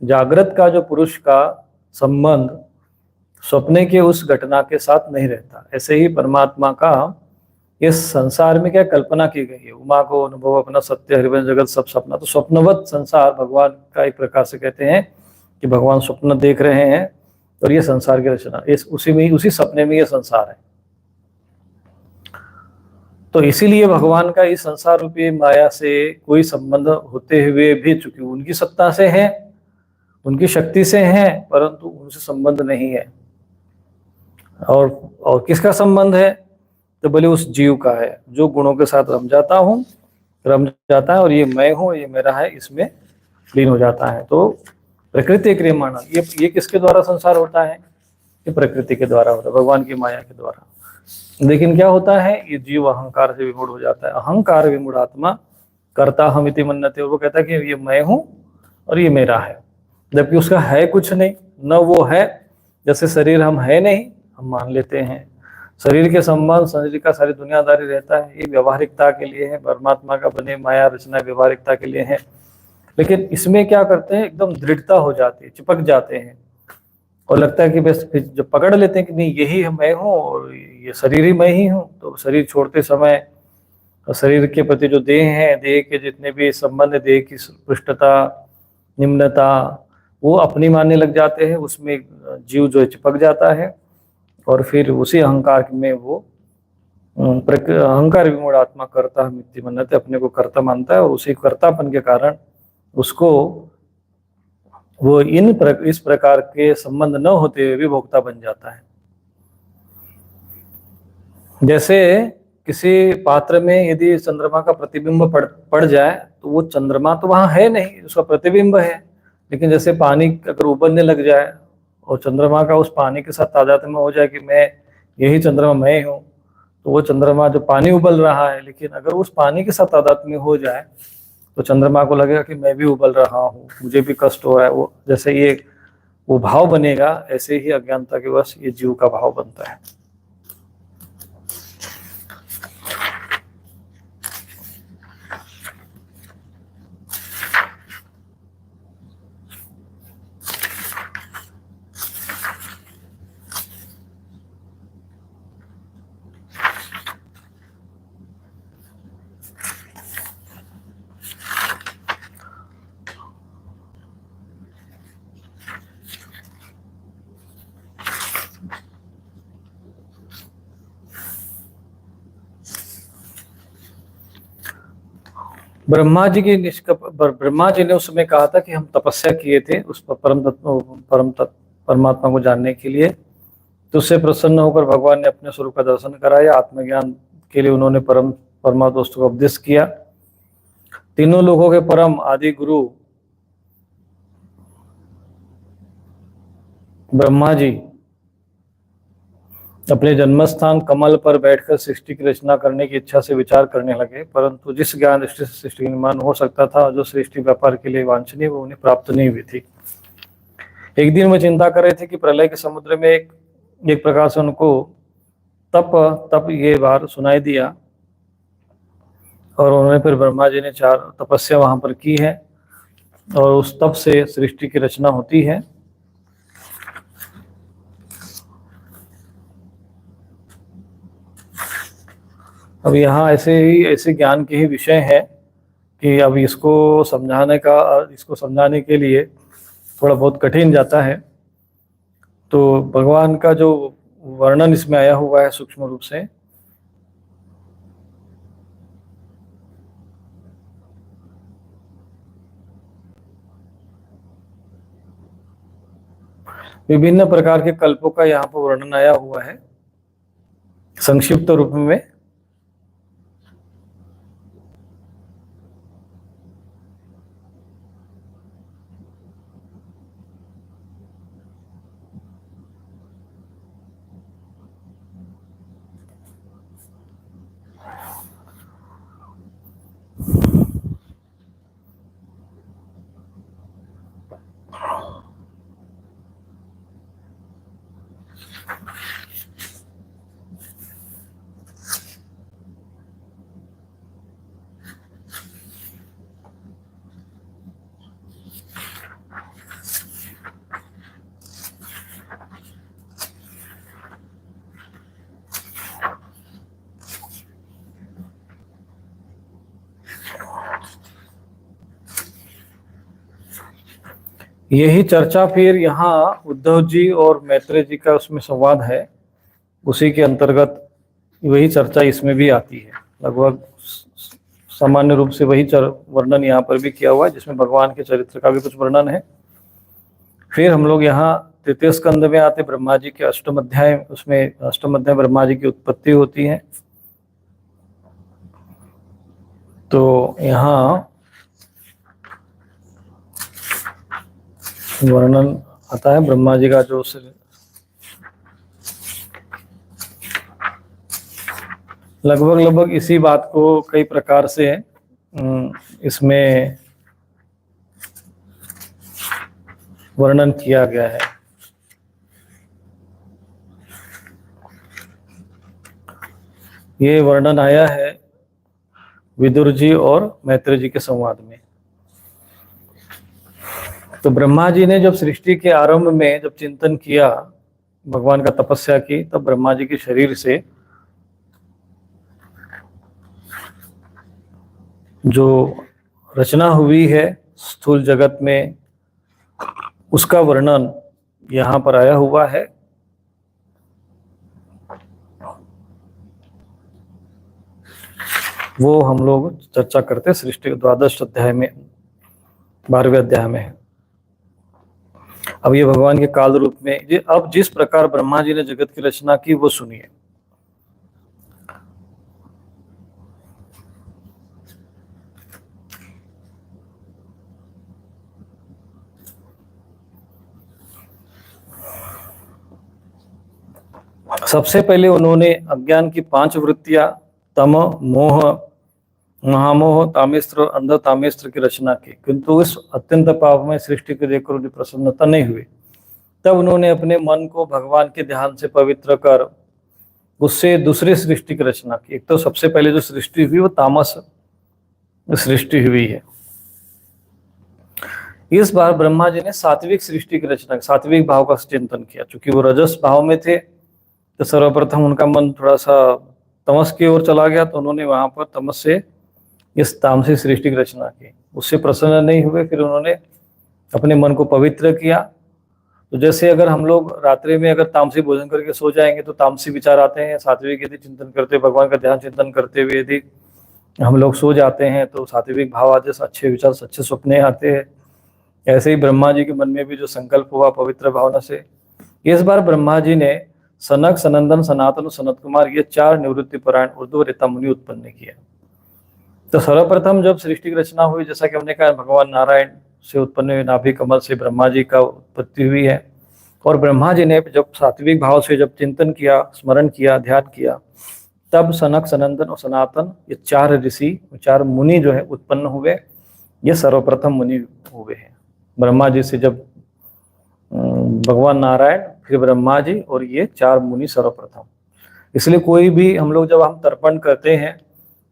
जागृत का जो पुरुष का संबंध सपने के उस घटना के साथ नहीं रहता। ऐसे ही परमात्मा का इस संसार में क्या कल्पना की गई है, उमा को अनुभव अपना सत्य हरिवंश जगत सब सपना। तो स्वप्नवत संसार भगवान का एक प्रकार से कहते हैं कि भगवान स्वप्न देख रहे हैं और ये संसार की रचना, इस उसी में उसी सपने में ये संसार है। तो इसीलिए भगवान का इस संसार रूपी माया से कोई संबंध होते हुए भी, चूंकि उनकी सत्ता से है, उनकी शक्ति से है, परंतु उनसे संबंध नहीं है। और किसका संबंध है? तो बोले उस जीव का है जो गुणों के साथ रम जाता है और ये मैं हूँ, ये मेरा है, इसमें लीन हो जाता है। तो प्रकृति क्रियमाणा, ये किसके द्वारा संसार होता है? ये प्रकृति के द्वारा होता है, भगवान की माया के द्वारा। लेकिन क्या होता है, ये जीव अहंकार से विमूढ़ हो जाता है। अहंकार विमूढ़ आत्मा कर्ता हम इति मन्यते, वो कहता है कि ये मैं हूँ और ये मेरा है, जबकि उसका है कुछ नहीं, न वो है। जैसे शरीर हम है नहीं, हम मान लेते हैं। शरीर के संबंध, शरीर का सारी दुनियादारी रहता है, ये व्यवहारिकता के लिए है। परमात्मा का बने माया रचना व्यवहारिकता के लिए है। लेकिन इसमें क्या करते हैं, एकदम दृढ़ता हो जाती है, चिपक जाते हैं और लगता है कि बस जब पकड़ लेते हैं कि नहीं यही मैं हूँ और ये शरीर ही मैं ही हूँ, तो शरीर छोड़ते समय शरीर के प्रति जो देह है, देह के जितने भी संबंध, देह की पृष्ठता, निम्नता, वो अपनी मानने लग जाते हैं। उसमें जीव जो चिपक जाता है और फिर उसी अहंकार में वो अहंकार विमूढ़ आत्मा कर्ता मित्ति मन्यते, अपने को कर्ता मानता है और उसी कर्तापन के कारण उसको वो इस प्रकार के संबंध न होते हुए भी भोक्ता बन जाता है। जैसे किसी पात्र में यदि चंद्रमा का प्रतिबिंब पड़ जाए तो वो चंद्रमा तो वहां है नहीं, उसका प्रतिबिंब है। लेकिन जैसे पानी अगर उबलने लग जाए और चंद्रमा का उस पानी के साथ तादात्म्य में हो जाए कि मैं यही चंद्रमा मैं हूँ, तो वो चंद्रमा जो पानी उबल रहा है, लेकिन अगर उस पानी के साथ तादात्म्य में हो जाए तो चंद्रमा को लगेगा कि मैं भी उबल रहा हूँ, मुझे भी कष्ट हो रहा है। वो जैसे ये वो भाव बनेगा, ऐसे ही अज्ञानता के वश ये जीव का भाव बनता है। ब्रह्मा जी ने उस समय कहा था कि हम तपस्या किए थे उस परमात्मा को जानने के लिए। तो उससे प्रसन्न होकर भगवान ने अपने स्वरूप का दर्शन कराया। आत्मज्ञान के लिए उन्होंने परमात्मा दोस्तों को उपदेश किया। तीनों लोगों के परम आदि गुरु ब्रह्मा जी अपने जन्मस्थान कमल पर बैठकर सृष्टि की रचना करने की इच्छा से विचार करने लगे, परंतु जिस ज्ञान दृष्टि से सृष्टि का निर्माण हो सकता था, जो सृष्टि व्यापार के लिए वांछनीय, वो उन्हें प्राप्त नहीं हुई थी। एक दिन वो चिंता कर रहे थे कि प्रलय के समुद्र में एक प्रकार से उनको तप ये बार सुनाई दिया और उन्होंने फिर ब्रह्मा जी ने 4 तपस्या वहां पर की है और उस तप से सृष्टि की रचना होती है। अब यहाँ ऐसे ज्ञान के ही विषय है कि अब इसको समझाने के लिए थोड़ा बहुत कठिन जाता है। तो भगवान का जो वर्णन इसमें आया हुआ है सूक्ष्म रूप से, विभिन्न प्रकार के कल्पों का यहाँ पर वर्णन आया हुआ है संक्षिप्त रूप में। यही चर्चा फिर यहाँ उद्धव जी और मैत्रेय जी का उसमें संवाद है, उसी के अंतर्गत वही चर्चा इसमें भी आती है। लगभग सामान्य रूप से वही वर्णन यहाँ पर भी किया हुआ है, जिसमें भगवान के चरित्र का भी कुछ वर्णन है। फिर हम लोग यहाँ तृतीय स्कंद में आते, ब्रह्मा जी के अष्टम अध्याय, उसमें अष्टम अध्याय ब्रह्मा जी की उत्पत्ति होती है। तो यहाँ वर्णन आता है ब्रह्मा जी का, जो लगभग इसी बात को कई प्रकार से इसमें वर्णन किया गया है। ये वर्णन आया है विदुर जी और मैत्रेय जी के संवाद में। तो ब्रह्मा जी ने जब सृष्टि के आरंभ में जब चिंतन किया, भगवान का तपस्या की, तब ब्रह्मा जी के शरीर से जो रचना हुई है स्थूल जगत में, उसका वर्णन यहाँ पर आया हुआ है। वो हम लोग चर्चा करते सृष्टि द्वादश अध्याय में, 12वें अध्याय में है। अब ये भगवान के काल रूप में अब जिस प्रकार ब्रह्मा जी ने जगत की रचना की वो सुनिए। सबसे पहले उन्होंने अज्ञान की 5 वृत्तियां, तम, मोह, महामोह, तामेस्त्र, अंध तामेस्त्र की रचना की, किंतु इस अत्यंत पाप में सृष्टि को देखकर उनकी प्रसन्नता नहीं हुई। तब उन्होंने अपने मन को भगवान के ध्यान से पवित्र कर उससे दूसरी सृष्टि की रचना की। एक तो सबसे पहले जो सृष्टि हुई वो तामस सृष्टि हुई है। इस बार ब्रह्मा जी ने सात्विक सृष्टि की रचना, सात्विक भाव का चिंतन किया। चूंकि वो रजस भाव में थे तो सर्वप्रथम उनका मन थोड़ा सा तमस की ओर चला गया, तो उन्होंने वहां पर तमस से इस तामसी सृष्टि की रचना की। उससे प्रसन्न नहीं हुए, फिर उन्होंने अपने मन को पवित्र किया। तो जैसे अगर हम लोग रात्रि में अगर तामसी भोजन करके सो जाएंगे तो तामसी विचार आते हैं, सात्विक यदि चिंतन करते, भगवान का ध्यान चिंतन करते हुए यदि हम लोग सो जाते हैं तो सात्विक भाव आते, अच्छे विचार, अच्छे सपने आते हैं। ऐसे ही ब्रह्मा जी के मन में भी जो संकल्प हुआ पवित्र भावना से, इस बार ब्रह्मा जी ने सनक, सनंदन, सनातन, सनत कुमार, ये 4 निवृत्ति परायण ऊर्ध्वरेता मुनि उत्पन्न किया। तो सर्वप्रथम जब सृष्टि की रचना हुई, जैसा कि हमने कहा, भगवान नारायण से उत्पन्न हुए नाभि कमल से ब्रह्मा जी का उत्पत्ति हुई है। और ब्रह्मा जी ने जब सात्विक भाव से जब चिंतन किया, स्मरण किया, ध्यान किया, तब सनक, सनंदन और सनातन, ये 4 ऋषि, 4 मुनि जो है उत्पन्न हुए। ये सर्वप्रथम मुनि हुए हैं। ब्रह्मा जी से जब भगवान नारायण, फिर ब्रह्मा जी, और ये 4 मुनि सर्वप्रथम। इसलिए कोई भी हम लोग जब हम तर्पण करते हैं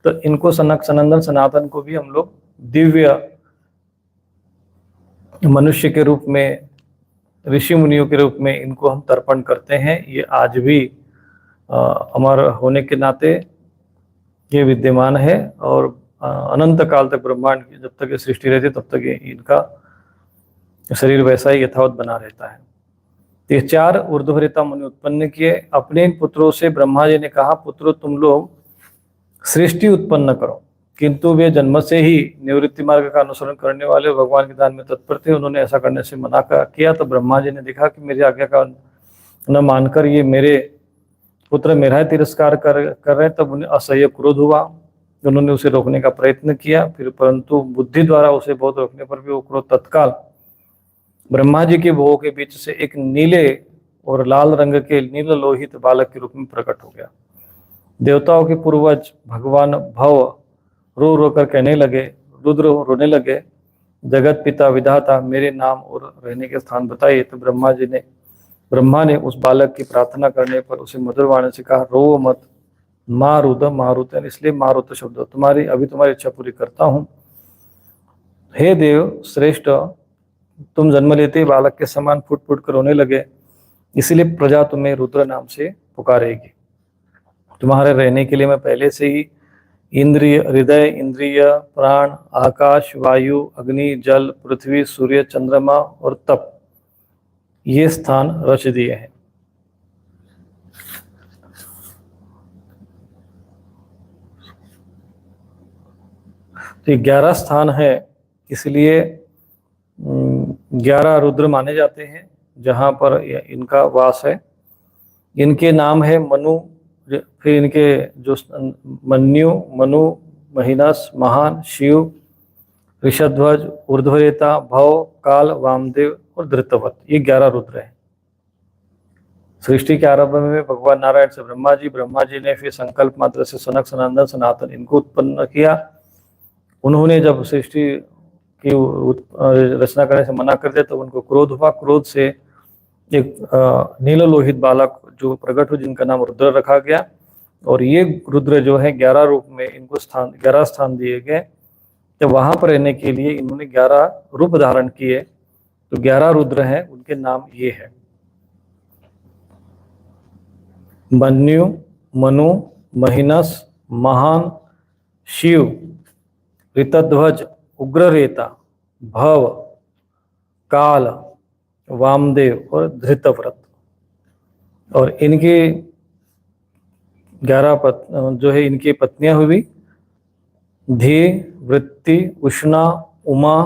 तो इनको, सनक, सनंदन, सनातन को भी हम लोग दिव्य मनुष्य के रूप में, ऋषि मुनियों के रूप में इनको हम तर्पण करते हैं। ये आज भी अमर होने के नाते ये विद्यमान है, और अनंत काल तक ब्रह्मांड की जब तक ये सृष्टि रहती तब तक ये इनका शरीर वैसा ही यथावत बना रहता है। तो ये 4 ऊर्ध्वरेता मुनि उत्पन्न किए। अपने इन पुत्रों से ब्रह्मा जी ने कहा, पुत्रों तुम लोग सृष्टि उत्पन्न करो। किंतु वे जन्म से ही निवृत्ति मार्ग का अनुसरण करने वाले, भगवान के ध्यान में तत्पर थे। उन्होंने ऐसा करने से मना किया। तो ब्रह्मा जी ने देखा कि मेरी आज्ञा का न मानकर ये मेरे पुत्र मेरा ही तिरस्कार कर रहे हैं, तब उन्हें असह्य क्रोध हुआ। उन्होंने उसे रोकने का प्रयत्न किया, फिर परंतु बुद्धि द्वारा उसे बहुत रोकने पर भी वो क्रोध तत्काल ब्रह्मा जी के भुवों के बीच से एक नीले और लाल रंग के नील लोहित बालक के रूप में प्रकट हो गया। देवताओं के पूर्वज भगवान भव रो रो कर कहने लगे, रुद्र रोने लगे, जगत पिता विधाता मेरे नाम और रहने के स्थान बताइए। तो ब्रह्मा ने उस बालक की प्रार्थना करने पर उसे मधुर वाणी से कहा, रो मत, मारुत, मारुत, इसलिए मारुत शब्द, तुम्हारी इच्छा पूरी करता हूँ। हे देव श्रेष्ठ, तुम जन्म लेते ही बालक के समान फुट फुट कर रोने लगे, इसलिए प्रजा तुम्हें रुद्र नाम से पुकारेगी। तुम्हारे रहने के लिए मैं पहले से ही इंद्रिय, हृदय, इंद्रिय, प्राण, आकाश, वायु, अग्नि, जल, पृथ्वी, सूर्य, चंद्रमा और तप, ये स्थान रच दिए हैं। तो ये 11 स्थान है, इसलिए 11 रुद्र माने जाते हैं जहाँ पर इनका वास है। इनके नाम है मनु, फिर इनके जो मन्यु, मनु, महिनस, महान, शिव, ऋषध्वज, ऊर्ध्वरेता, भव, काल, वामदेव और धृतवत, ये 11 रुद्र हैं। सृष्टि के आरंभ में भगवान नारायण से ब्रह्मा जी ने फिर संकल्प मात्र से सनक, सनंदन, सनातन इनको उत्पन्न किया। उन्होंने जब सृष्टि की रचना करने से मना कर दिया तो उनको क्रोध हुआ। क्रोध से एक नीललोहित बालक जो प्रकट हुए जिनका नाम रुद्र रखा गया। और ये रुद्र जो है 11 रूप में इनको 11 स्थान दिए गए। जब वहां पर रहने के लिए इन्होंने 11 रूप धारण किए, तो 11 रुद्र हैं, उनके नाम ये है मन्यु, मनु, महिनस, महान, शिव, ऋतध्वज, उग्ररेता, भव, काल, वामदेव और धृतव्रत। और इनके 11 जो है इनकी पत्नियां हुई धी, वृत्ति, उष्णा, उमा,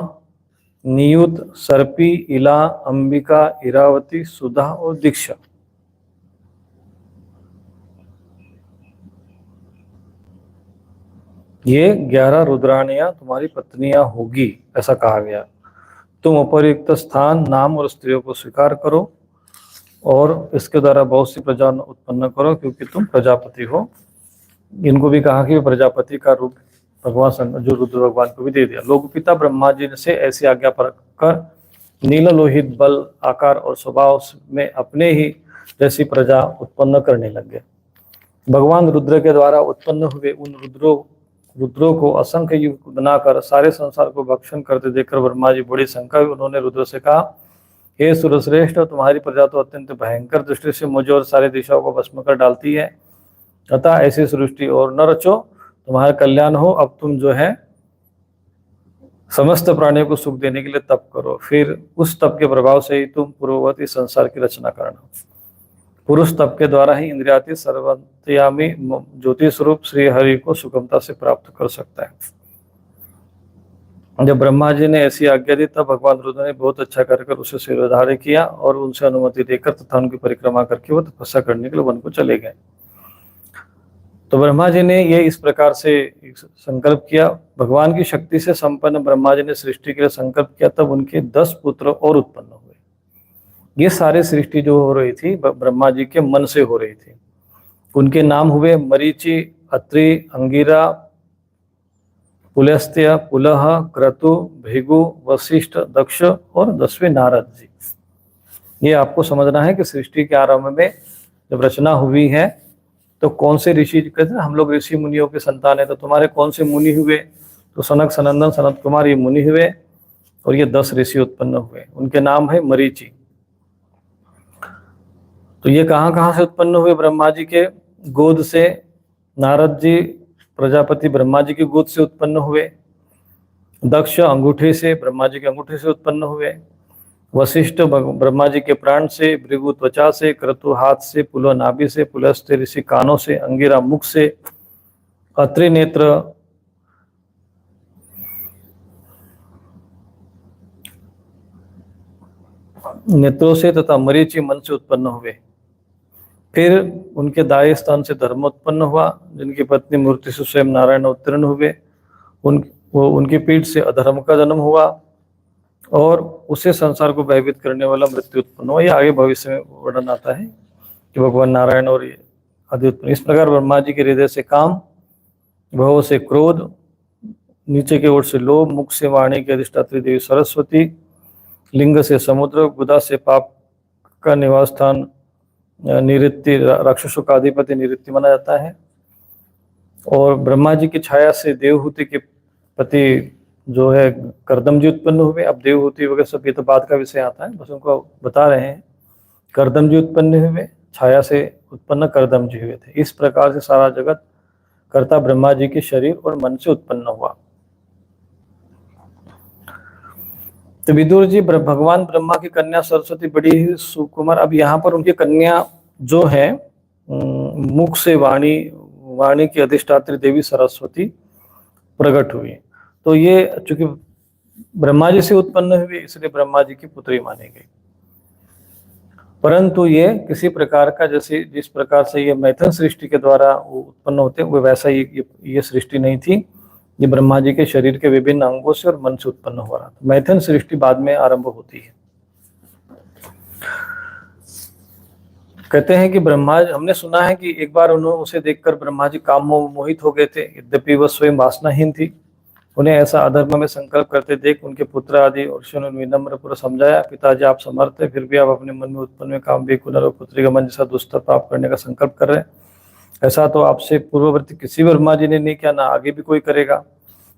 नियुत, सर्पी, इला, अंबिका, इरावती, सुधा और दीक्षा। ये 11 रुद्राणियां तुम्हारी पत्नियां होगी, ऐसा कहा गया। तुम उपयुक्त स्थान, नाम और स्त्रियों को स्वीकार करो और इसके द्वारा बहुत सी प्रजा उत्पन्न करो, क्योंकि तुम प्रजापति हो। इनको भी कहा कि प्रजापति का रूप भगवान जो रुद्र भगवान को भी दे दिया। लोकपिता ब्रह्मा जी से ऐसी आज्ञा पर कर नीललोहित बल, आकार और स्वभाव में अपने ही जैसी प्रजा उत्पन्न करने लग गए। भगवान रुद्र के द्वारा उत्पन्न हुए उन रुद्रों को असंख्य युग बनाकर सारे संसार को भक्षण करते देखकर ब्रह्मा जी बड़ी शंका हुई। उन्होंने रुद्र से कहा, हे सुरश्रेष्ठ, तुम्हारी प्रजा तो अत्यंत भयंकर दृष्टि से मुझे और सारे दिशाओं को भस्म कर डालती है, अतः ऐसी सृष्टि और न रचो, तुम्हारा कल्याण हो। अब तुम जो है समस्त प्राणियों को सुख देने के लिए तप करो, फिर उस तप के प्रभाव से ही तुम पूर्ववत इस संसार की रचना करना। पुरुष तप के द्वारा ही इंद्रियातीत सर्वंतयामी ज्योति स्वरूप श्री हरि को सुगमता से प्राप्त कर सकता है। जब ब्रह्मा जी ने ऐसी आज्ञा दी तब भगवान रुद्र ने बहुत अच्छा कर उसे सिरधार्य किया और उनसे अनुमति देकर तथा उनकी परिक्रमा करके वो तपस्या करने के लिए वन को चले गए। तो ब्रह्मा जी ने ये इस प्रकार से संकल्प किया। भगवान की शक्ति से संपन्न ब्रह्मा जी ने सृष्टि के लिए संकल्प किया, तब उनके 10 पुत्र और उत्पन्न हुए। ये सारे सृष्टि जो हो रही थी ब्रह्मा जी के मन से हो रही थी। उनके नाम हुए मरीचि, अत्रि, अंगिरा, पुलस्त्य, पुलह, क्रतु, भृगु, वशिष्ठ, दक्ष और 10वें नारद जी। ये आपको समझना है कि सृष्टि के आरंभ में जब रचना हुई है तो कौन से ऋषि, कहते हैं हम लोग ऋषि मुनियों के संतान है, तो तुम्हारे कौन से मुनि हुए? तो सनक, सनंदन, सनत कुमार ये मुनि हुए और ये 10 ऋषि उत्पन्न हुए। उनके नाम है मरीचि। तो ये कहाँ से उत्पन्न हुए? ब्रह्मा जी के गोद से। नारद जी प्रजापति ब्रह्मा जी की गोद से उत्पन्न हुए। दक्ष अंगूठे से, ब्रह्मा जी के अंगूठे से उत्पन्न हुए। वशिष्ठ ब्रह्मा जी के प्राण से, भृगु त्वचा से, क्रतु हाथ से, पुलह नाभि से, पुलस्त्य ऋषि कानों से, अंगिरा मुख से, अत्रि नेत्रों से तथा मरीचि मन से उत्पन्न हुए। फिर उनके दाएं स्थान से धर्म उत्पन्न हुआ, जिनकी पत्नी मूर्ति से स्वयं नारायण अवतीर्ण हुए। उनकी पीठ से अधर्म का जन्म हुआ और उसे संसार को भयभीत करने वाला मृत्यु उत्पन्न हुआ। ये आगे भविष्य में वर्णन आता है कि भगवान नारायण और आदि उत्पन्न। इस प्रकार ब्रह्मा जी के हृदय से काम, भव से क्रोध, नीचे की ओर से लोभ, मुख से वाणी की अधिष्ठात्री देवी सरस्वती, लिंग से समुद्र, गुदा से पाप का निवास स्थान निवृत्ति, राक्षसों का अधिपति निवृत्ति माना जाता है। और ब्रह्मा जी की छाया से देवहूति के पति जो है कर्दम जी उत्पन्न हुए। अब देवहूति वगैरह सब ये तो बाद का विषय आता है, बस उनको बता रहे हैं। कर्दम जी उत्पन्न हुए, छाया से उत्पन्न कर्दम जी हुए थे। इस प्रकार से सारा जगत कर्ता ब्रह्मा जी के शरीर और मन से उत्पन्न हुआ। तो विदुर जी भगवान ब्रह्मा की कन्या सरस्वती बड़ी ही सुकुमार। अब यहाँ पर उनकी कन्या जो है मुख से वाणी की अधिष्ठात्री देवी सरस्वती प्रकट हुई। तो ये चूंकि ब्रह्मा जी से उत्पन्न हुई इसलिए ब्रह्मा जी की पुत्री मानी गई। परंतु ये किसी प्रकार का जैसे जिस प्रकार से ये मैथुन सृष्टि के द्वारा उत्पन्न होते हैं वो वैसा ये सृष्टि नहीं थी। ये ब्रह्मा जी के शरीर के विभिन्न अंगों से और मन से उत्पन्न हो रहा था। मैथुन सृष्टि बाद में आरंभ होती है। कहते हैं कि हमने सुना है कि एक बार उन्होंने उसे देखकर ब्रह्मा जी काम मोहित हो गए थे। यद्यपि वह स्वयं वासनाहीन थी। उन्हें ऐसा अधर्म में संकल्प करते देख उनके पुत्र आदि और विनम्र पूर्वक समझाया, पिताजी आप समर्थ है, फिर भी आप अपने मन में उत्पन्न में काम बेकुनर और पुत्री का मन जैसा दुस्तर प्राप्त करने का संकल्प कर रहे हैं। ऐसा तो आपसे पूर्ववर्ती किसी ब्रह्मा जी ने नहीं किया, ना आगे भी कोई करेगा।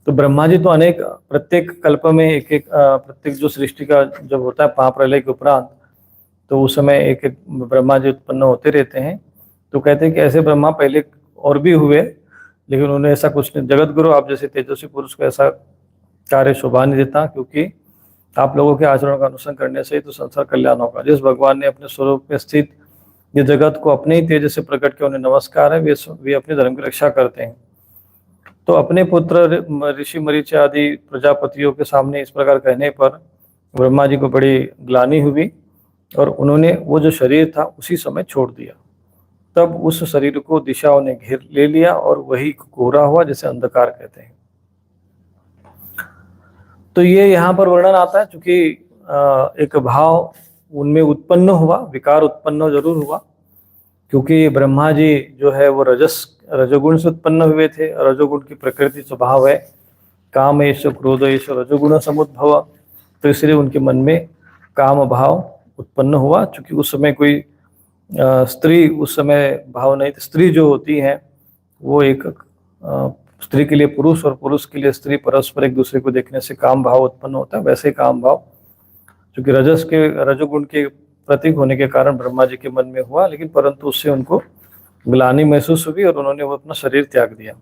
तो ब्रह्मा जी तो अनेक प्रत्येक कल्प में एक प्रत्येक जो सृष्टि का जब होता है महाप्रलय के उपरांत तो उस समय एक एक ब्रह्मा जी उत्पन्न होते रहते हैं। तो कहते हैं कि ऐसे ब्रह्मा पहले और भी हुए, लेकिन उन्हें ऐसा कुछ नहीं। जगत गुरु आप जैसे तेजस्वी पुरुष को ऐसा कार्य शोभा नहीं देता, क्योंकि आप लोगों के आचरण का अनुसरण करने से ही तो संसार कल्याण होगा। जिस भगवान ने अपने स्वरूप में स्थित ये जगत को अपने ही तेज से प्रकट किया, उन्हें नमस्कार है। वे अपने धर्म की रक्षा करते हैं। तो अपने पुत्र ऋषि मरीचि आदि प्रजापतियों के सामने इस प्रकार कहने पर ब्रह्मा जी को बड़ी ग्लानि हुई और उन्होंने वो जो शरीर था उसी समय छोड़ दिया। तब उस शरीर को दिशाओं ने घेर ले लिया और वही कोहरा हुआ, जिसे अंधकार कहते हैं। तो ये यहाँ पर वर्णन आता है, चूंकि एक भाव उनमें उत्पन्न हुआ, विकार उत्पन्न जरूर हुआ, क्योंकि ब्रह्मा जी जो है वो रजोगुण से उत्पन्न हुए थे। रजोगुण की प्रकृति स्वभाव है काम एष क्रोध एष रजोगुण समुद्भव। तो इसलिए उनके मन में काम भाव उत्पन्न हुआ। चूंकि उस समय कोई स्त्री उस समय भाव नहीं थी। स्त्री जो होती है वो एक स्त्री के लिए पुरुष और पुरुष के लिए स्त्री परस्पर एक दूसरे को देखने से काम भाव उत्पन्न होता है। वैसे काम भाव चूंकि रजोगुण के प्रतीक होने के कारण ब्रह्मा जी के मन में हुआ, लेकिन परंतु उससे उनको ग्लानि महसूस हुई और उन्होंने वो अपना शरीर त्याग दिया।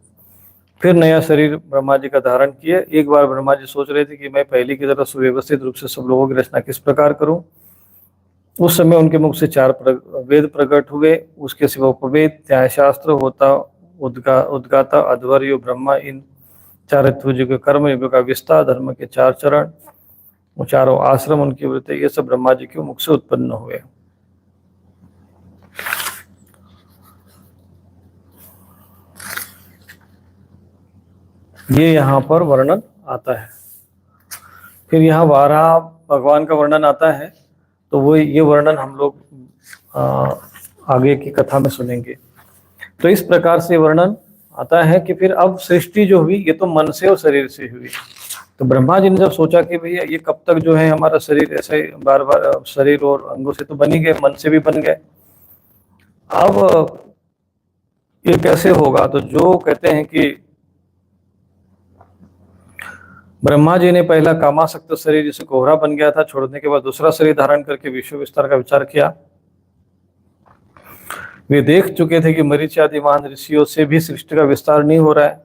फिर नया शरीर ब्रह्मा जी का धारण किया। एक बार ब्रह्मा जी सोच रहे थे कि मैं पहले की तरह सुव्यवस्थित रूप से सब लोगों की रचना किस प्रकार करूं। उस समय उनके मुख से 4 वेद प्रकट हुए। उसके सिवा उपवेद, न्यायशास्त्र, होता, उद्गाता, अध्वर्य, ब्रह्मा, इन 4 ऋतुज के कर्म, युग का विस्तार, धर्म के 4 चरण, 4 आश्रम, उनकी वृत्ति, ये सब ब्रह्मा जी के मुख से उत्पन्न हुए। ये यहाँ पर वर्णन आता है। फिर यहाँ वाराह भगवान का वर्णन आता है। तो वो ये वर्णन हम लोग आगे की कथा में सुनेंगे। तो इस प्रकार से वर्णन आता है कि फिर अब सृष्टि जो हुई ये तो मन से और शरीर से हुई। तो ब्रह्मा जी ने जब सोचा कि भैया ये कब तक जो है हमारा शरीर ऐसे बार बार शरीर और अंगों से तो बन ही गए, मन से भी बन गए, अब ये कैसे होगा। तो जो कहते हैं कि ब्रह्मा जी ने पहला कामासक्त शरीर जिसे कोहरा बन गया था छोड़ने के बाद दूसरा शरीर धारण करके विश्व विस्तार का विचार किया। वे देख चुके थे कि मरीचि आदि महान ऋषियों से भी सृष्टि का विस्तार नहीं हो रहा है।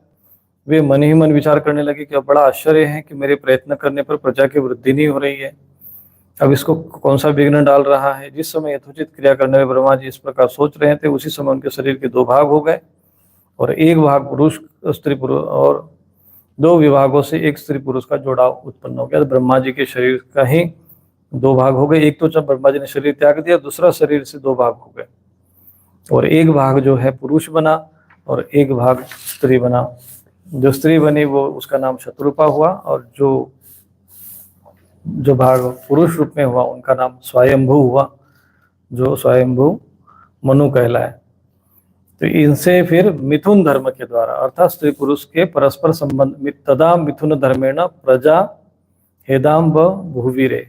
वे मन ही मन विचार करने लगे कि अब बड़ा आश्चर्य है कि मेरे प्रयत्न करने पर प्रजा की वृद्धि नहीं हो रही है। अब इसको कौन सा विघ्न डाल रहा है। जिस समय यथोचित क्रिया करने में ब्रह्मा जी इस प्रकार सोच रहे थे, उसी समय उनके शरीर के 2 भाग हो गए और एक भाग पुरुष स्त्री पुरुष और 2 विभागों से एक स्त्री पुरुष का जोड़ाव उत्पन्न हो गया। तो ब्रह्मा जी के शरीर का ही 2 भाग हो गए। एक तो जब ब्रह्मा जी ने शरीर त्याग दिया, दूसरा शरीर से 2 भाग हो गए और एक भाग जो है पुरुष बना और एक भाग स्त्री बना। जो स्त्री बनी वो उसका नाम शत्रुपा हुआ और जो भाग पुरुष रूप में हुआ उनका नाम स्वयंभू हुआ, जो स्वयंभू मनु कहलाए। तो इनसे फिर मिथुन धर्म के द्वारा अर्थात स्त्री पुरुष के परस्पर संबंध तदा मिथुन धर्मेण प्रजा हेदाम भूवीरे।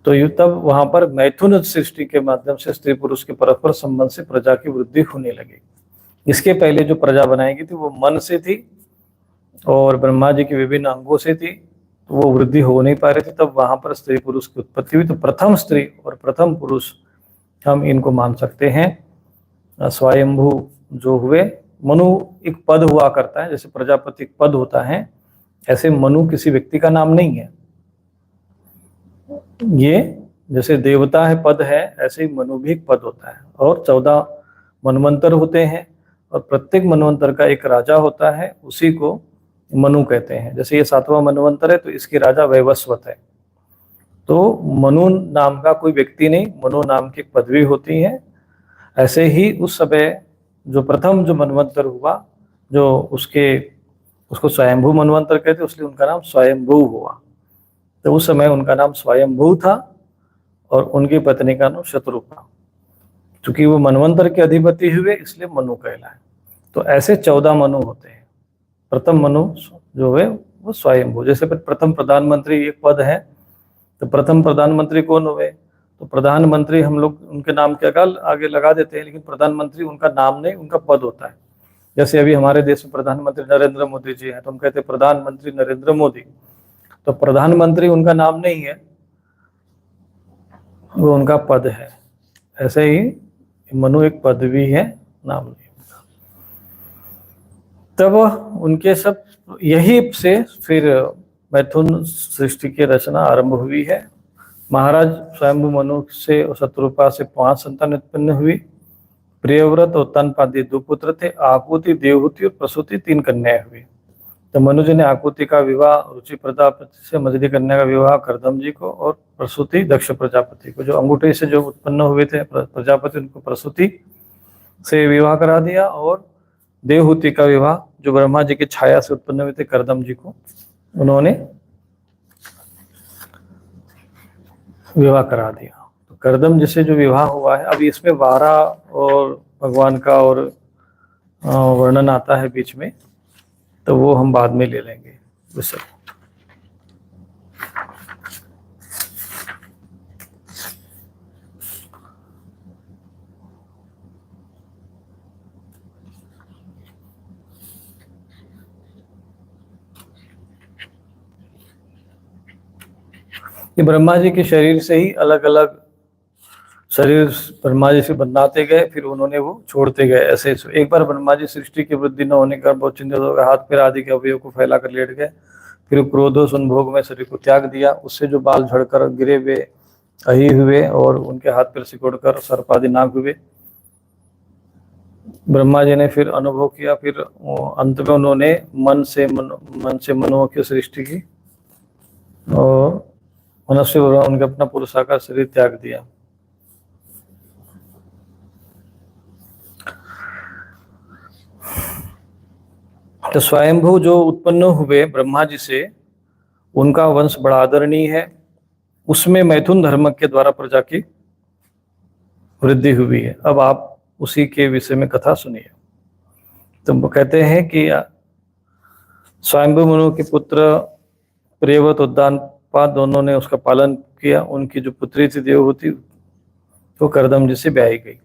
तो तब वहां पर मैथुन सृष्टि के माध्यम से स्त्री पुरुष के परस्पर संबंध से प्रजा की वृद्धि होने लगी। इसके पहले जो प्रजा बनाई गई थी वो मन से थी और ब्रह्मा जी के विभिन्न अंगों से थी, तो वो वृद्धि हो नहीं पा रही थी। तब वहां पर स्त्री पुरुष की उत्पत्ति हुई। तो प्रथम स्त्री और प्रथम पुरुष हम इनको मान सकते हैं। स्वयंभू जो हुए मनु एक पद हुआ करता है, जैसे प्रजापति एक पद होता है, ऐसे मनु किसी व्यक्ति का नाम नहीं है। ये जैसे देवता है पद है, ऐसे ही मनु भी एक पद होता है। और 14 मनवंतर होते हैं और प्रत्येक मनवंतर का एक राजा होता है, उसी को मनु कहते हैं। जैसे ये 7वां मनवंतर है तो इसकी राजा वैवस्वत है। तो मनु नाम का कोई व्यक्ति नहीं, मनु नाम की पदवी होती है। ऐसे ही उस समय जो प्रथम जो मनवंतर हुआ, जो उसको स्वयंभू मनवंतर कहते, इसलिए उनका नाम स्वयंभू हुआ। तो उस समय उनका नाम स्वयंभू था और उनकी पत्नी का नाम शत्रुपा। चूंकि वो मनवंतर के अधिपति हुए इसलिए मनु कहलाए। तो ऐसे 14 मनु होते हैं। प्रथम मनु जो है वो स्वयंभू। जैसे प्रथम प्रधानमंत्री एक पद है, तो प्रथम प्रधानमंत्री कौन हुए? तो प्रधानमंत्री हम लोग उनके नाम के आगे लगा देते हैं, लेकिन प्रधानमंत्री उनका नाम नहीं, उनका पद होता है। जैसे अभी हमारे देश में प्रधानमंत्री नरेंद्र मोदी जी हैं, तो हम कहते हैं प्रधानमंत्री नरेंद्र मोदी। तो प्रधानमंत्री उनका नाम नहीं है, वो उनका पद है। ऐसे ही मनु एक पद भी है, नाम नहीं उनका। तब उनके सब यही से फिर मैथुन सृष्टि की रचना आरंभ हुई है। महाराज स्वयंभू मनु से शत्रुपा से 5 संतान उत्पन्न हुई। प्रियव्रत और तनपादी 2 पुत्र थे। आकुति, देवहूति और प्रसूति 3 कन्याएं हुई। तो मनुज ने आकुति का विवाह रुचि प्रजापति से, मजरी कन्या का विवाह करदम जी को, और प्रसूति दक्ष प्रजापति को। जो अंगूठे से जो उत्पन्न हुए थे प्रजापति, उनको प्रसूति से विवाह करा दिया। और देवहूति का विवाह जो ब्रह्मा जी की छाया से उत्पन्न हुए थे करदम जी को, उन्होंने विवाह करा दिया। तो करदम जी से जो विवाह हुआ है, अभी इसमें वारा और भगवान का और वर्णन आता है बीच में, तो वो हम बाद में ले लेंगे विषय। ये ब्रह्मा जी के शरीर से ही अलग अलग शरीर ब्रह्मा जी से बनाते गए, फिर उन्होंने वो छोड़ते गए। ऐसे एक बार ब्रह्मा जी सृष्टि की वृद्धि न होने का बहुत चिंतित हो गए, हाथ पैर आदि के अवयव को फैलाकर लेट गए। फिर क्रोधोस भोग में शरीर को त्याग दिया। उससे जो बाल झड़कर गिरे वे अही हुए और उनके हाथ पैर सिकोड़कर सर्प आदि नाग हुए। ब्रह्मा जी ने फिर अनुभव किया, फिर अंत में उन्होंने मन से मनुओं की सृष्टि की और मनुष्य उनके अपना पुरुषाकार शरीर त्याग दिया। तो स्वयंभू जो उत्पन्न हुए ब्रह्मा जी से, उनका वंश बड़ा आदरणीय है। उसमें मैथुन धर्म के द्वारा प्रजा की वृद्धि हुई है। अब आप उसी के विषय में कथा सुनिए। तो वो कहते हैं कि स्वयंभू मनु के पुत्र प्रियव्रत उद्दानपाद दोनों ने उसका पालन किया। उनकी जो पुत्री थी देवहूति, वो करदम जी से ब्याही गई।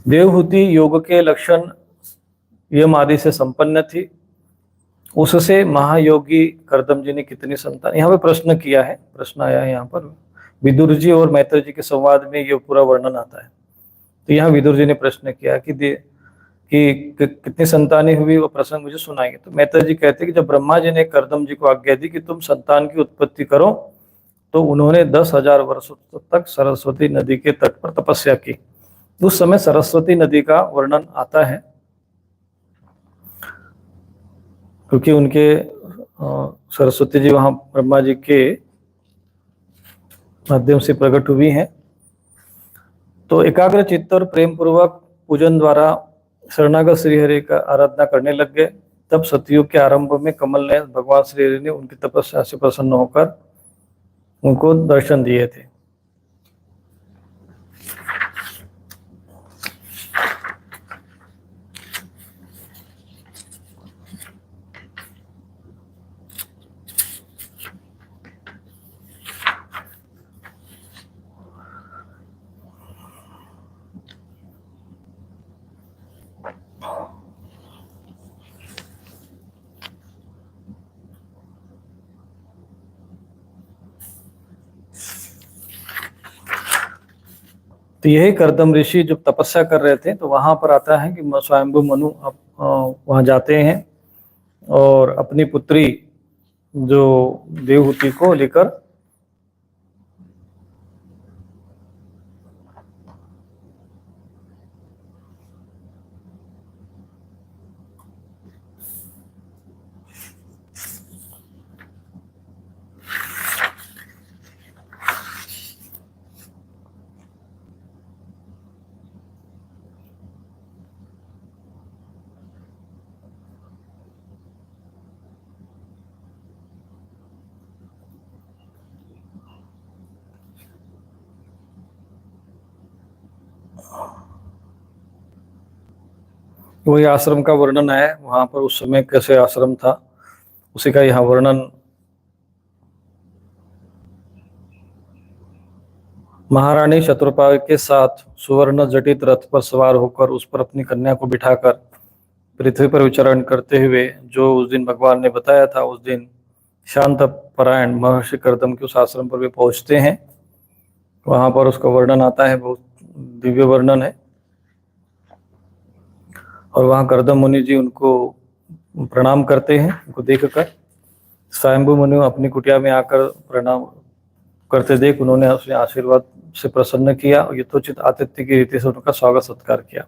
देवहूति योग के लक्षण यम आदि से संपन्न थी। उससे महायोगी करदम जी ने कितनी संतान, यहाँ पे प्रश्न किया है, प्रश्न आया है यहाँ पर। विदुर जी और मैत्र जी के संवाद में ये पूरा वर्णन आता है। तो यहाँ विदुर जी ने प्रश्न किया कि कितनी संतानें हुई, वो प्रसंग मुझे सुनाएंगे। तो मैत्र जी कहते हैं कि जब ब्रह्मा जी ने करदम जी को आज्ञा दी कि तुम संतान की उत्पत्ति करो, तो उन्होंने 10,000 वर्षों तक सरस्वती नदी के तट पर तपस्या की। उस समय सरस्वती नदी का वर्णन आता है, क्योंकि उनके सरस्वती जी वहां ब्रह्मा जी के माध्यम से प्रकट हुई हैं। तो एकाग्र चित्त और प्रेम पूर्वक पूजन द्वारा शरणागत श्रीहरि का आराधना करने लग गए। तब सतयुग के आरंभ में कमल ने भगवान श्रीहरि ने उनकी तपस्या से प्रसन्न होकर उनको दर्शन दिए थे। तो यही कर्दम ऋषि जब तपस्या कर रहे थे तो वहां पर आता है कि स्वयंभू मनु वहां जाते हैं और अपनी पुत्री जो देवहूति को लेकर वही आश्रम का वर्णन है, वहां पर उस समय कैसे आश्रम था उसी का यहाँ वर्णन। महारानी शत्रुपा के साथ सुवर्ण जटित रथ पर सवार होकर उस पर अपनी कन्या को बिठाकर पृथ्वी पर विचरण करते हुए जो उस दिन भगवान ने बताया था, उस दिन शांत परायण महर्षि कर्दम के उस आश्रम पर वे पहुंचते हैं। वहां पर उसका वर्णन आता है, बहुत दिव्य वर्णन है। और वहां कर्दम मुनि जी उनको प्रणाम करते हैं। उनको देखकर स्वयंभू मुनि अपनी कुटिया में आकर प्रणाम करते देख उन्होंने उसने आशीर्वाद से प्रसन्न किया और यथोचित आतिथ्य की रीति से उनका स्वागत सत्कार किया।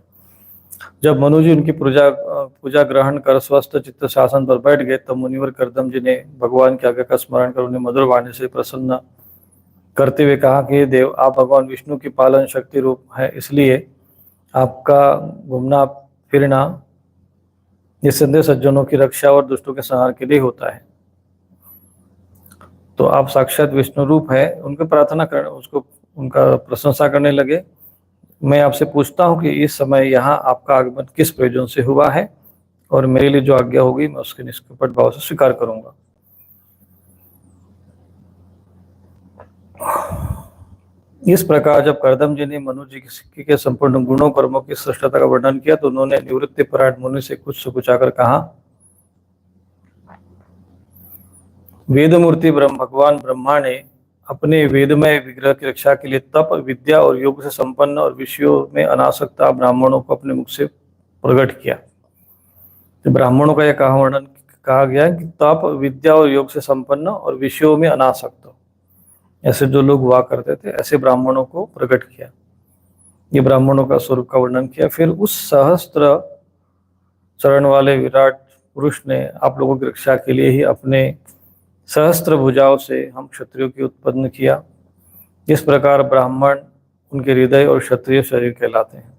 जब मनु जी उनकी पूजा ग्रहण कर स्वस्थ चित्त शासन पर बैठ गए तब मुनिवर कर्दम जी ने भगवान की आज्ञा का स्मरण कर उन्हें मधुर वाणी से प्रसन्न करते हुए कहा कि देव, आप भगवान विष्णु की पालन शक्ति रूप है, इसलिए आपका घूमना फिरना निस्संदेह सज्जनों की रक्षा और दुष्टों के संहार के लिए होता है। तो आप साक्षात विष्णु रूप है। उनके प्रार्थना कर उसको उनका प्रशंसा करने लगे। मैं आपसे पूछता हूँ कि इस समय यहाँ आपका आगमन किस प्रयोजन से हुआ है और मेरे लिए जो आज्ञा होगी मैं उसके निष्कपट भाव से स्वीकार करूंगा। इस प्रकार जब कर्दम जी ने मनु जी के संपूर्ण गुणों कर्मों की श्रेष्ठता का वर्णन किया तो उन्होंने निवृत्ति परायण मुनि से कुछ सुकुचाकर कहा, वेद मूर्ति भगवान ब्रह्मा ने अपने वेदमय विग्रह की रक्षा के लिए तप, विद्या और योग से संपन्न और विषयों में अनासक्ता ब्राह्मणों को अपने मुख से प्रकट किया। तो ब्राह्मणों का यह वर्णन कहा गया कि तप, विद्या और योग से संपन्न और विषयों में अनासक्त, ऐसे जो लोग हुआ करते थे ऐसे ब्राह्मणों को प्रकट किया। ये ब्राह्मणों का स्वरूप का वर्णन किया। फिर उस सहस्त्र चरण वाले विराट पुरुष ने आप लोगों की रक्षा के लिए ही अपने सहस्त्र भुजाओं से हम क्षत्रियों की उत्पन्न किया। इस प्रकार ब्राह्मण उनके हृदय और क्षत्रिय शरीर कहलाते हैं।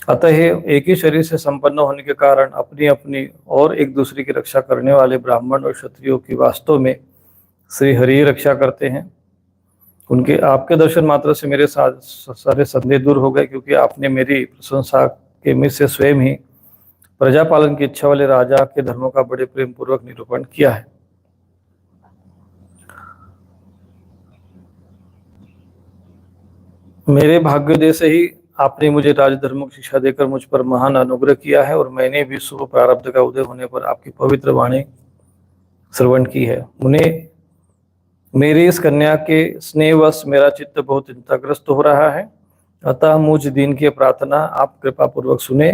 अतः एक ही शरीर से संपन्न होने के कारण अपनी अपनी और एक दूसरे की रक्षा करने वाले ब्राह्मण और क्षत्रियों की वास्तव में श्री हरि रक्षा करते हैं। उनके आपके दर्शन मात्र से मेरे सारे संदेह दूर हो गए, क्योंकि आपने मेरी प्रशंसा के मुझ से स्वयं ही प्रजापालन की इच्छा वाले राजा के धर्मों का बड़े प्रेम पूर्वक निरूपण किया है। मेरे भाग्योदय से ही आपने मुझे राजधर्मों की शिक्षा देकर मुझ पर महान अनुग्रह किया है और मैंने भी शुभ प्रारब्ध का उदय होने पर आपकी पवित्र वाणी श्रवण की है। उन्हें मेरी इस कन्या के स्नेहवश मेरा चित्त बहुत चिंताग्रस्त हो रहा है, अतः मुझ दिन की प्रार्थना आप कृपा पूर्वक सुने।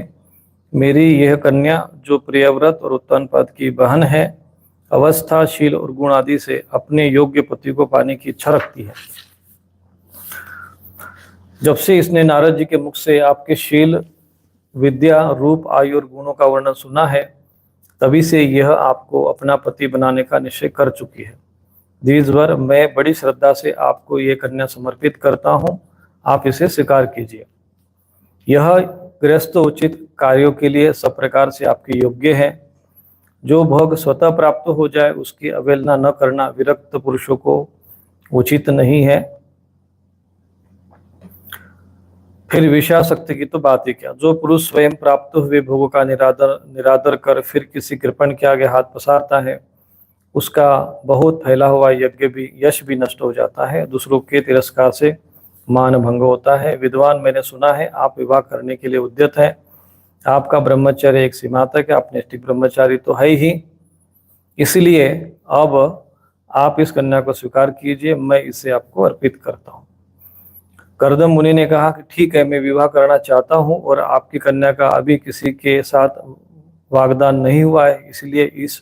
मेरी यह कन्या जो प्रियव्रत और उत्तम पद की बहन है, अवस्थाशील और गुण आदि से अपने योग्य पति को पाने की इच्छा रखती है। जब से इसने नारद जी के मुख से आपके शील, विद्या, रूप, आयु और गुणों का वर्णन सुना है, तभी से यह आपको अपना पति बनाने का निश्चय कर चुकी है। देशभर मैं बड़ी श्रद्धा से आपको ये कन्या समर्पित करता हूँ, आप इसे स्वीकार कीजिए। यह गृहस्थ उचित कार्यों के लिए सब प्रकार से आपके योग्य है। जो भोग स्वतः प्राप्त हो जाए उसकी अवहेलना न करना विरक्त पुरुषों को उचित नहीं है। फिर विषयासक्ति की तो बात ही क्या। जो पुरुष स्वयं प्राप्त हुए भोगों का निरादर कर फिर किसी कृपण के आगे हाथ पसारता है, उसका बहुत फैला हुआ यश भी नष्ट हो जाता है। दूसरों के तिरस्कार से मान भंग होता है। विद्वान, मैंने सुना है आप विवाह करने के लिए उद्यत हैं। आपका ब्रह्मचर्य एक सीमा तक है, आप नैष्ठिक ब्रह्मचारी तो है ही। इसलिए अब आप इस कन्या को स्वीकार कीजिए, मैं इसे आपको अर्पित करता हूँ। करदम मुनि ने कहा कि ठीक है, मैं विवाह करना चाहता हूँ और आपकी कन्या का अभी किसी के साथ वागदान नहीं हुआ है, इसलिए इस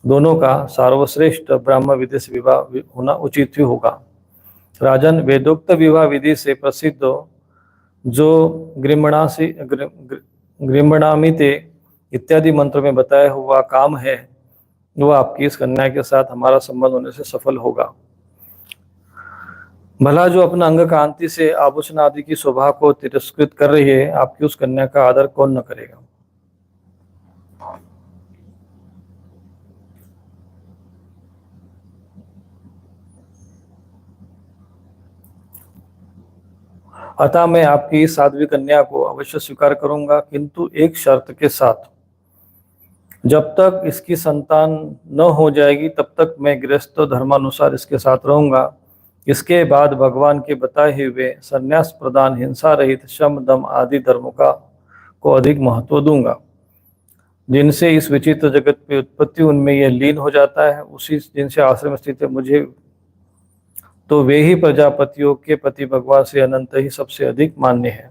दोनों का सर्वश्रेष्ठ ब्राह्मण विधि से विवाह होना उचित ही होगा। राजन, वेदोक्त विवाह विधि से प्रसिद्ध जो गृह्णामिते इत्यादि मंत्रों में बताया हुआ काम है, वह आपकी इस कन्या के साथ हमारा संबंध होने से सफल होगा। भला जो अपना अंग कांति से आभूषण आदि की शोभा को तिरस्कृत कर रही है, आपकी उस कन्या का आदर कौन न करेगा। अतः मैं आपकी इस साध्वी कन्या को अवश्य स्वीकार करूंगा, किंतु एक शर्त के साथ। जब तक इसकी संतान न हो जाएगी तब तक मैं गृहस्थ धर्मानुसार इसके साथ रहूंगा। इसके बाद भगवान के बताए हुए संन्यास प्रदान, हिंसा रहित शम दम आदि धर्मों को अधिक महत्व दूंगा, जिनसे इस विचित्र जगत की उत्पत्ति उनमें यह लीन हो जाता है। उसी जिनसे आश्रम स्थित है, मुझे तो वे ही प्रजापतियों के पति भगवान से अनंत ही सबसे अधिक मान्य है।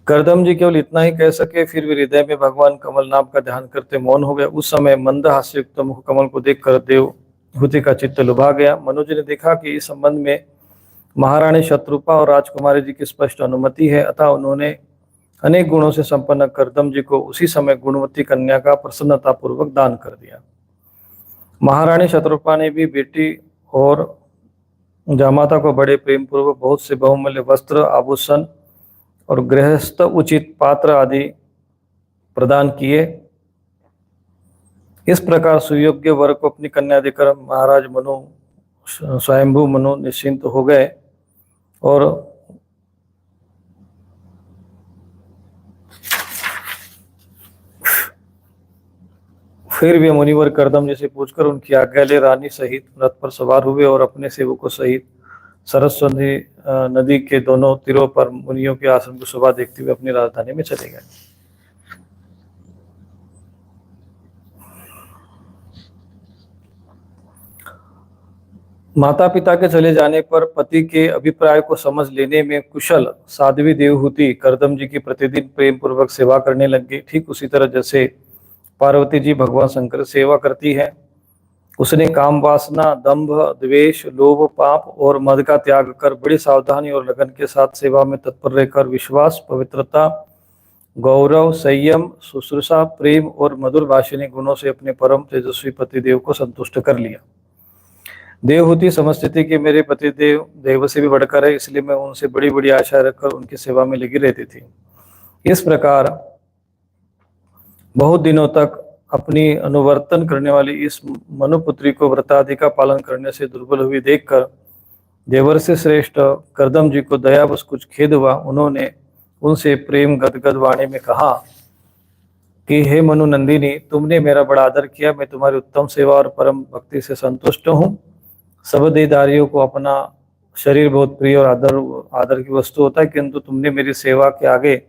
करदम जी केवल इतना ही कह सके, फिर वे हृदय में भगवान कमल नाम का ध्यान करते मौन हो गए। उस समय मंद हास्ययुक्त मुख कमल को देखकर देवहूति का चित्त लुभा गया। मनु जी ने देखा कि इस संबंध में महारानी शत्रुपा और राजकुमारी जी की स्पष्ट अनुमति है, अतः उन्होंने अनेक गुणों से संपन्न करदम जी को उसी समय गुणवती कन्या का प्रसन्नता पूर्वक दान कर दिया। महारानी शत्रुपा ने भी बेटी और जामाता को बड़े प्रेम पूर्वक बहुत से बहुमूल्य वस्त्र, आभूषण और गृहस्थ उचित पात्र आदि प्रदान किए। इस प्रकार सुयोग्य वर को अपनी कन्या देकर महाराज मनु, स्वयंभू मनु निश्चिंत हो गए और फिर वे मुनिवर करदम जी से पूछकर उनकी आज्ञा ले रानी सहित रथ पर सवार हुए और अपने सेवकों सहित सरस्वती नदी के दोनों तीरों पर मुनियों के आश्रम की शोभा देखते हुए अपनी राजधानी में चले गए। माता पिता के चले जाने पर पति के अभिप्राय को समझ लेने में कुशल साध्वी देवहूति करदम जी की प्रतिदिन प्रेम पूर्वक सेवा करने लग गई। ठीक उसी तरह जैसे पार्वती जी भगवान शंकर सेवा करती है। उसने काम वासना, दंभ, द्वेष, लोभ, पाप और मद का त्याग कर बड़ी सावधानी और लगन के साथ सेवा में तत्पर रहकर विश्वास, पवित्रता, गौरव, संयम, शुश्रूषा, प्रेम और मधुर भाषणी गुणों से अपने परम तेजस्वी पतिदेव को संतुष्ट कर लिया। देवहूति समझती थी कि मेरे पतिदेव देव से भी बढ़कर है, इसलिए मैं उनसे बड़ी बड़ी आशा रखकर उनकी सेवा में लगी रहती थी। इस प्रकार बहुत दिनों तक अपनी अनुवर्तन करने वाली इस मनुपुत्री को व्रतादि का पालन करने से दुर्बल हुई देखकर देवर से श्रेष्ठ करदम जी को दयावश कुछ खेद हुआ। उन्होंने उनसे प्रेम गदगद वाणी में कहा कि हे मनु नंदिनी, तुमने मेरा बड़ा आदर किया, मैं तुम्हारी उत्तम सेवा और परम भक्ति से संतुष्ट हूँ। सब देहधारियों को अपना शरीर बहुत प्रिय और आदर की वस्तु होता है, किंतु तुमने मेरी सेवा के आगे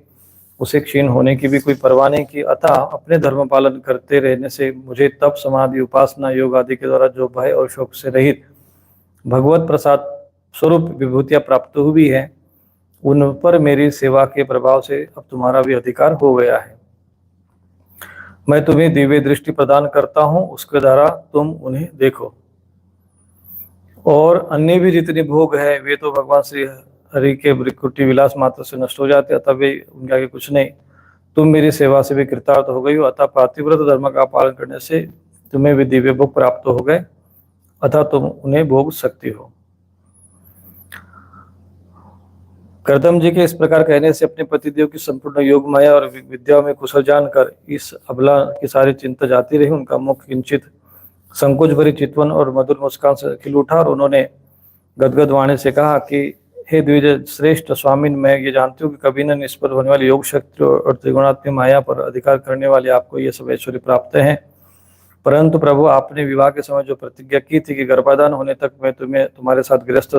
उसे क्षीण होने की भी कोई परवाह नहीं की। अतः अपने धर्म पालन करते रहने से मुझे तप, समाधि, उपासना, योग आदि के द्वारा जो भय और शोक से रहित भगवत प्रसाद स्वरूप विभूतियां प्राप्त हुई है, उन पर मेरी सेवा के प्रभाव से अब तुम्हारा भी अधिकार हो गया है। मैं तुम्हें दिव्य दृष्टि प्रदान करता हूँ, उसके द्वारा तुम उन्हें देखो। और अन्य भी जितने भोग है वे तो भगवान श्री हरि के विकृति विलास मात्र से नष्ट हो जाते, अतः वे उनके आगे कुछ नहीं। तुम मेरी सेवा से भी कृतार्थ हो गई हो, अतः पातिव्रत धर्म का पालन करने से तुम्हें भी दिव्य भोग प्राप्त हो गए, अतः तुम उन्हें भोग सकती हो। करदम जी के इस प्रकार कहने से अपने पतिदेव की संपूर्ण योग माया और विद्या में कुशल जानकर इस अबला की सारी चिंता जाती रही। उनका मुख किंचित संकोच भरी चितवन और मधुर मुस्कान से खिल उठा और उन्होंने गदगद वाणी से कहा कि हे द्विज श्रेष्ठ स्वामिन, मैं ये जानती हूँ कि कभी न निष्फल होने वाली योग शक्ति और त्रिगुणात्मक माया पर अधिकार करने वाले आपको ये सब ऐश्वर्य प्राप्त हैं। परंतु प्रभु, आपने विवाह के समय जो प्रतिज्ञा की थी कि गर्भाधान होने तक मैं तुम्हारे साथ गृहस्थ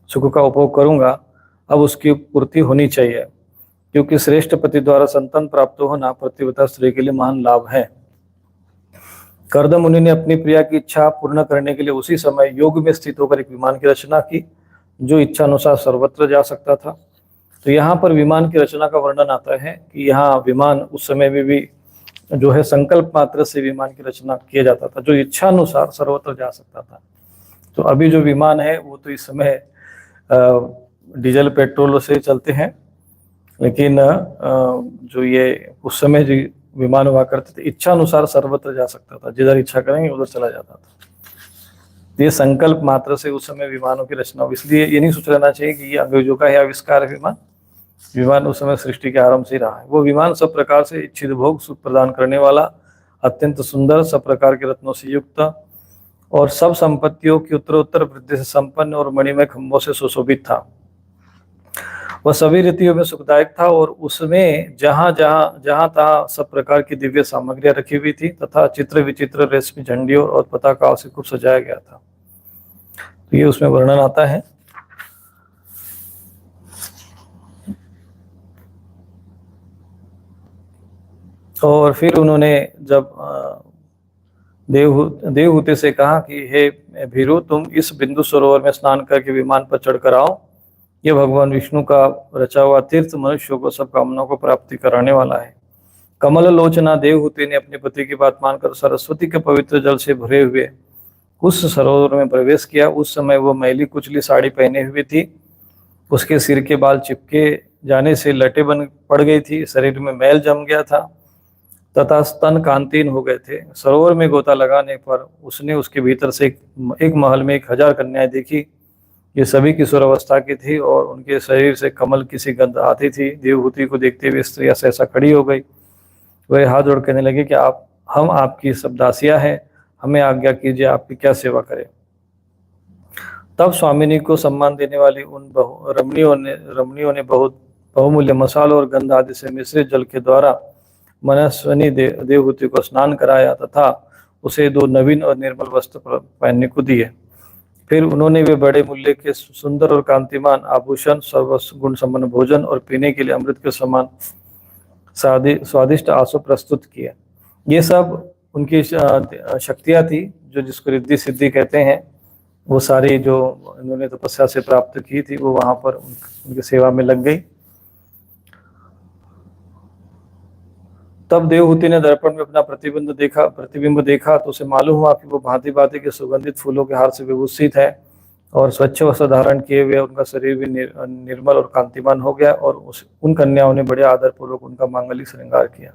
सुख का उपभोग करूंगा, अब उसकी पूर्ति होनी चाहिए, क्योंकि श्रेष्ठ पति द्वारा संतान प्राप्त होना प्रतिव्रता स्त्री के लिए महान लाभ है। करदम मुनि ने अपनी प्रिया की इच्छा पूर्ण करने के लिए उसी समय योग में स्थित होकर एक विमान की रचना की। जो इच्छा अनुसार सर्वत्र जा सकता था। तो यहाँ पर विमान की रचना का वर्णन आता है कि यहाँ विमान उस समय में भी जो है संकल्प मात्र से विमान की रचना किया जाता था, जो इच्छा अनुसार सर्वत्र जा सकता था। तो अभी जो विमान है वो तो इस समय डीजल पेट्रोल से चलते हैं, लेकिन जो ये उस समय जो विमान हुआ करते थे इच्छा अनुसार सर्वत्र जा सकता था, जिधर इच्छा करेंगे उधर चला जाता था। ये संकल्प मात्र से उस समय विमानों की रचना हो, इसलिए ये नहीं सोच लेना चाहिए कि ये अंग्रेजों का है आविष्कार है विमान। विमान उस समय सृष्टि के आरंभ से ही रहा है। वो विमान सब प्रकार से इच्छित भोग सुख प्रदान करने वाला, अत्यंत सुंदर, सब प्रकार के रत्नों से युक्त और सब संपत्तियों की उत्तरोत्तर वृद्धि से संपन्न और मणिमय खंभों से सुशोभित था। वह सभी रीतियों में सुखदायक था और उसमें जहां जहां जहां तहां सब प्रकार की दिव्य सामग्रियां रखी हुई थी तथा चित्र विचित्र रेशमी झंडियों और पताकाओं से खूब सजाया गया था। तो ये उसमें वर्णन आता है। और फिर उन्होंने जब देवहूति से कहा कि हे भीरु, तुम इस बिंदु सरोवर में स्नान करके विमान पर चढ़कर आओ। यह भगवान विष्णु का रचा हुआ तीर्थ मनुष्यों को सब कामनाओं को प्राप्ति कराने वाला है। कमल लोचना देवहूति ने अपने पति की बात मानकर सरस्वती के पवित्र जल से भरे हुए उस सरोवर में प्रवेश किया। उस समय वो मैली कुचली साड़ी पहने हुई थी, उसके सिर के बाल चिपके जाने से लटे बन पड़ गई थी, शरीर में मैल जम गया था तथा स्तन कांतिहीन हो गए थे। सरोवर में गोता लगाने पर उसने उसके भीतर से एक महल में 1000 कन्याएं देखी। ये सभी किशोर अवस्था की थी और उनके शरीर से कमल की सी गंध आती थी। देवहूति को देखते हुए स्त्रियां सहसा खड़ी हो गई। वह हाथ जोड़ कहने लगे कि हम आपकी सब दासियां हैं, हमें आज्ञा कीजिए, आपकी क्या सेवा करें। तब स्वामिनी को सम्मान देने वाली उन रमणियों ने बहुत बहुमूल्य मसाल और गंध आदि से मिश्रित जल के द्वारा मनस्विनी देवहूति को स्नान कराया तथा उसे 2 नवीन और निर्मल वस्त्र पहनने को दिए। फिर उन्होंने वे बड़े मूल्य के सुंदर और कांतिमान आभूषण, सर्व गुण संपन्न भोजन और पीने के लिए अमृत के समान स्वादिष्ट आंसू प्रस्तुत किए। ये सब उनकी शक्तियां थी, जो जिसको रिद्धि सिद्धि कहते हैं। वो सारी जो इन्होंने तपस्या से प्राप्त की थी वो वहां पर उनकी सेवा में लग गई। तब देवहूति ने दर्पण में अपना प्रतिबिंब देखा तो उसे मालूम हुआ कि वो भांति भांति के सुगंधित फूलों के हार से विभूषित है और स्वच्छ वस्त्र धारण किए हुए उनका शरीर भी निर्मल और कांतिमान हो गया और उन कन्याओं ने बड़े आदर पूर्वक उनका मांगलिक श्रृंगार किया।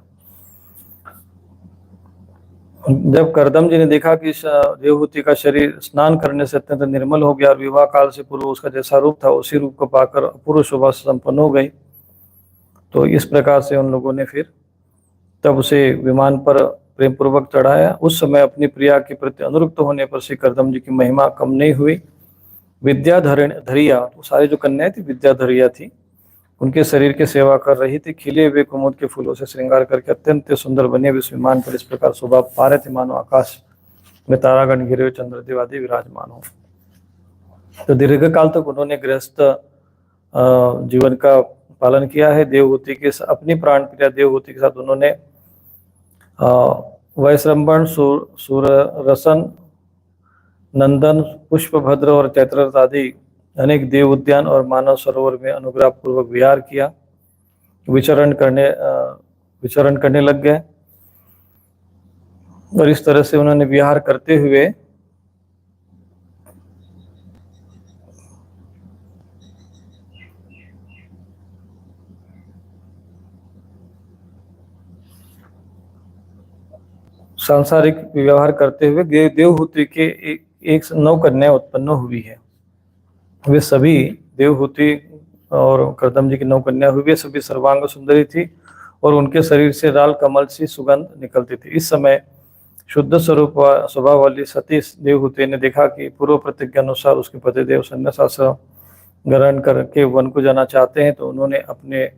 जब करदम जी ने देखा कि देवहूति का शरीर स्नान करने से अत्यंत निर्मल हो गया और विवाह काल से पूर्व उसका जैसा रूप था उसी रूप को पाकर अपूर्व शोभा संपन्न हो गई, तो इस प्रकार से उन लोगों ने फिर तब उसे विमान पर प्रेम पूर्वक चढ़ाया। उस समय अपनी प्रिया के प्रति अनुरक्त होने पर श्री करदम जी की महिमा कम नहीं हुई। विद्याधरिया, तो सारी जो कन्याएं थी विद्याधरिया थी, उनके शरीर की सेवा कर रही थी। खिले हुए कुमुद के फूलों से श्रृंगार करके अत्यंत सुंदर बने हुए इस विमान पर इस प्रकार शोभा पा रहे थे मानो आकाश में तारागण घिरे हुए चंद्रदेव आदि विराजमान हो। तो दीर्घकाल तक उन्होंने गृहस्थ जीवन का पालन किया है। देवहूति के अपनी प्राण प्रिया देवहूति के साथ उन्होंने वैश्रम्भण, सूररसन, नंदन, पुष्पभद्र और चैत्ररथ आदि अनेक देव उद्यान और मानव सरोवर में अनुग्रह पूर्वक विहार किया, विचरण करने लग गए। और इस तरह से उन्होंने विहार करते हुए सांसारिक व्यवहार करते हुए देवहूति के एक 9 कन्याएं उत्पन्न हुई है। वे सभी देवहूति और करदम जी की 9 कन्या हुई, वे सभी सर्वांग सुंदरी थी और उनके शरीर से लाल कमल सी सुगंध निकलती थी। इस समय शुद्ध स्वरूप स्वभाव वाली सती देवहूति ने देखा कि पूर्व प्रतिज्ञा अनुसार उसके पतिदेव संन्यासाश्रम ग्रहण करके वन को जाना चाहते हैं, तो उन्होंने अपने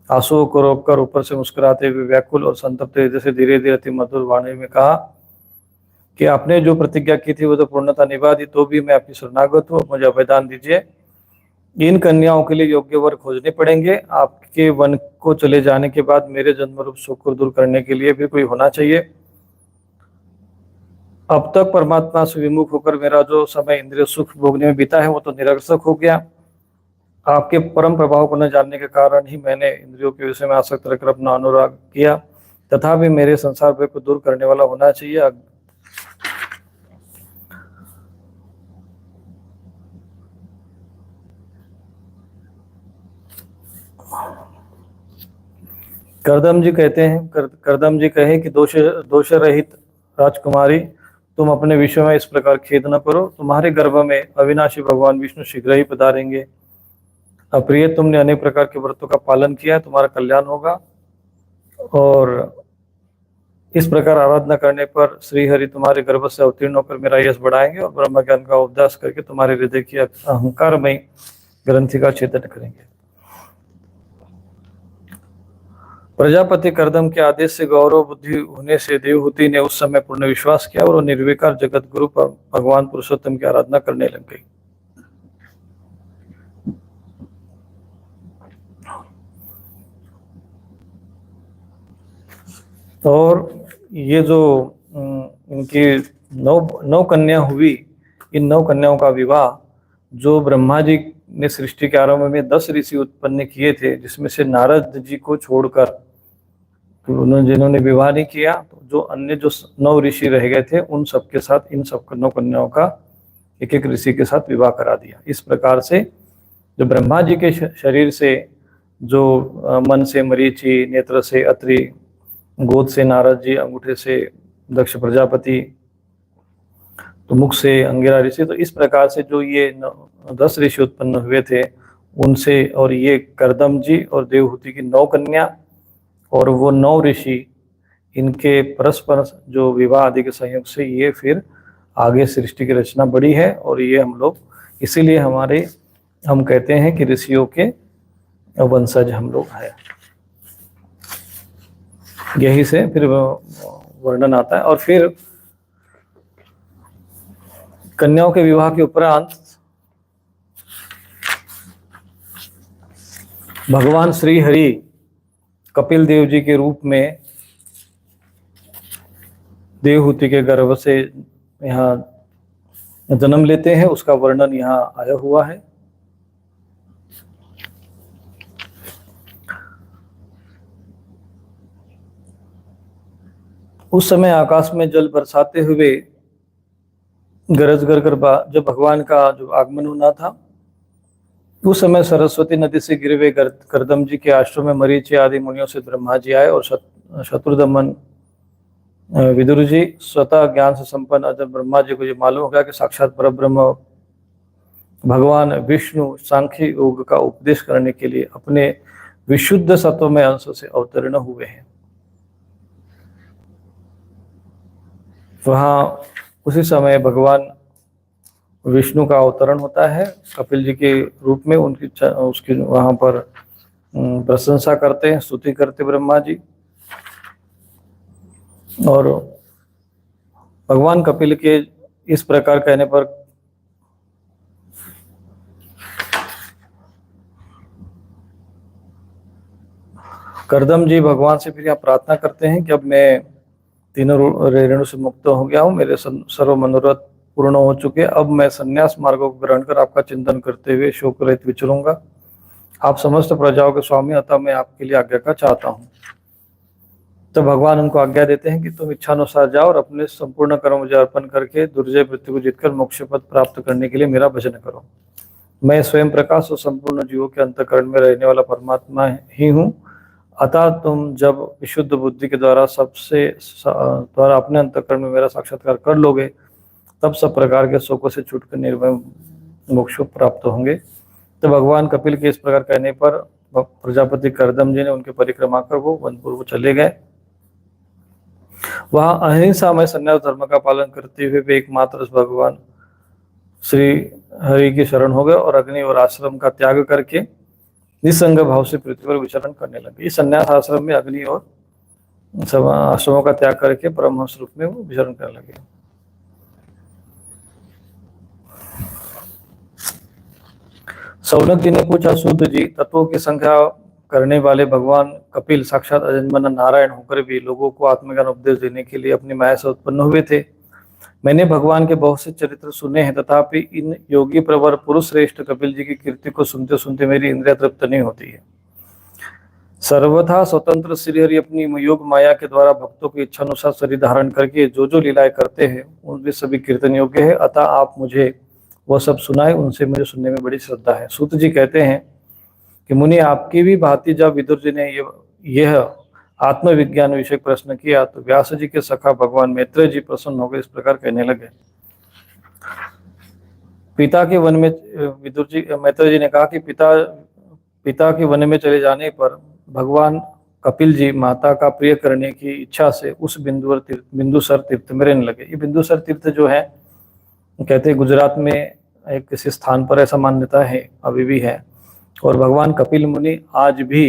आंसुओं को रोककर ऊपर से मुस्कुराते हुए व्याकुल और संतप्त हृदय से धीरे धीरे अति मधुर वाणी में कहा कि आपने जो प्रतिज्ञा की थी वो तो पूर्णता निभा दी, तो भी मैं आपकी शरणागत हूँ, मुझे अभयदान दीजिए। इन कन्याओं के लिए योग्य वर खोजने पड़ेंगे। आपके वन को चले जाने के बाद मेरे जन्म रूप शोक को दूर करने के लिए भी कोई होना चाहिए। अब तक परमात्मा से विमुख होकर मेरा जो समय इंद्रिय सुख भोगने में बीता है वो तो निरर्थक हो गया। आपके परम प्रभाव को न जानने के कारण ही मैंने इंद्रियों के विषय में आसक्त रहकर अपना अनुराग किया, तथापि मेरे संसार भय को दूर करने वाला होना चाहिए। करदम जी कहते हैं, करदम जी कहे कि दोष रहित राजकुमारी, तुम अपने विषय में इस प्रकार खेद न करो। तुम्हारे गर्भ में अविनाशी भगवान विष्णु शीघ्र ही पधारेंगे। अप्रिय, तुमने अनेक प्रकार के व्रतों का पालन किया, तुम्हारा कल्याण होगा। और इस प्रकार आराधना करने पर श्री हरि तुम्हारे गर्भ से अवतीर्ण होकर मेरा यश बढ़ाएंगे और ब्रह्म ज्ञान का उपदेश करके तुम्हारे हृदय की अहंकारमय ग्रंथि का छेदन करेंगे। प्रजापति करदम के आदेश से गौरव बुद्धि होने से देवहूति ने उस समय पूर्ण विश्वास किया और वो निर्विकार जगत गुरु भगवान पुरुषोत्तम की आराधना करने लग गई। और ये जो इनकी नौ कन्या हुई, इन 9 कन्याओं का विवाह जो ब्रह्मा जी ने सृष्टि के आरंभ में 10 ऋषि उत्पन्न किए थे, जिसमें से नारद जी को छोड़कर तो उन्होंने जिन्होंने विवाह नहीं किया, तो जो अन्य जो 9 ऋषि रह गए थे उन सबके साथ इन सब 9 कन्याओं का एक एक ऋषि के साथ विवाह करा दिया। इस प्रकार से जो ब्रह्मा जी के शरीर से, जो मन से मरीचि, नेत्र से अत्रि, गोद से नारद जी, अंगूठे से दक्ष प्रजापति, तो मुख से अंगिरा ऋषि, तो इस प्रकार से जो ये 10 ऋषि उत्पन्न हुए थे उनसे, और ये करदम जी और देवहूति की 9 कन्या और वो 9 ऋषि, इनके परस्पर जो विवाह आदि के संयोग से ये फिर आगे सृष्टि की रचना बढ़ी है। और ये हम लोग इसीलिए हम कहते हैं कि ऋषियों के वंशज हम लोग हैं। यही से फिर वर्णन आता है। और फिर कन्याओं के विवाह के उपरांत भगवान श्री हरि कपिल देव जी के रूप में देवहूति के गर्भ से यहाँ जन्म लेते हैं, उसका वर्णन यहाँ आया हुआ है। उस समय आकाश में जल बरसाते हुए गरज कर जब भगवान का जो आगमन होना था, उस समय सरस्वती नदी से गिरे हुए करदम जी के आश्रम में मरीचि आदि मुनियों से ब्रह्मा जी आए और शत्रुदमन विदुर जी स्वतः ज्ञान से संपन्न। जब ब्रह्मा जी को ये मालूम हो गया कि साक्षात परब्रह्म भगवान विष्णु सांख्य योग का उपदेश करने के लिए अपने विशुद्ध सत्वमय अंश से अवतरण हुए हैं, वहाँ उसी समय भगवान विष्णु का अवतरण होता है कपिल जी के रूप में। उसकी वहाँ पर प्रशंसा करते हैं, स्तुति करते ब्रह्मा जी। और भगवान कपिल के इस प्रकार कहने पर करदम जी भगवान से फिर यहाँ प्रार्थना करते हैं कि अब मैं तीनों रेणु से मुक्त हो गया हूँ, मेरे सर्व मनोरथ पूर्ण हो चुके, अब मैं संन्यास मार्ग को ग्रहण कर आपका चिंतन करते हुए शोक रहित विचरूंगा। आप समस्त प्रजाओं के स्वामी, अतः मैं आपके लिए आज्ञा का चाहता हूँ। तो भगवान उनको आज्ञा देते हैं कि तुम इच्छानुसार जाओ और अपने संपूर्ण कर्म मुझे अर्पण करके दुर्जय मृत्यु को जीतकर मोक्ष पद प्राप्त करने के लिए मेरा भजन करो। मैं स्वयं प्रकाश और संपूर्ण जीवों के अंतःकरण में रहने वाला परमात्मा ही हूँ। अतः तुम जब विशुद्ध बुद्धि के द्वारा अपने अंतःकरण में मेरा साक्षात्कार कर लोगे, तब सब प्रकार के शोकों से छूटकर निर्भय मोक्ष प्राप्त होंगे। तो भगवान कपिल के इस प्रकार कहने पर प्रजापति करदम जी ने उनके परिक्रमा कर वो वनपुर चले गए। वहां अहिंसामय संन्यास धर्म का पालन करते हुए वे एकमात्र भगवान श्री हरि की शरण हो गए और अग्नि और आश्रम का त्याग करके निसंग भाव से पृथ्वी पर विचरण करने लगे। इस संन्यास आश्रम में अग्नि और सब आश्रमों का त्याग करके परमहंस रूप में वो विचरण करने लगे। सौनक जी ने पूछा, सूत जी, तत्वों की संख्या करने वाले भगवान कपिल साक्षात अजन्मा नारायण होकर भी लोगों को आत्मज्ञान उपदेश देने के लिए अपनी माया से उत्पन्न हुए थे। मैंने भगवान के बहुत से चरित्र सुने हैं, तथापि इन योगी प्रवर पुरुष श्रेष्ठ कपिल जी की कीर्ति को सुनते सुनते मेरी इंद्रिया तृप्त नहीं होती है। सर्वथा स्वतंत्र श्रीहरि अपनी योग माया के द्वारा भक्तों की इच्छा अनुसार शरीर धारण करके जो जो लीलाएं करते हैं उनके सभी कीर्तन योग्य है, अतः आप मुझे वह सब सुनाए, उनसे मुझे सुनने में बड़ी श्रद्धा है। सूत जी कहते हैं कि मुनि, आपकी भी भांति जब विदुर जी ने यह आत्मविज्ञान विषय प्रश्न किया तो व्यास जी के सखा भगवान मैत्रेय जी प्रसन्न होकर इस प्रकार कहने लगे। पिता के वन में विदुर जी मैत्रेय जी ने कहा कि पिता के वन में चले जाने पर भगवान कपिल जी माता का प्रिय करने की इच्छा से उस बिंदुसर तीर्थ में रहने लगे। ये बिंदुसर तीर्थ जो है, कहते हैं गुजरात में एक किसी स्थान पर ऐसा मान्यता है, अभी भी है। और भगवान कपिल मुनि आज भी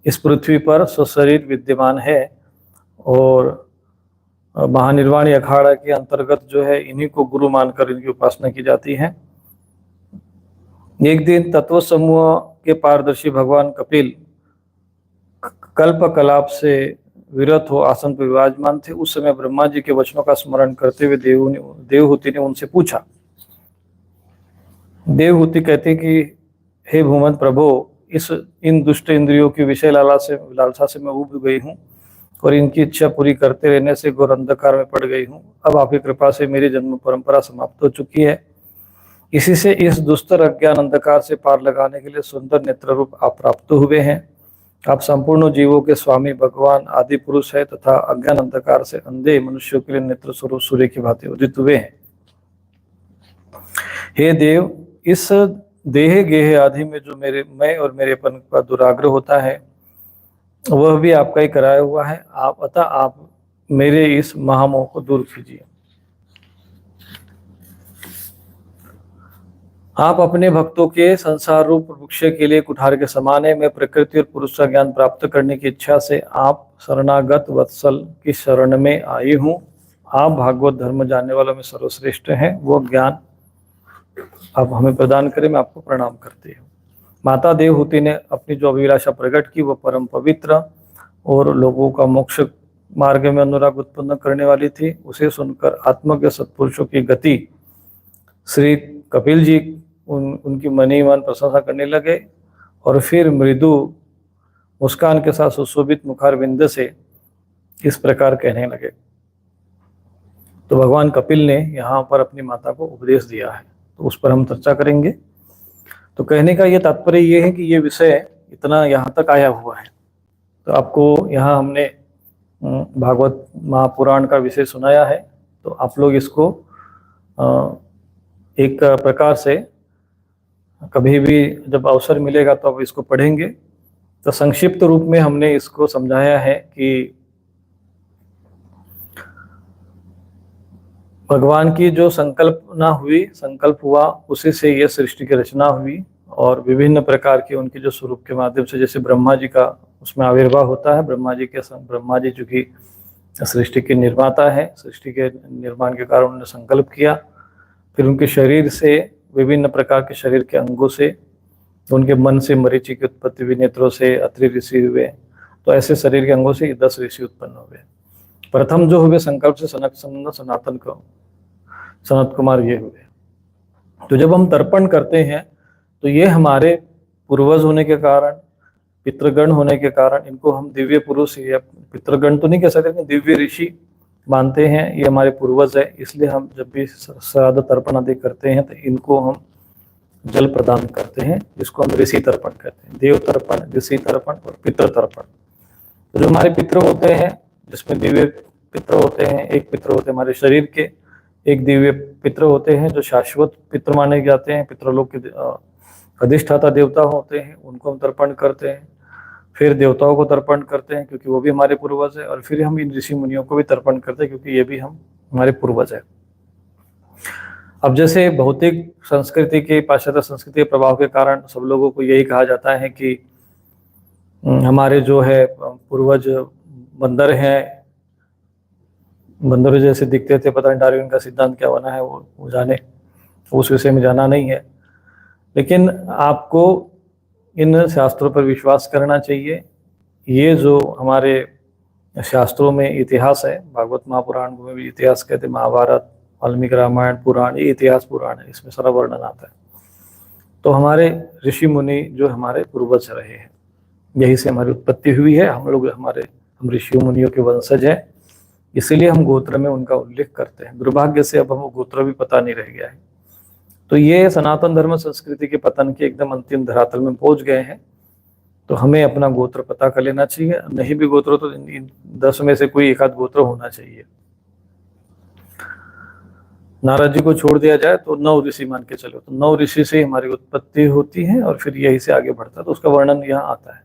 इस पृथ्वी पर स्वशरीर विद्यमान है और महानिर्वाणी अखाड़ा के अंतर्गत जो है इन्हीं को गुरु मानकर इनकी उपासना की जाती है। एक दिन तत्व समूह के पारदर्शी भगवान कपिल कल्प कलाप से विरत हो आसन पर विराजमान थे। उस समय ब्रह्मा जी के वचनों का स्मरण करते हुए देवहूति ने उनसे पूछा। देवहूति कहते कि हे भूमन प्रभो, इन दुष्ट इंद्रियों की विषय लालसा से मैं उब गई हूँ और इनकी इच्छा पूरी करते रहने से घोर अंधकार में पड़ गई हूँ। अब आपकी कृपा से मेरी जन्म परंपरा समाप्त हो चुकी है। इसी से इस दुस्तर अज्ञान अंधकार से पार लगाने के लिए सुंदर नेत्र रूप आप प्राप्त हुए हैं। आप संपूर्ण जीवों के स्वामी भगवान आदि पुरुष है तथा अज्ञान अंधकार से अंधे मनुष्यों के लिए नेत्र स्वरूप सूर्य की भांति उदित हुए हैं। हे देव, इस देह गेह आदि में जो मैं और मेरेपन का दुराग्रह होता है वह भी आपका ही कराया हुआ है। आप मेरे इस महामोह को दूर कीजिए। आप अपने भक्तों के संसार रूप वृक्ष के लिए कुठार के समान है। मैं प्रकृति और पुरुष का ज्ञान प्राप्त करने की इच्छा से आप शरणागत वत्सल की शरण में आई हूँ। आप भागवत धर्म जानने वालों में सर्वश्रेष्ठ हैं। वो ज्ञान आप हमें प्रदान करें। मैं आपको प्रणाम करती हूँ। माता देवहूति ने अपनी जो अभिलाषा प्रकट की वह परम पवित्र और लोगों का मोक्ष मार्ग में अनुराग उत्पन्न करने वाली थी। उसे सुनकर आत्मज्ञ सत्पुरुषों की गति श्री कपिल जी उनकी मनी मन प्रशंसा करने लगे और फिर मृदु मुस्कान के साथ सुशोभित मुखारविंद से इस प्रकार कहने लगे। तो भगवान कपिल ने यहाँ पर अपनी माता को उपदेश दिया है, तो उस पर हम चर्चा करेंगे। तो कहने का ये तात्पर्य ये है कि ये विषय इतना यहाँ तक आया हुआ है। तो आपको यहाँ हमने भागवत महापुराण का विषय सुनाया है, तो आप लोग इसको एक प्रकार से कभी भी जब अवसर मिलेगा तो आप इसको पढ़ेंगे। तो संक्षिप्त रूप में हमने इसको समझाया है कि भगवान की जो संकल्प हुआ उसी से यह सृष्टि की रचना हुई और विभिन्न प्रकार के उनके जो स्वरूप के माध्यम से, जैसे ब्रह्मा जी का उसमें आविर्भाव होता है। ब्रह्मा जी चूंकि सृष्टि के निर्माता है, सृष्टि के निर्माण के कारण उन्होंने संकल्प किया। फिर उनके शरीर से, विभिन्न प्रकार के शरीर के अंगों से, उनके मन से मरीचि की उत्पत्ति हुई, नेत्रों से अत्रि ऋषि हुए। तो ऐसे शरीर के अंगों से 10 ऋषि उत्पन्न हुए। प्रथम जो हुए संकल्प से सनत कुमार ये हुए। तो जब हम तर्पण करते हैं तो ये हमारे पूर्वज होने के कारण, पितृगण होने के कारण, इनको हम दिव्य पुरुष या पितृगण तो नहीं कह सकते, लेकिन दिव्य ऋषि मानते हैं। ये हमारे पूर्वज है, इसलिए हम जब भी श्राद्ध तर्पण आदि करते हैं तो इनको हम जल प्रदान करते हैं, जिसको हम ऋषि तर्पण कहते हैं। देव तर्पण, ऋषि तर्पण और पितृ तर्पण। तो जो हमारे पितृ होते हैं, जिसमें दिव्य पितृ होते हैं, एक पितृ होते हैं हमारे शरीर के, एक दिव्य पितृ होते हैं जो शाश्वत पितृ माने जाते हैं, पितृलोक के अधिष्ठाता देवता होते हैं, उनको हम तर्पण करते हैं। फिर देवताओं को तर्पण करते हैं क्योंकि वो भी हमारे पूर्वज है, और फिर हम इन ऋषि मुनियों को भी तर्पण करते हैं क्योंकि ये भी हमारे पूर्वज है। अब जैसे भौतिक संस्कृति के, पाश्चात्य संस्कृति के प्रभाव के कारण सब लोगों को यही कहा जाता है कि हमारे जो है पूर्वज बंदर हैं, बंदर जैसे दिखते थे। पता नहीं डार्विन का सिद्धांत क्या बना है, वो जाने, उस विषय में जाना नहीं है। लेकिन आपको इन शास्त्रों पर विश्वास करना चाहिए। ये जो हमारे शास्त्रों में इतिहास है, भागवत महापुराण में भी इतिहास कहते हैं, महाभारत, वाल्मीकि रामायण पुराण, ये इतिहास पुराण है, इसमें सारा वर्णन आता है। तो हमारे ऋषि मुनि जो हमारे पूर्वज रहे हैं, यही से हमारी उत्पत्ति हुई है, हम ऋषि मुनियों के वंशज हैं, इसीलिए हम गोत्र में उनका उल्लेख करते हैं। दुर्भाग्य से अब हमको गोत्र भी पता नहीं रह गया है। तो ये सनातन धर्म संस्कृति के पतन के एकदम अंतिम धरातल में पहुंच गए हैं। तो हमें अपना गोत्र पता कर लेना चाहिए, नहीं भी गोत्र तो इन 10 में से कोई एक आध गोत्र होना चाहिए। नारद जी को छोड़ दिया जाए तो 9 ऋषि मान के चलो, तो 9 ऋषि से हमारी उत्पत्ति होती है और फिर यही से आगे बढ़ता है, तो उसका वर्णन यहाँ आता है।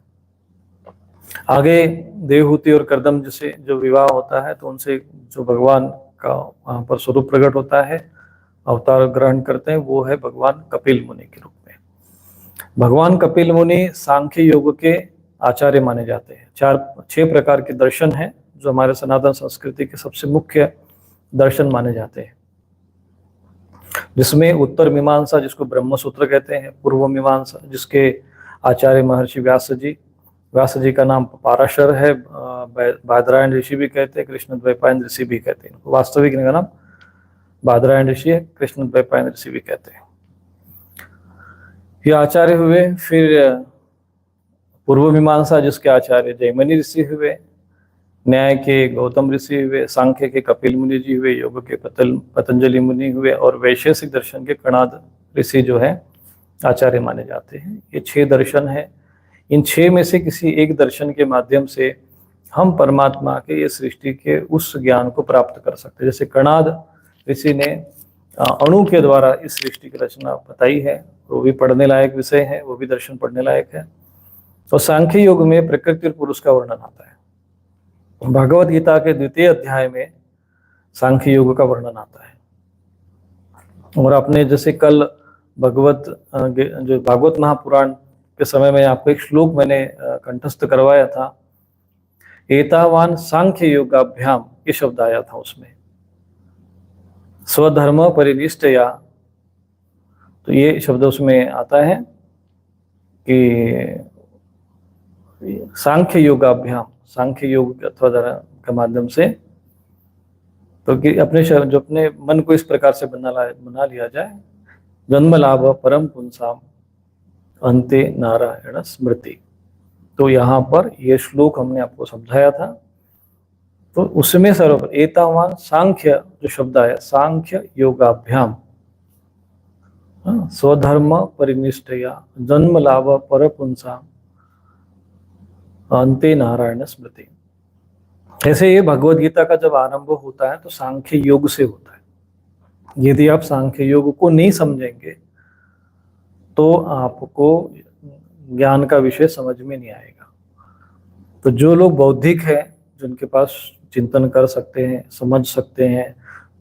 आगे देवहूति और कर्दम से जो विवाह होता है, तो उनसे जो भगवान का वहां पर स्वरूप प्रकट होता है, अवतार ग्रहण करते हैं, वो है भगवान कपिल मुनि के रूप में। भगवान कपिल मुनि सांख्य योग के आचार्य माने जाते हैं। 6 प्रकार के दर्शन हैं जो हमारे सनातन संस्कृति के सबसे मुख्य दर्शन माने जाते हैं, जिसमें उत्तर मीमांसा जिसको ब्रह्म सूत्र कहते हैं, पूर्व मीमांसा जिसके आचार्य महर्षि व्यास जी का नाम पाराशर है, बादरायण ऋषि भी कहते हैं, कृष्ण द्वैपायन ऋषि भी कहते हैं। वास्तविक इनका नाम बादरायण ऋषि है, कृष्ण द्वैपायन ऋषि भी कहते हैं। ये आचार्य हुए। फिर पूर्व मीमांसा जिसके आचार्य जयमिनी ऋषि हुए, न्याय के गौतम ऋषि हुए, सांख्य के कपिल मुनि जी हुए, योग के पतंजलि मुनि हुए, और वैशेषिक दर्शन के कणाद ऋषि जो है आचार्य माने जाते हैं। ये 6 दर्शन है। इन 6 में से किसी एक दर्शन के माध्यम से हम परमात्मा के ये सृष्टि के उस ज्ञान को प्राप्त कर सकते हैं। जैसे कणाद ऋषि ने अणु के द्वारा इस सृष्टि की रचना बताई है, वो भी पढ़ने लायक विषय है, वो भी दर्शन पढ़ने लायक है। तो सांख्य योग में प्रकृति और पुरुष का वर्णन आता है। भगवत गीता के 2वें अध्याय में सांख्य योग का वर्णन आता है। और आपने जैसे कल भागवत महापुराण के समय में आपको एक श्लोक मैंने कंठस्थ करवाया था, एतावान सांख्य योगाभ्याम, ये शब्द आया था उसमें, स्वधर्म परिनिष्ठया। तो ये शब्द उसमें आता है कि सांख्य योगाभ्याम, सांख्य योग अथवा धर्म के माध्यम से, तो कि जो अपने मन को इस प्रकार से बना लिया जाए, जन्म लाभ परम पुंसाम अंते नारायण स्मृति। तो यहाँ पर ये श्लोक हमने आपको समझाया था। तो उसमें सर्व एतावान सांख्य जो शब्द है, सांख्य योगाभ्याम, स्वधर्म परिनिष्ठया जन्म लाभ पर पुंसाम अंते नारायण स्मृति। ऐसे ये भगवत गीता का जब आरंभ होता है तो सांख्य योग से होता है। यदि आप सांख्य योग को नहीं समझेंगे तो आपको ज्ञान का विषय समझ में नहीं आएगा। तो जो लोग बौद्धिक हैं, जिनके पास चिंतन कर सकते हैं, समझ सकते हैं,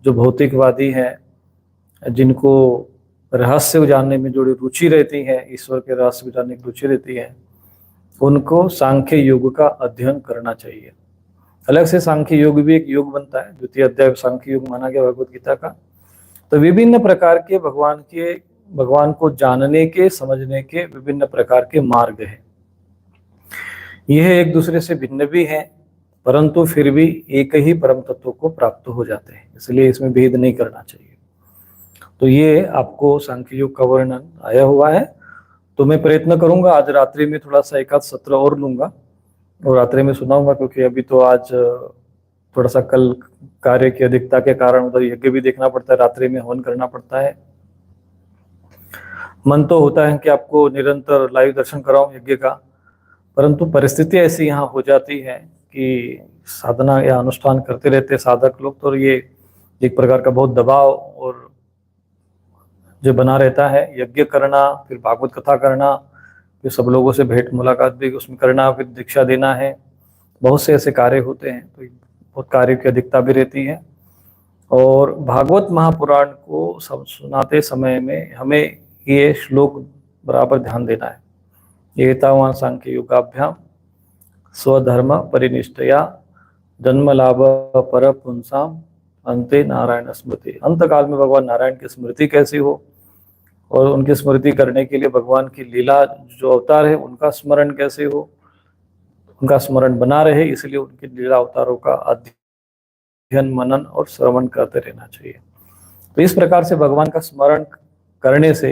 जो भौतिकवादी हैं, जिनको रहस्य जानने में जो रुचि रहती है, ईश्वर के रहस्य जानने की रुचि रहती है, उनको सांख्य योग का अध्ययन करना चाहिए। अलग से सांख्य योग भी एक योग बनता है, 2वें अध्याय सांख्य योग माना गया भगवत गीता का। तो विभिन्न प्रकार के भगवान को जानने के, समझने के विभिन्न प्रकार के मार्ग हैं। यह एक दूसरे से भिन्न भी हैं, परंतु फिर भी एक ही परम तत्व को प्राप्त हो जाते हैं, इसलिए इसमें भेद नहीं करना चाहिए। तो ये आपको सांख्य योग का वर्णन आया हुआ है। तो मैं प्रयत्न करूंगा आज रात्रि में थोड़ा सा 1 सत्र और लूंगा और रात्रि में सुनाऊंगा, क्योंकि अभी तो आज थोड़ा सा कल कार्य की अधिकता के कारण उधर यज्ञ भी देखना पड़ता है, रात्रि में हवन करना पड़ता है। मन तो होता है कि आपको निरंतर लाइव दर्शन कराऊं यज्ञ का, परंतु परिस्थिति ऐसी यहाँ हो जाती है कि साधना या अनुष्ठान करते रहते साधक लोग, तो ये एक प्रकार का बहुत दबाव और जो बना रहता है। यज्ञ करना, फिर भागवत कथा करना, फिर सब लोगों से भेंट मुलाकात भी उसमें करना, फिर दीक्षा देना है, बहुत से ऐसे कार्य होते हैं। तो बहुत कार्य की अधिकता भी रहती है। और भागवत महापुराण को सब सुनाते समय में हमें ये श्लोक बराबर ध्यान देना है। एतावान सांख्य योगाभ्याम स्वधर्म परिनिष्ठया जन्म लाभ पर पुंसाम अंते नारायण स्मृति। अंत काल में भगवान नारायण की स्मृति कैसी हो, और उनकी स्मृति करने के लिए भगवान की लीला जो अवतार है उनका स्मरण कैसे हो, उनका स्मरण बना रहे, इसलिए उनके लीला अवतारों का अध्ययन, मनन और श्रवण करते रहना चाहिए। तो इस प्रकार से भगवान का स्मरण करने से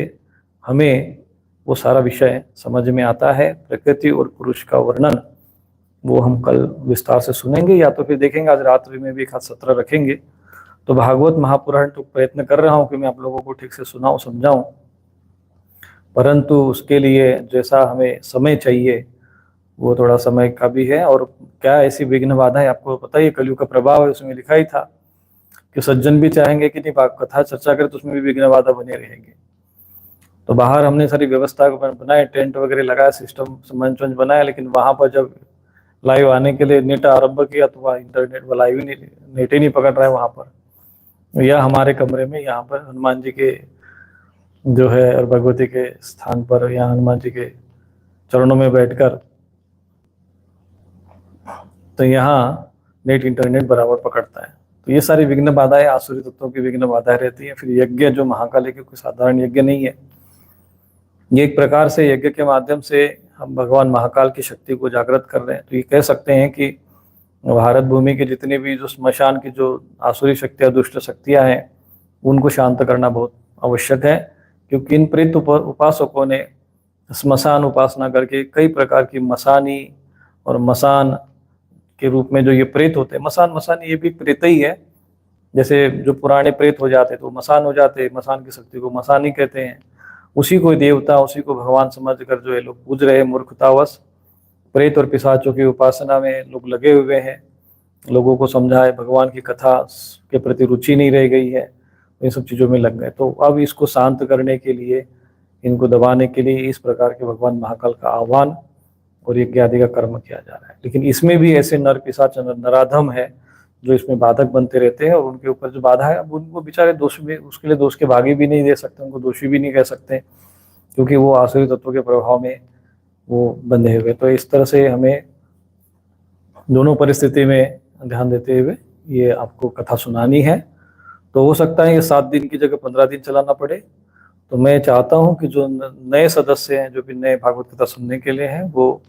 हमें वो सारा विषय समझ में आता है। प्रकृति और पुरुष का वर्णन वो हम कल विस्तार से सुनेंगे, या तो फिर देखेंगे आज रात्रि में भी एक आध सत्र रखेंगे। तो भागवत महापुराण तो प्रयत्न कर रहा हूँ कि मैं आप लोगों को ठीक से सुनाऊं, समझाऊं, परंतु उसके लिए जैसा हमें समय चाहिए वो थोड़ा समय का भी है। और क्या ऐसी विघ्न बाधा है, आपको पता ही कलयुग का प्रभाव है, उसमें लिखा ही था कि सज्जन भी चाहेंगे कि नहीं कथा चर्चा करें तो उसमें भी विघ्न बाधा बने रहेंगे। तो बाहर हमने सारी व्यवस्था बनाए, टेंट वगैरह लगाया, सिस्टम मंच वंच बनाया, लेकिन वहां पर जब लाइव आने के लिए नेट आरंभ किया तो वहाँ इंटरनेट वाला लाइव ही नहीं, नेट ही नहीं पकड़ रहा है वहां पर। या हमारे कमरे में यहाँ पर हनुमान जी के जो है और भगवती के स्थान पर या हनुमान जी के चरणों में बैठकर तो यहाँ नेट इंटरनेट बराबर पकड़ता है। तो ये सारी विघ्न बाधाएं आसुरी तत्वों की विघ्न बाधाएं रहती है। फिर यज्ञ जो महाकाल के कोई साधारण यज्ञ नहीं है, ये एक प्रकार से यज्ञ के माध्यम से हम भगवान महाकाल की शक्ति को जागृत कर रहे हैं। तो ये कह सकते हैं कि भारत भूमि के जितने भी जो स्मशान की जो आसुरी शक्तियां, दुष्ट शक्तियां हैं, उनको शांत करना बहुत आवश्यक है। क्योंकि इन प्रेत उपासकों ने स्मशान उपासना करके कई प्रकार की मसानी और मसान के रूप में जो ये प्रेत होते हैं, मसान ये भी प्रेत ही है। जैसे जो पुराने प्रेत हो जाते तो मसान हो जाते, मसान की शक्ति को मसानी कहते हैं। उसी को देवता, उसी को भगवान समझ कर जो है लोग पूज रहे हैं मूर्खतावश। प्रेत और पिशाचों की उपासना में लोग लगे हुए हैं। लोगों को समझाए, भगवान की कथा के प्रति रुचि नहीं रह गई है, इन सब चीज़ों में लग गए। तो अब इसको शांत करने के लिए, इनको दबाने के लिए इस प्रकार के भगवान महाकाल का आह्वान और यज्ञ आदि का कर्म किया जा रहा है। लेकिन इसमें भी ऐसे नर पिशाच नराधम है जो इसमें बाधक बनते रहते हैं, और उनके ऊपर जो बाधा है, अब उनको बेचारे दोष भी, उसके लिए दोष के भागी भी नहीं दे सकते, उनको दोषी भी नहीं कह सकते, क्योंकि वो आसुरी तत्वों के प्रभाव में वो बंधे हुए। तो इस तरह से हमें दोनों परिस्थिति में ध्यान देते हुए ये आपको कथा सुनानी है। तो हो सकता है ये 7 दिन की जगह 15 दिन चलाना पड़े। तो मैं चाहता हूँ कि जो नए सदस्य हैं, जो भी नए भागवत कथा सुनने के लिए हैं, वो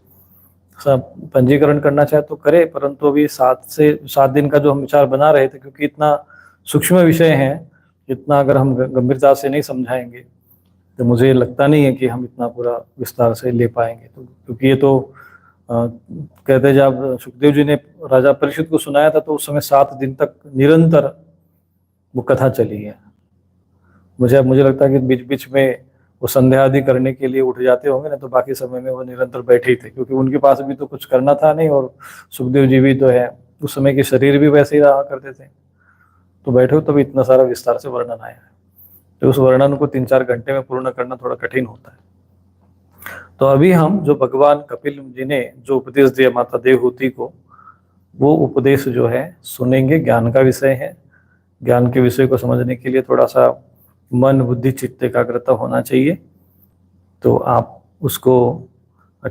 सब पंजीकरण करना चाहे तो करे, परंतु अभी 7 दिन का जो हम विचार बना रहे थे, क्योंकि इतना सूक्ष्म विषय है, इतना अगर हम गंभीरता से नहीं समझाएंगे तो मुझे लगता नहीं है कि हम इतना पूरा विस्तार से ले पाएंगे। तो क्योंकि ये तो कहते जब सुखदेव जी ने राजा परीक्षित को सुनाया था तो उस समय 7 दिन तक निरंतर वो कथा चली है। मुझे लगता है कि बीच बीच में वो संध्या आदि करने के लिए उठ जाते होंगे ना, तो बाकी समय में वो निरंतर बैठे ही थे, क्योंकि उनके पास भी तो कुछ करना था नहीं, और सुखदेव जी भी तो है, उस समय के शरीर भी वैसे ही रहा करते थे। तो बैठे हो तभी इतना सारा विस्तार से वर्णन आया है। तो उस वर्णन को 3-4 घंटे में पूर्ण करना थोड़ा कठिन होता है। तो अभी हम जो भगवान कपिल जी ने जो उपदेश दिया माता देवहूति को, वो उपदेश जो है सुनेंगे। ज्ञान का विषय है। ज्ञान के विषय को समझने के लिए थोड़ा सा मन, बुद्धि, चित्त एकाग्रता होना चाहिए। तो आप उसको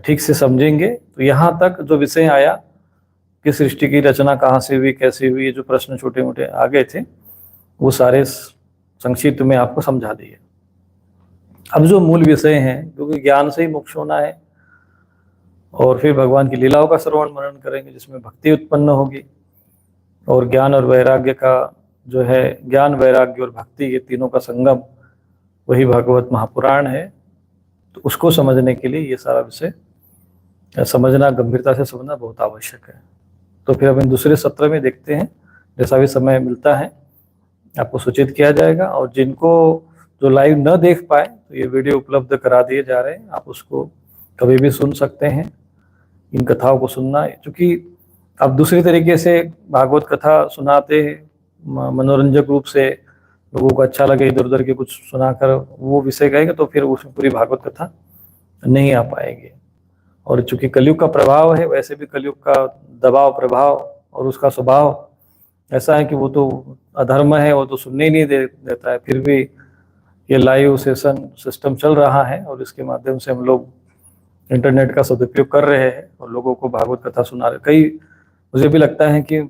ठीक से समझेंगे। तो यहाँ तक जो विषय आया कि सृष्टि की रचना कहाँ से हुई, कैसे हुई, ये जो प्रश्न छोटे मोटे आ गए थे, वो सारे संक्षिप्त में आपको समझा दिए। अब जो मूल विषय है, क्योंकि ज्ञान से ही मोक्ष होना है, और फिर भगवान की लीलाओं का श्रवण मनन करेंगे जिसमें भक्ति उत्पन्न होगी। और ज्ञान और वैराग्य का जो है, ज्ञान, वैराग्य और भक्ति, ये तीनों का संगम वही भागवत महापुराण है। तो उसको समझने के लिए ये सारा विषय समझना, गंभीरता से समझना बहुत आवश्यक है। तो फिर हम दूसरे सत्र में देखते हैं, जैसा भी समय मिलता है आपको सूचित किया जाएगा। और जिनको जो लाइव न देख पाए तो ये वीडियो उपलब्ध करा दिए जा रहे हैं, आप उसको कभी भी सुन सकते हैं। इन कथाओं को सुनना, क्योंकि अब दूसरी तरीके से भागवत कथा सुनाते मनोरंजक रूप से, लोगों को अच्छा लगे, इधर उधर के कुछ सुनाकर वो विषय कहेंगे, तो फिर उसमें पूरी भागवत कथा नहीं आ पाएगी। और चूंकि कलयुग का प्रभाव है, वैसे भी कलयुग का दबाव, प्रभाव और उसका स्वभाव ऐसा है कि वो तो अधर्म है, वो तो सुनने ही नहीं देता है। फिर भी ये लाइव सेशन सिस्टम चल रहा है, और इसके माध्यम से हम लोग इंटरनेट का सदुपयोग कर रहे हैं और लोगों को भागवत कथा सुना रहे। कई, मुझे भी लगता है कि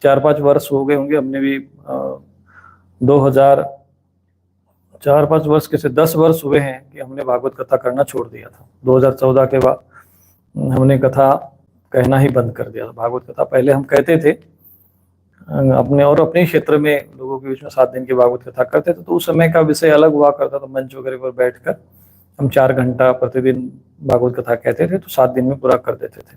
4-5 वर्ष हो गए होंगे, हमने भी 4-5 वर्ष के से 10 वर्ष हुए हैं कि हमने भागवत कथा करना छोड़ दिया था। 2014 के बाद हमने कथा कहना ही बंद कर दिया। भागवत कथा पहले हम कहते थे अपने क्षेत्र में लोगों के बीच में 7 दिन की भागवत कथा करते थे, तो उस समय का विषय अलग हुआ करता था। मंच वगैरह पर बैठकर हम 4 घंटा प्रतिदिन भागवत कथा कहते थे, तो 7 दिन में पूरा कर देते थे।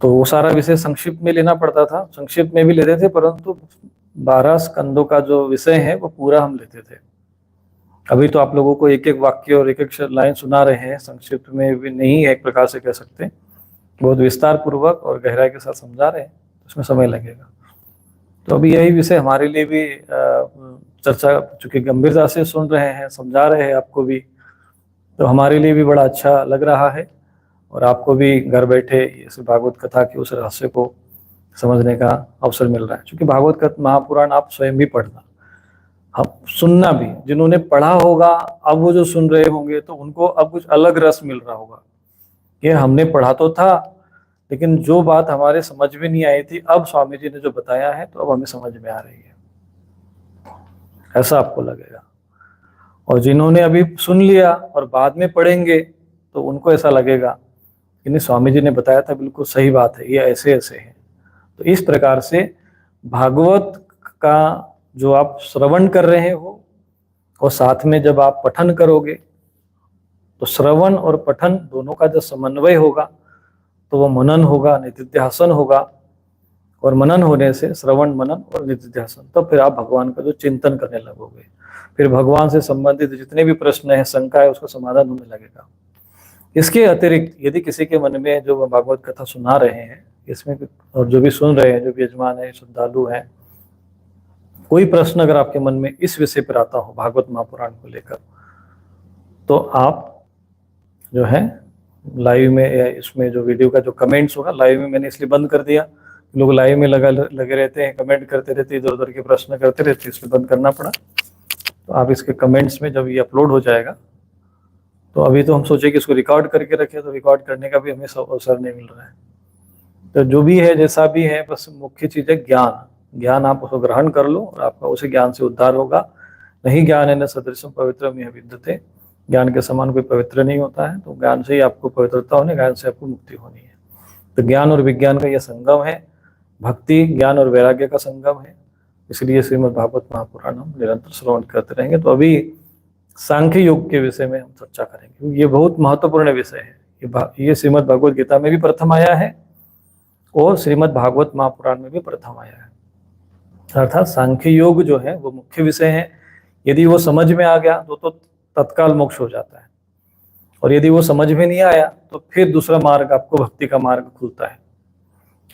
तो वो सारा विषय संक्षिप्त में लेना पड़ता था, संक्षिप्त में भी लेते थे, परंतु 12 स्कंदों का जो विषय है वो पूरा हम लेते थे। अभी तो आप लोगों को एक एक वाक्य और एक एक लाइन सुना रहे हैं, संक्षिप्त में भी नहीं है, एक प्रकार से कह सकते हैं, बहुत विस्तार पूर्वक और गहराई के साथ समझा रहे हैं, उसमें समय लगेगा। तो अभी यही विषय हमारे लिए भी चर्चा, चूंकि गंभीरता से सुन रहे हैं, समझा रहे हैं आपको भी, तो हमारे लिए भी बड़ा अच्छा लग रहा है, और आपको भी घर बैठे इस भागवत कथा के उस रहस्य को समझने का अवसर मिल रहा है। क्योंकि भागवत कथा महापुराण आप स्वयं भी पढ़ना, हम सुनना भी, जिन्होंने पढ़ा होगा अब वो जो सुन रहे होंगे तो उनको अब कुछ अलग रस मिल रहा होगा। ये हमने पढ़ा तो था, लेकिन जो बात हमारे समझ में नहीं आई थी, अब स्वामी जी ने जो बताया है तो अब हमें समझ में आ रही है, ऐसा आपको लगेगा। और जिन्होंने अभी सुन लिया और बाद में पढ़ेंगे तो उनको ऐसा लगेगा कि नहीं, स्वामी जी ने बताया था, बिल्कुल सही बात है, ये ऐसे ऐसे है। तो इस प्रकार से भागवत का जो आप श्रवण कर रहे हो और साथ में जब आप पठन करोगे, तो श्रवण और पठन दोनों का जब समन्वय होगा तो वो मनन होगा, निधिध्यासन होगा, और मनन होने से श्रवण, मनन और निधिध्यासन, तो फिर आप भगवान का जो चिंतन करने लगोगे, फिर भगवान से संबंधित जितने भी प्रश्न है, शंका है, उसका समाधान होने लगेगा। इसके अतिरिक्त यदि किसी के मन में जो भागवत कथा सुना रहे हैं इसमें, और जो भी सुन रहे हैं, जो भी यजमान है, श्रद्धालु हैं, कोई प्रश्न अगर आपके मन में इस विषय पर आता हो भागवत महापुराण को लेकर, तो आप जो है लाइव में या इसमें जो वीडियो का जो कमेंट्स होगा, लाइव में मैंने इसलिए बंद कर दिया, लोग लाइव में लगे रहते हैं, कमेंट करते रहते, इधर उधर के प्रश्न करते रहते, इसलिए बंद करना पड़ा। तो आप इसके कमेंट्स में जब ये अपलोड हो जाएगा, तो अभी तो हम सोचे कि इसको रिकॉर्ड करके रखें, तो रिकॉर्ड करने का भी हमें अवसर नहीं मिल रहा है। तो जो भी है, जैसा भी है, बस मुख्य चीज़ है ज्ञान। ज्ञान आप उसको ग्रहण कर लो और आपका उसी ज्ञान से उद्धार होगा। नहीं ज्ञान है न सदृशम पवित्रम यह विद्यते, ज्ञान के समान कोई पवित्र नहीं होता है। तो ज्ञान से ही आपको पवित्रता होनी, ज्ञान से आपको मुक्ति होनी है। तो ज्ञान और विज्ञान का यह संगम है, भक्ति, ज्ञान और वैराग्य का संगम है। इसलिए श्रीमद् भागवत महापुराण हम निरंतर श्रवण करते रहेंगे। तो अभी सांख्य योग के विषय में हम चर्चा करेंगे। ये बहुत महत्वपूर्ण विषय है। ये श्रीमद् भगवत गीता में भी प्रथम आया है और श्रीमद् भागवत महापुराण में भी प्रथम आया है। अर्थात सांख्य योग जो है वो मुख्य विषय है। यदि वो समझ में आ गया तो तत्काल मोक्ष हो जाता है, और यदि वो समझ में नहीं आया तो फिर दूसरा मार्ग आपको भक्ति का मार्ग खुलता है,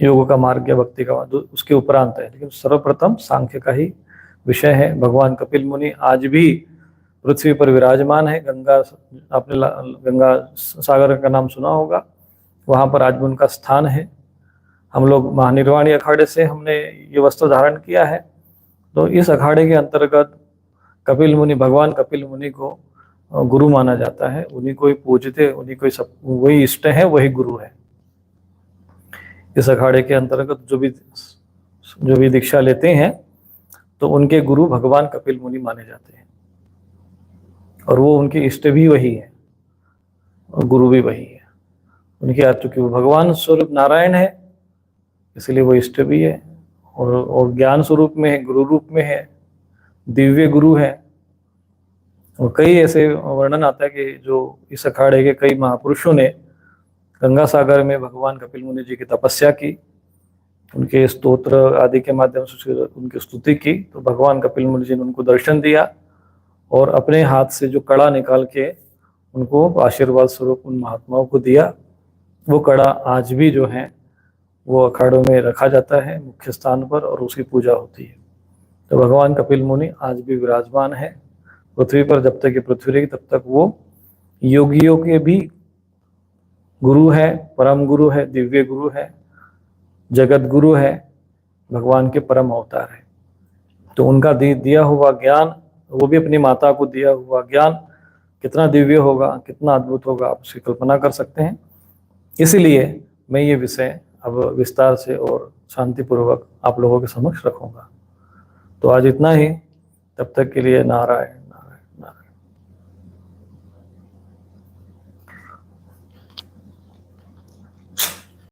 योग का मार्ग या भक्ति का मार्ग उसके उपरांत है। लेकिन सर्वप्रथम सांख्य का ही विषय है। भगवान कपिल मुनि आज भी पृथ्वी पर विराजमान है। गंगा, आपने गंगा सागर का नाम सुना होगा, वहाँ पर आज भी उनका स्थान है। हम लोग महानिर्वाणी अखाड़े से हमने ये वस्त्र धारण किया है। तो इस अखाड़े के अंतर्गत कपिल मुनि, भगवान कपिल मुनि को गुरु माना जाता है। उन्हीं को ही पूजते, उन्हीं को ही सब, वही इष्ट है, वही गुरु है। इस अखाड़े के अंतर्गत जो भी दीक्षा लेते हैं तो उनके गुरु भगवान कपिल मुनि माने जाते हैं, और वो उनके इष्ट भी वही है और गुरु भी वही है उनके। चूंकि वो भगवान स्वरूप नारायण है, इसलिए वो इष्ट भी है, और ज्ञान स्वरूप में है, गुरु रूप में है, दिव्य गुरु है। और कई ऐसे वर्णन आता है कि जो इस अखाड़े के कई महापुरुषों ने गंगा सागर में भगवान कपिल मुनि जी की तपस्या की, उनके स्तोत्र आदि के माध्यम से उनकी स्तुति की, तो भगवान कपिल मुनि जी ने उनको दर्शन दिया और अपने हाथ से जो कड़ा निकाल के उनको आशीर्वाद स्वरूप उन महात्माओं को दिया। वो कड़ा आज भी जो है वो अखाड़ों में रखा जाता है मुख्य स्थान पर, और उसकी पूजा होती है। तो भगवान कपिल मुनि आज भी विराजमान है पृथ्वी पर। जब तक ये पृथ्वी रहेगी तब तक वो योगियों के भी गुरु है, परम गुरु है, दिव्य गुरु है, जगत गुरु है, भगवान के परम अवतार है। तो उनका दिया हुआ ज्ञान, वो भी अपनी माता को दिया हुआ ज्ञान कितना दिव्य होगा, कितना अद्भुत होगा, आप उसकी कल्पना कर सकते हैं। इसलिए मैं ये विषय अब विस्तार से और शांतिपूर्वक आप लोगों के समक्ष रखूंगा। तो आज इतना ही, तब तक के लिए नारायण।